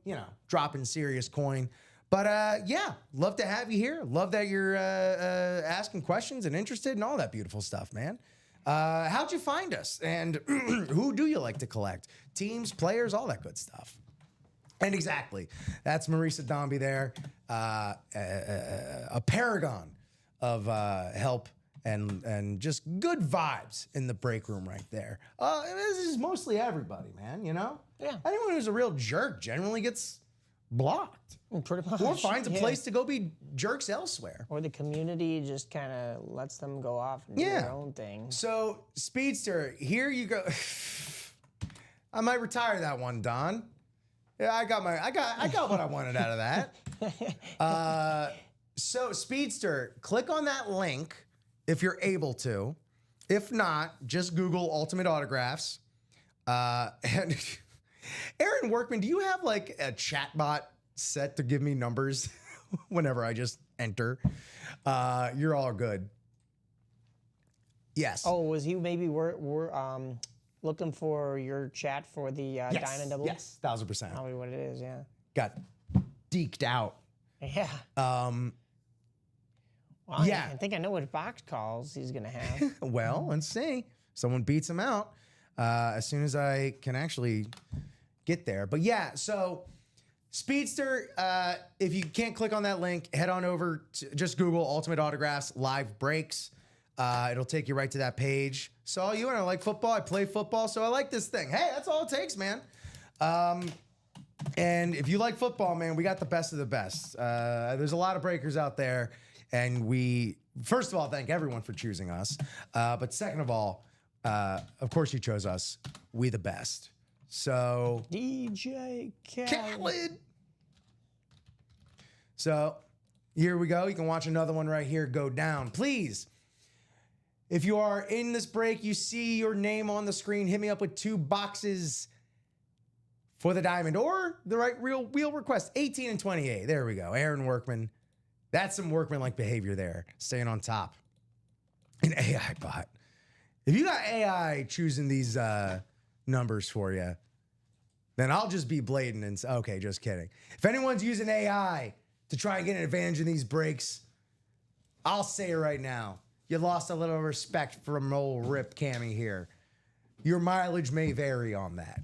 dropping serious coin. But yeah, love to have you here. Love that you're asking questions and interested in all that beautiful stuff, man. How'd you find us? And who do you like to collect? Teams, players, all that good stuff. And exactly, that's Marisa Dombey there, a paragon of help and just good vibes in the break room right there. This is mostly everybody, man,
Yeah.
Anyone who's a real jerk generally gets blocked.
Pretty much.
Or finds a place to go be jerks elsewhere.
Or the community just kind of lets them go off and do their own thing.
So, Speedster, here you go. I might retire that one, Don. Yeah, I got what I wanted out of that. So, Speedster, click on that link if you're able to. If not, just Google Ultimate Autographs. And Aaron Workman, do you have like a chatbot set to give me numbers whenever I just enter? You're all good. Yes.
Oh, was he maybe looking for your chat for the Diamond Double?
Yes, 1,000%.
Probably what it is, yeah.
Got deked out.
Yeah. Well,
yeah.
I think I know which box calls he's going to have.
Well, let's see. Someone beats him out as soon as I can actually get there. But yeah, so Speedster, if you can't click on that link, head on over to just Google Ultimate Autographs live breaks. It'll take you right to that page. Saw you and I like football. I play football, so I like this thing. Hey, that's all it takes, man. And if you like football, man, we got the best of the best. There's a lot of breakers out there. And we, first of all, thank everyone for choosing us. But second of all, of course you chose us. We the best. So
DJ
Khaled. So here we go. You can watch another one right here go down. Please, if you are in this break, you see your name on the screen, hit me up with 2 boxes for the diamond or the right real wheel request. 18 and 28. There we go. Aaron Workman. That's some workman-like behavior there. Staying on top. AI bot. If you got AI choosing these numbers for you, then I'll just be blatant and say, okay, just kidding. If anyone's using AI to try and get an advantage in these breaks, I'll say it right now. You lost a little respect from old Rip Cammy here. Your mileage may vary on that.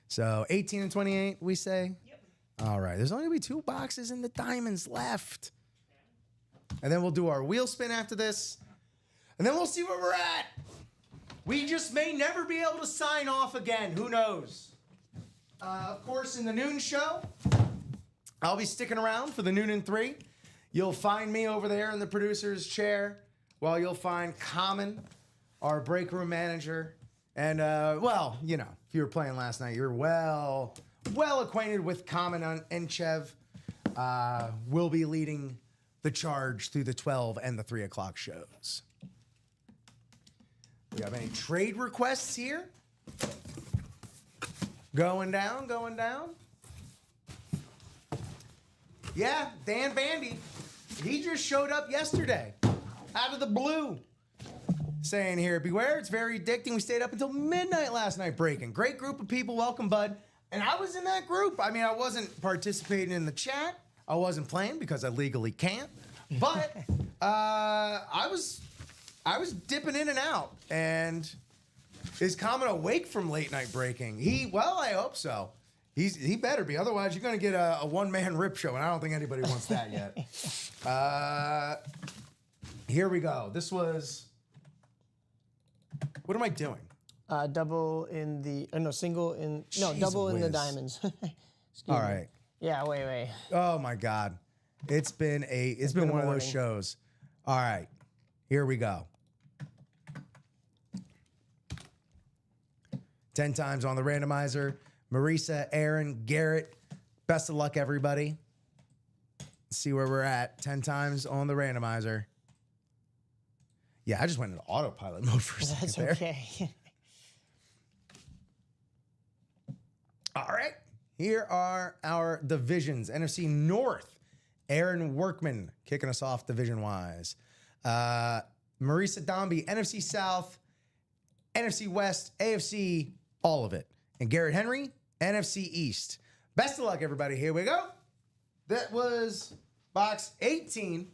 So 18 and 28, we say? Yep. All right. There's only going to be 2 boxes in the diamonds left. And then we'll do our wheel spin after this. And then we'll see where we're at. We just may never be able to sign off again. Who knows? Of course, in the noon show, I'll be sticking around for the noon and 3. You'll find me over there in the producer's chair, while you'll find Common, our break room manager. And, well, you know, if you were playing last night, you're well acquainted with Common and Chev. We'll be leading the charge through the 12 and the 3 o'clock shows. We have any trade requests here? Going down. Yeah, Dan Bandy. He just showed up yesterday out of the blue. Saying here, beware, it's very addicting. We stayed up until midnight last night breaking. Great group of people. Welcome, bud. And I was in that group. I mean, I wasn't participating in the chat. I wasn't playing because I legally can't. But I was dipping in and out. And is Common awake from late night breaking? Well, I hope so. He better be. Otherwise, you're going to get a one-man rip show, and I don't think anybody wants that yet. Here we go. This was... What am I doing?
Double in the... single in... No,
Jeez
double in the
whiz.
diamonds.
All right.
Yeah, wait.
Oh, my God. It's been one of those shows. All right. Here we go. 10 times on the randomizer. Marisa, Aaron, Garrett. Best of luck, everybody. Let's see where we're at. 10 times on the randomizer. Yeah, I just went into autopilot mode for a second.
That's
there.
okay.
All right. Here are our divisions. NFC North, Aaron Workman kicking us off division-wise. Marisa Dombey, NFC South, NFC West, AFC, all of it. And Garrett Henry, NFC East. Best of luck, everybody. Here we go. That was box 18.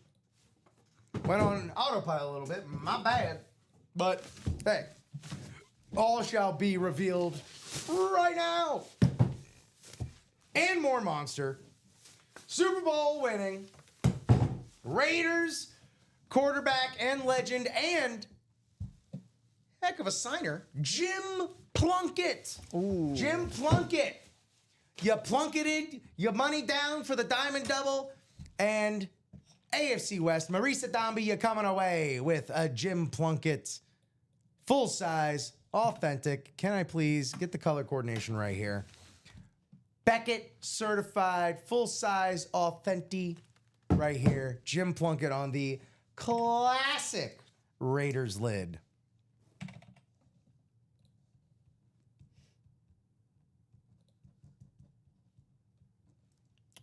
Went on autopilot a little bit. My bad. But, hey, all shall be revealed right now. And more monster. Super Bowl winning. Raiders, quarterback and legend, and heck of a signer, Jim Plunkett.
Ooh.
Jim Plunkett. You plunketed your money down for the diamond double, and AFC West, Marisa Dombey, you're coming away with a Jim Plunkett full size, authentic. Can I please get the color coordination right here? Beckett certified, full size, authentic right here. Jim Plunkett on the classic Raiders lid.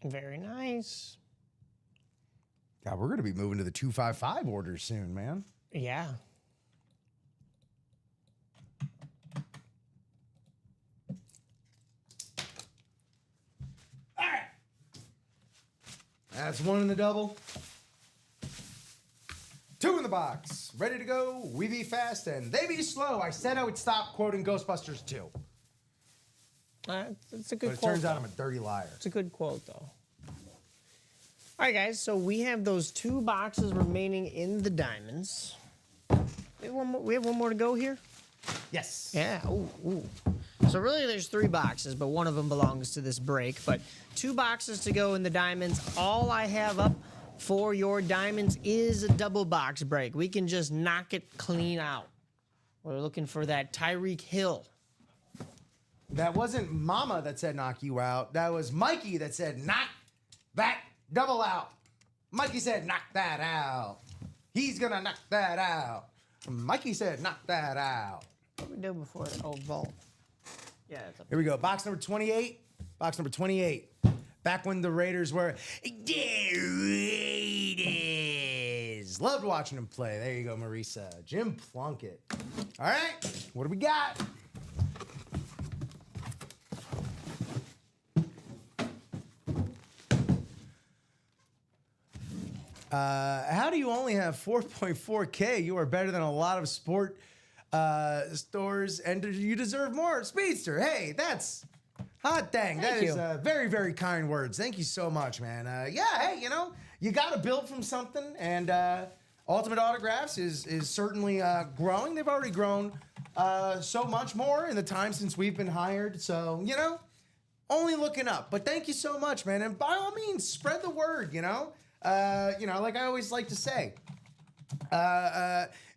Very nice.
God, we're going to be moving to the 255 orders soon, man.
Yeah.
All right. That's one in the double. 2 in the box. Ready to go. We be fast and they be slow. I said I would stop quoting Ghostbusters 2.
It's a good
But it
quote.
turns out I'm a dirty liar.
It's a good quote, though. All right, guys. So we have those 2 boxes remaining in the diamonds. We have one more to go here.
Yes.
Yeah. Ooh. So really, there's 3 boxes, but one of them belongs to this break. But 2 boxes to go in the diamonds. All I have up for your diamonds is a double box break. We can just knock it clean out. We're looking for that Tyreek Hill.
That wasn't Mama that said knock you out. That was Mikey that said knock that double out. Mikey said knock that out. He's gonna knock that out. Mikey said knock that out.
What did we do before? Oh, vault. Yeah, it's up.
Here we go. Box number 28. Box number 28. Back when the Raiders were the Raiders. Loved watching him play. There you go, Marisa. Jim Plunkett. All right, what do we got? How do you only have 4.4K? You are better than a lot of sport stores, and you deserve more. Speedster, hey, that's hot dang.
Thank
That
you.
is very, very kind words. Thank you so much, man. Yeah, hey, you know, you got to build from something, and Ultimate Autographs is certainly growing. They've already grown so much more in the time since we've been hired. So, you know, only looking up. But thank you so much, man. And by all means, spread the word, you know. Like I always like to say,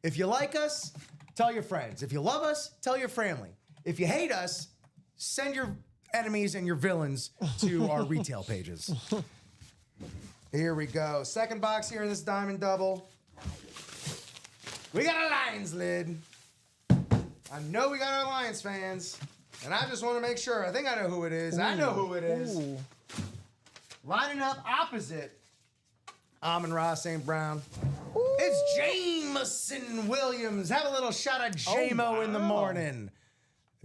if you like us, tell your friends. If you love us, tell your family. If you hate us, send your enemies and your villains to our retail pages. Here we go. Second box here in this diamond double. We got a Lions lid. I know we got our Lions fans, and I just want to make sure. I think I know who it is. I know who it is.
Ooh.
Lining up opposite Amon-Ra St. Brown. It's Jameson Williams. Have a little shot of JMO in the morning.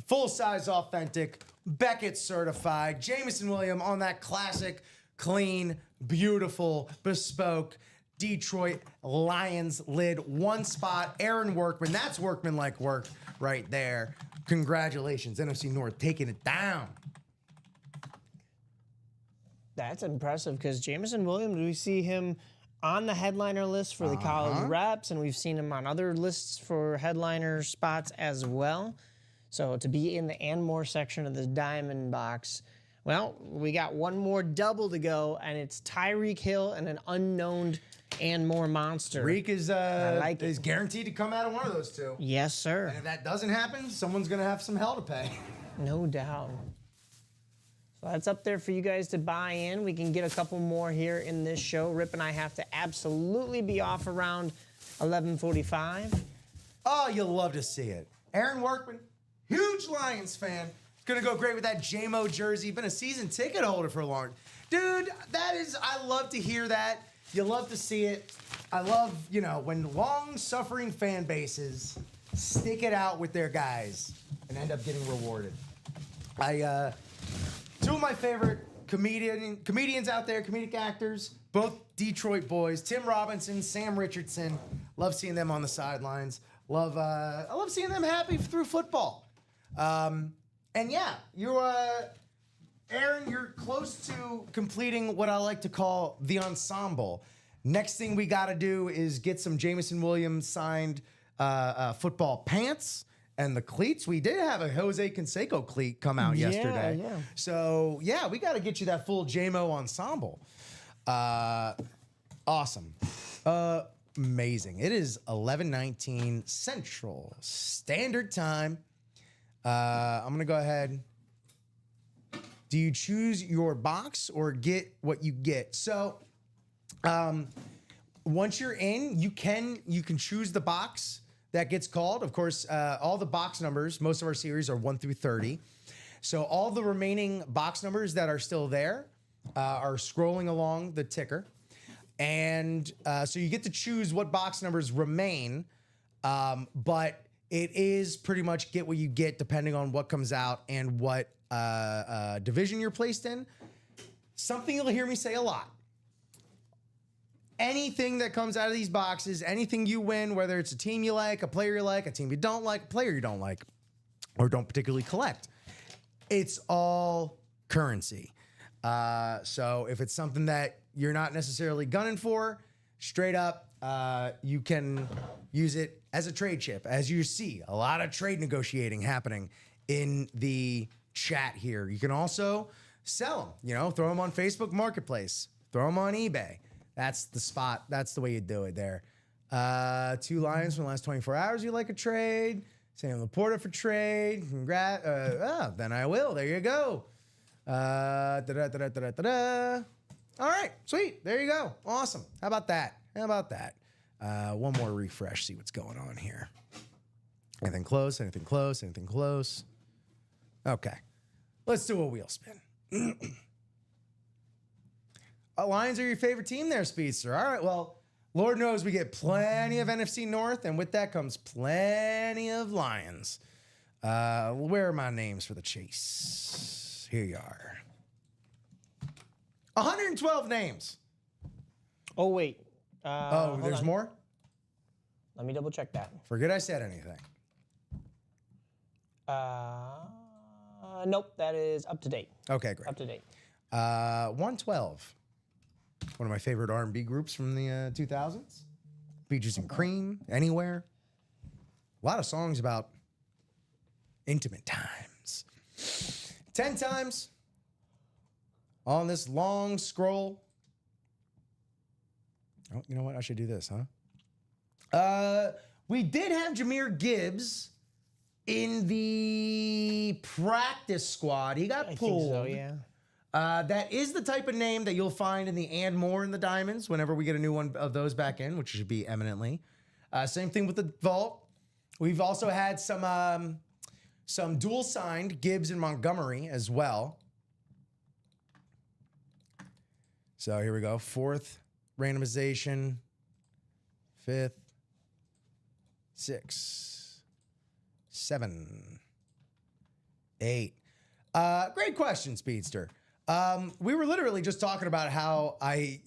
Full-size authentic, Beckett certified. Jameson Williams on that classic, clean, beautiful, bespoke Detroit Lions lid. One spot, Aaron Workman. That's workman-like work right there. Congratulations, NFC North taking it down.
That's impressive because Jameson Williams, we see him on the headliner list for the college reps, and we've seen him on other lists for headliner spots as well. So to be in the and more section of the diamond box, well, we got one more double to go, and it's Tyreek Hill and an unknown and more monster.
Reek is
like it.
is guaranteed to come out of one of those two.
Yes, sir.
And if that doesn't happen, someone's gonna have some hell to pay.
No doubt. So that's up there for you guys to buy in. We can get a couple more here in this show. Rip and I have to absolutely be off around 11:45.
Oh, you'll love to see it. Aaron Workman, huge Lions fan. Gonna go great with that JMO jersey. Been a season ticket holder for a long. Dude, I love to hear that. You love to see it. I love, when long-suffering fan bases stick it out with their guys and end up getting rewarded. Two of my favorite comedians out there, comedic actors, both Detroit boys, Tim Robinson, Sam Richardson. Love seeing them on the sidelines. I love seeing them happy through football. And yeah, Aaron, you're close to completing what I like to call the ensemble. Next thing we got to do is get some Jameson Williams signed football pants. And the cleats, we did have a Jose Canseco cleat come out yesterday.
Yeah.
So, yeah, we got to get you that full JMO ensemble. Awesome. Amazing. It is 11:19 Central Standard Time. I'm going to go ahead. Do you choose your box or get what you get? So, once you're in, you can choose the box that gets called. Of course, all the box numbers, most of our series are 1 through 30. So all the remaining box numbers that are still there are scrolling along the ticker. And so you get to choose what box numbers remain, but it is pretty much get what you get depending on what comes out and what division you're placed in. Something you'll hear me say a lot. Anything that comes out of these boxes, anything you win, whether it's a team you like, a player you like, a team you don't like, a player you don't like, or don't particularly collect, it's all currency. So if it's something that you're not necessarily gunning for, straight up, you can use it as a trade chip. As you see, a lot of trade negotiating happening in the chat here. You can also sell them, throw them on Facebook Marketplace, throw them on eBay. That's the spot. That's the way you do it there. 2 Lions from the last 24 hours. You like a trade? Sam Laporta for trade. Congrats. Then I will. There you go. All right. Sweet. There you go. Awesome. How about that? One more refresh. See what's going on here. Anything close? Anything close? Anything close? Okay. Let's do a wheel spin. Lions are your favorite team there, Speedster. All right, well, Lord knows we get plenty of NFC North, and with that comes plenty of Lions. Where are my names for the chase? Here you are. 112 names.
Oh, wait. Hold
There's
on.
more?
Let me double check that.
Forget I said anything.
Nope, that is up to date.
Okay, great.
Up to date.
112. One of my favorite R&B groups from the 2000s. Peaches and Cream, Anywhere. A lot of songs about intimate times. 10 times on this long scroll. Oh, you know what? I should do this, huh? We did have Jahmyr Gibbs in the practice squad. He got
I think
pulled.
so, yeah.
That is the type of name that you'll find in the and more in the diamonds whenever we get a new one of those back in, which should be eminently. Same thing with the vault. We've also had some dual signed Gibbs and Montgomery as well. So here we go. 4th randomization, 5th, 6, 7, 8. Great question, Speedster. We were literally just talking about how I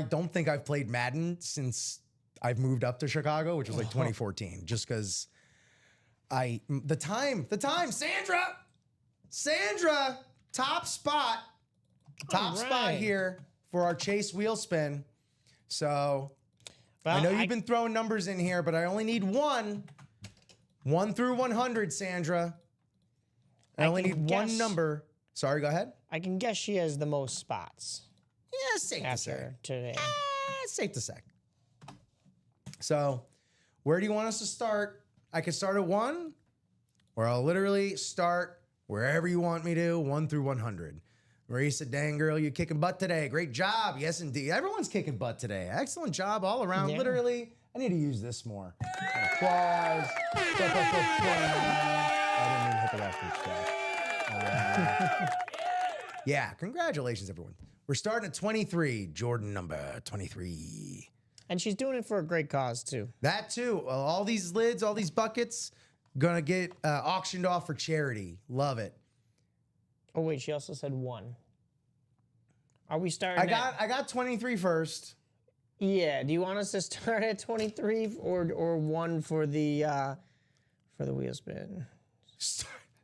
don't think I've played Madden since I've moved up to Chicago, which was like 2014, just because the time, Sandra, top spot here for our chase wheel spin. So
Well,
I know you've been throwing numbers in here, but I only need one through 100, Sandra. I only
can
need one
guess-
number. Sorry, go ahead.
I can guess she has the most spots
Yeah, safe to say.
after today.
Safe to say. So, where do you want us to start? I could start at 1, or I'll literally start wherever you want me to, 1 through 100. Marisa, dang girl, you kicking butt today. Great job. Yes, indeed. Everyone's kicking butt today. Excellent job all around.
Yeah.
Literally, I need to use this more. Applause. I didn't mean to hit the left reach. Yeah, congratulations, everyone. We're starting at 23, Jordan number 23.
And she's doing it for a great cause, too.
That too. All these lids, all these buckets, gonna get auctioned off for charity. Love it.
Oh, wait, she also said 1. Are we starting
I got 23 first.
Yeah, do you want us to start at 23 or 1 for the wheel spin?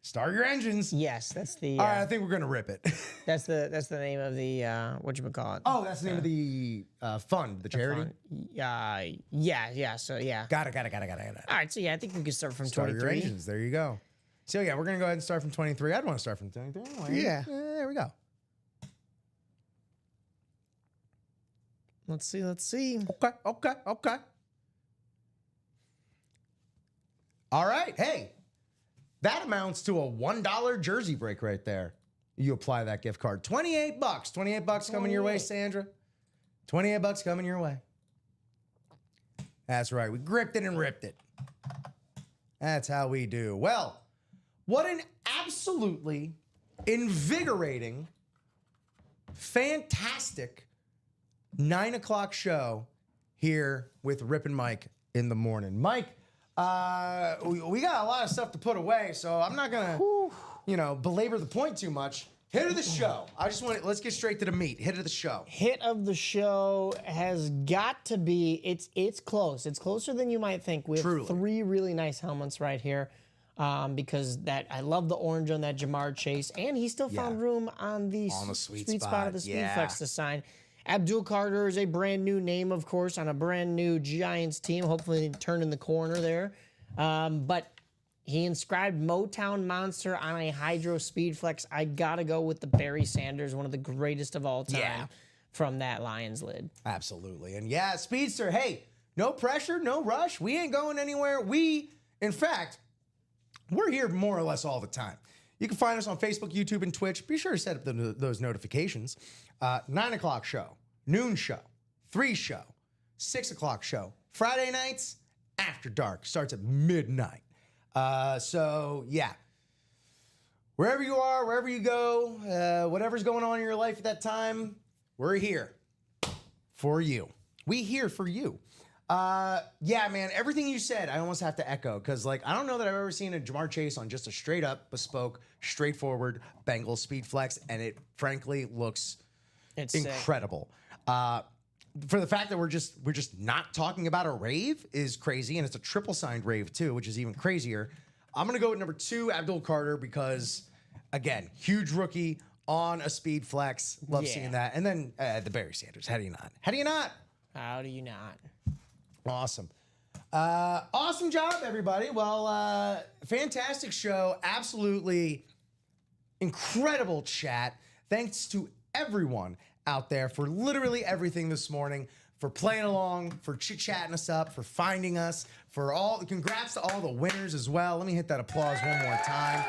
Start your engines.
Yes, that's the
All right, I think we're gonna rip it.
that's the name of the whatchamacallit.
Oh, that's the name of the fund, the charity.
Yeah, so yeah.
Got it.
All right, so yeah, I think we can start from
Start your
23.
engines. There you go. So yeah, we're gonna go ahead and start from 23. I'd want to start from 23. Anyway.
Yeah.
There we go.
Let's see.
Okay. All right. Hey, that amounts to a $1 jersey break right there. You apply that gift card. $28. $28 coming your way, Sandra. $28 coming your way. That's right. We gripped it and ripped it. That's how we do. Well, what an absolutely invigorating, fantastic 9 o'clock show here with Rip and Mike in the morning. Mike, we got a lot of stuff to put away, so I'm not gonna, belabor the point too much. Hit of the show. Let's get straight to the meat. Hit of the show.
Hit of the show has got to be it's close. It's closer than you might think. We have
Truly.
3 really nice helmets right here. Because I love the orange on that Jamar Chase, and he still found room on the
sweet
spot
spot,
of the
yeah.
Speedflex to sign. Abdul Carter is a brand new name, of course, on a brand new Giants team. Hopefully, turning the corner there. But he inscribed Motown Monster on a Hydro Speedflex. I gotta go with the Barry Sanders, one of the greatest of all time, from that Lions lid.
Absolutely. And yeah, Speedster, hey, no pressure, no rush. We ain't going anywhere. In fact, we're here more or less all the time. You can find us on Facebook, YouTube, and Twitch. Be sure to set up those notifications. 9 o'clock show, noon show, 3 show, 6 o'clock show. Friday nights, after dark. Starts at midnight. So, yeah. Wherever you are, wherever you go, whatever's going on in your life at that time, we're here for you. we here for you. Yeah, man, everything you said, I almost have to echo because, like, I don't know that I've ever seen a Jamar Chase on just a straight up, bespoke, straightforward Bengal speed flex, and it frankly looks
It's sick.
incredible. For the fact that we're just not talking about a rave is crazy, and it's a triple signed rave too, which is even crazier. I'm gonna go with number 2, Abdul Carter, because again, huge rookie on a speed flex. Love
Yeah.
seeing that. And then the Barry Sanders. How do you not? How do you not?
How do you not?
Awesome. Awesome job, everybody. Well, fantastic show. Absolutely incredible chat. Thanks to everyone out there for literally everything this morning, for playing along, for chit-chatting us up, for finding us, for all. Congrats to all the winners as well. Let me hit that applause one more time.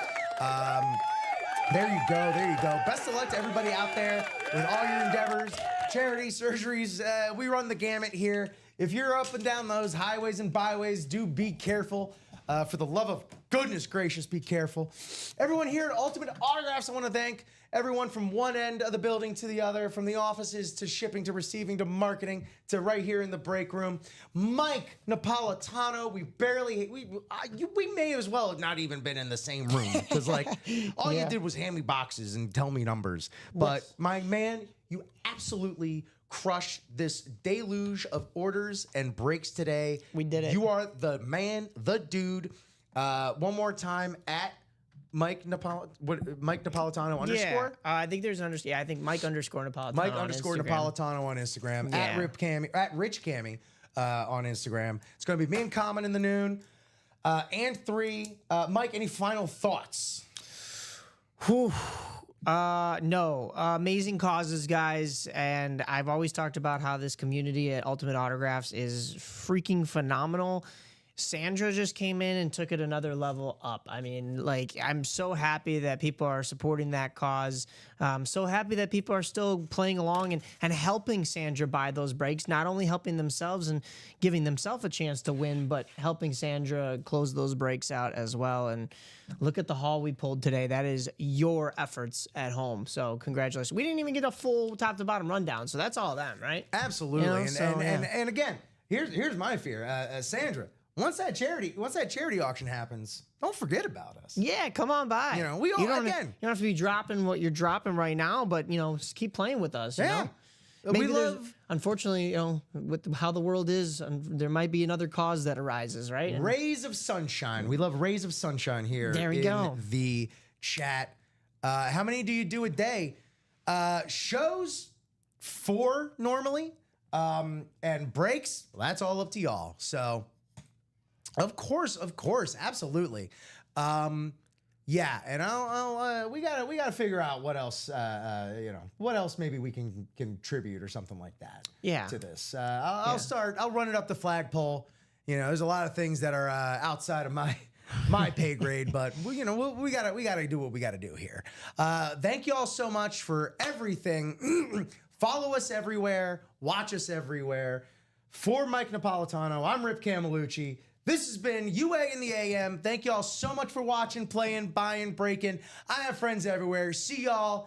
There you go. There you go. Best of luck to everybody out there with all your endeavors, charity, surgeries. We run the gamut here. If you're up and down those highways and byways, do be careful. For the love of goodness gracious, be careful. Everyone here at Ultimate Autographs, I want to thank everyone from one end of the building to the other, from the offices to shipping to receiving to marketing to right here in the break room. Mike Napolitano, we may as well have not even been in the same room because like all you did was hand me boxes and tell me numbers. But my man, you absolutely crushed this deluge of orders and breaks today.
We did it.
You are the man, the dude. One more time at Mike Napolitano underscore.
I think there's an I think Mike underscore Napolitano.
Mike
on
underscore
Instagram.
Napolitano on Instagram.
Yeah.
At Rich Cammy on Instagram. It's going to be me and Common in the noon. And 3. Mike, any final thoughts?
Whew. No, amazing causes, guys. And I've always talked about how this community at Ultimate Autographs is freaking phenomenal. Sandra just came in and took it another level up. I mean, like, I'm so happy that people are supporting that cause. I'm so happy that people are still playing along and helping Sandra buy those breaks, not only helping themselves and giving themselves a chance to win, but helping Sandra close those breaks out as well. And look at the haul we pulled today. That is your efforts at home. So congratulations. We didn't even get a full top to bottom rundown. So that's all them, right?
Absolutely.
You know,
And again, here's my fear. Sandra, once that charity auction happens, don't forget about us.
Yeah, come on by.
You know, we all-
you don't,
again-
You don't have to be dropping what you're dropping right now, but just keep playing with us. You
Yeah.
know?
We
there's-
love
Unfortunately, with how the world is, there might be another cause that arises, right? And
rays of sunshine. We love rays of sunshine here.
There we
in
go.
The chat. How many do you do a day? Shows 4 normally, and breaks. Well, that's all up to y'all. So, of course, absolutely. Yeah, and we gotta figure out what else, what else maybe we can contribute or something like that.
Yeah.
To this, I'll run it up the flagpole. There's a lot of things that are outside of my pay grade, but we gotta do what we gotta do here. Thank you all so much for everything. Follow us everywhere, watch us everywhere. For Mike Napolitano, I'm Rip Camelucci. This has been UA in the AM. Thank y'all so much for watching, playing, buying, breaking. I have friends everywhere. See y'all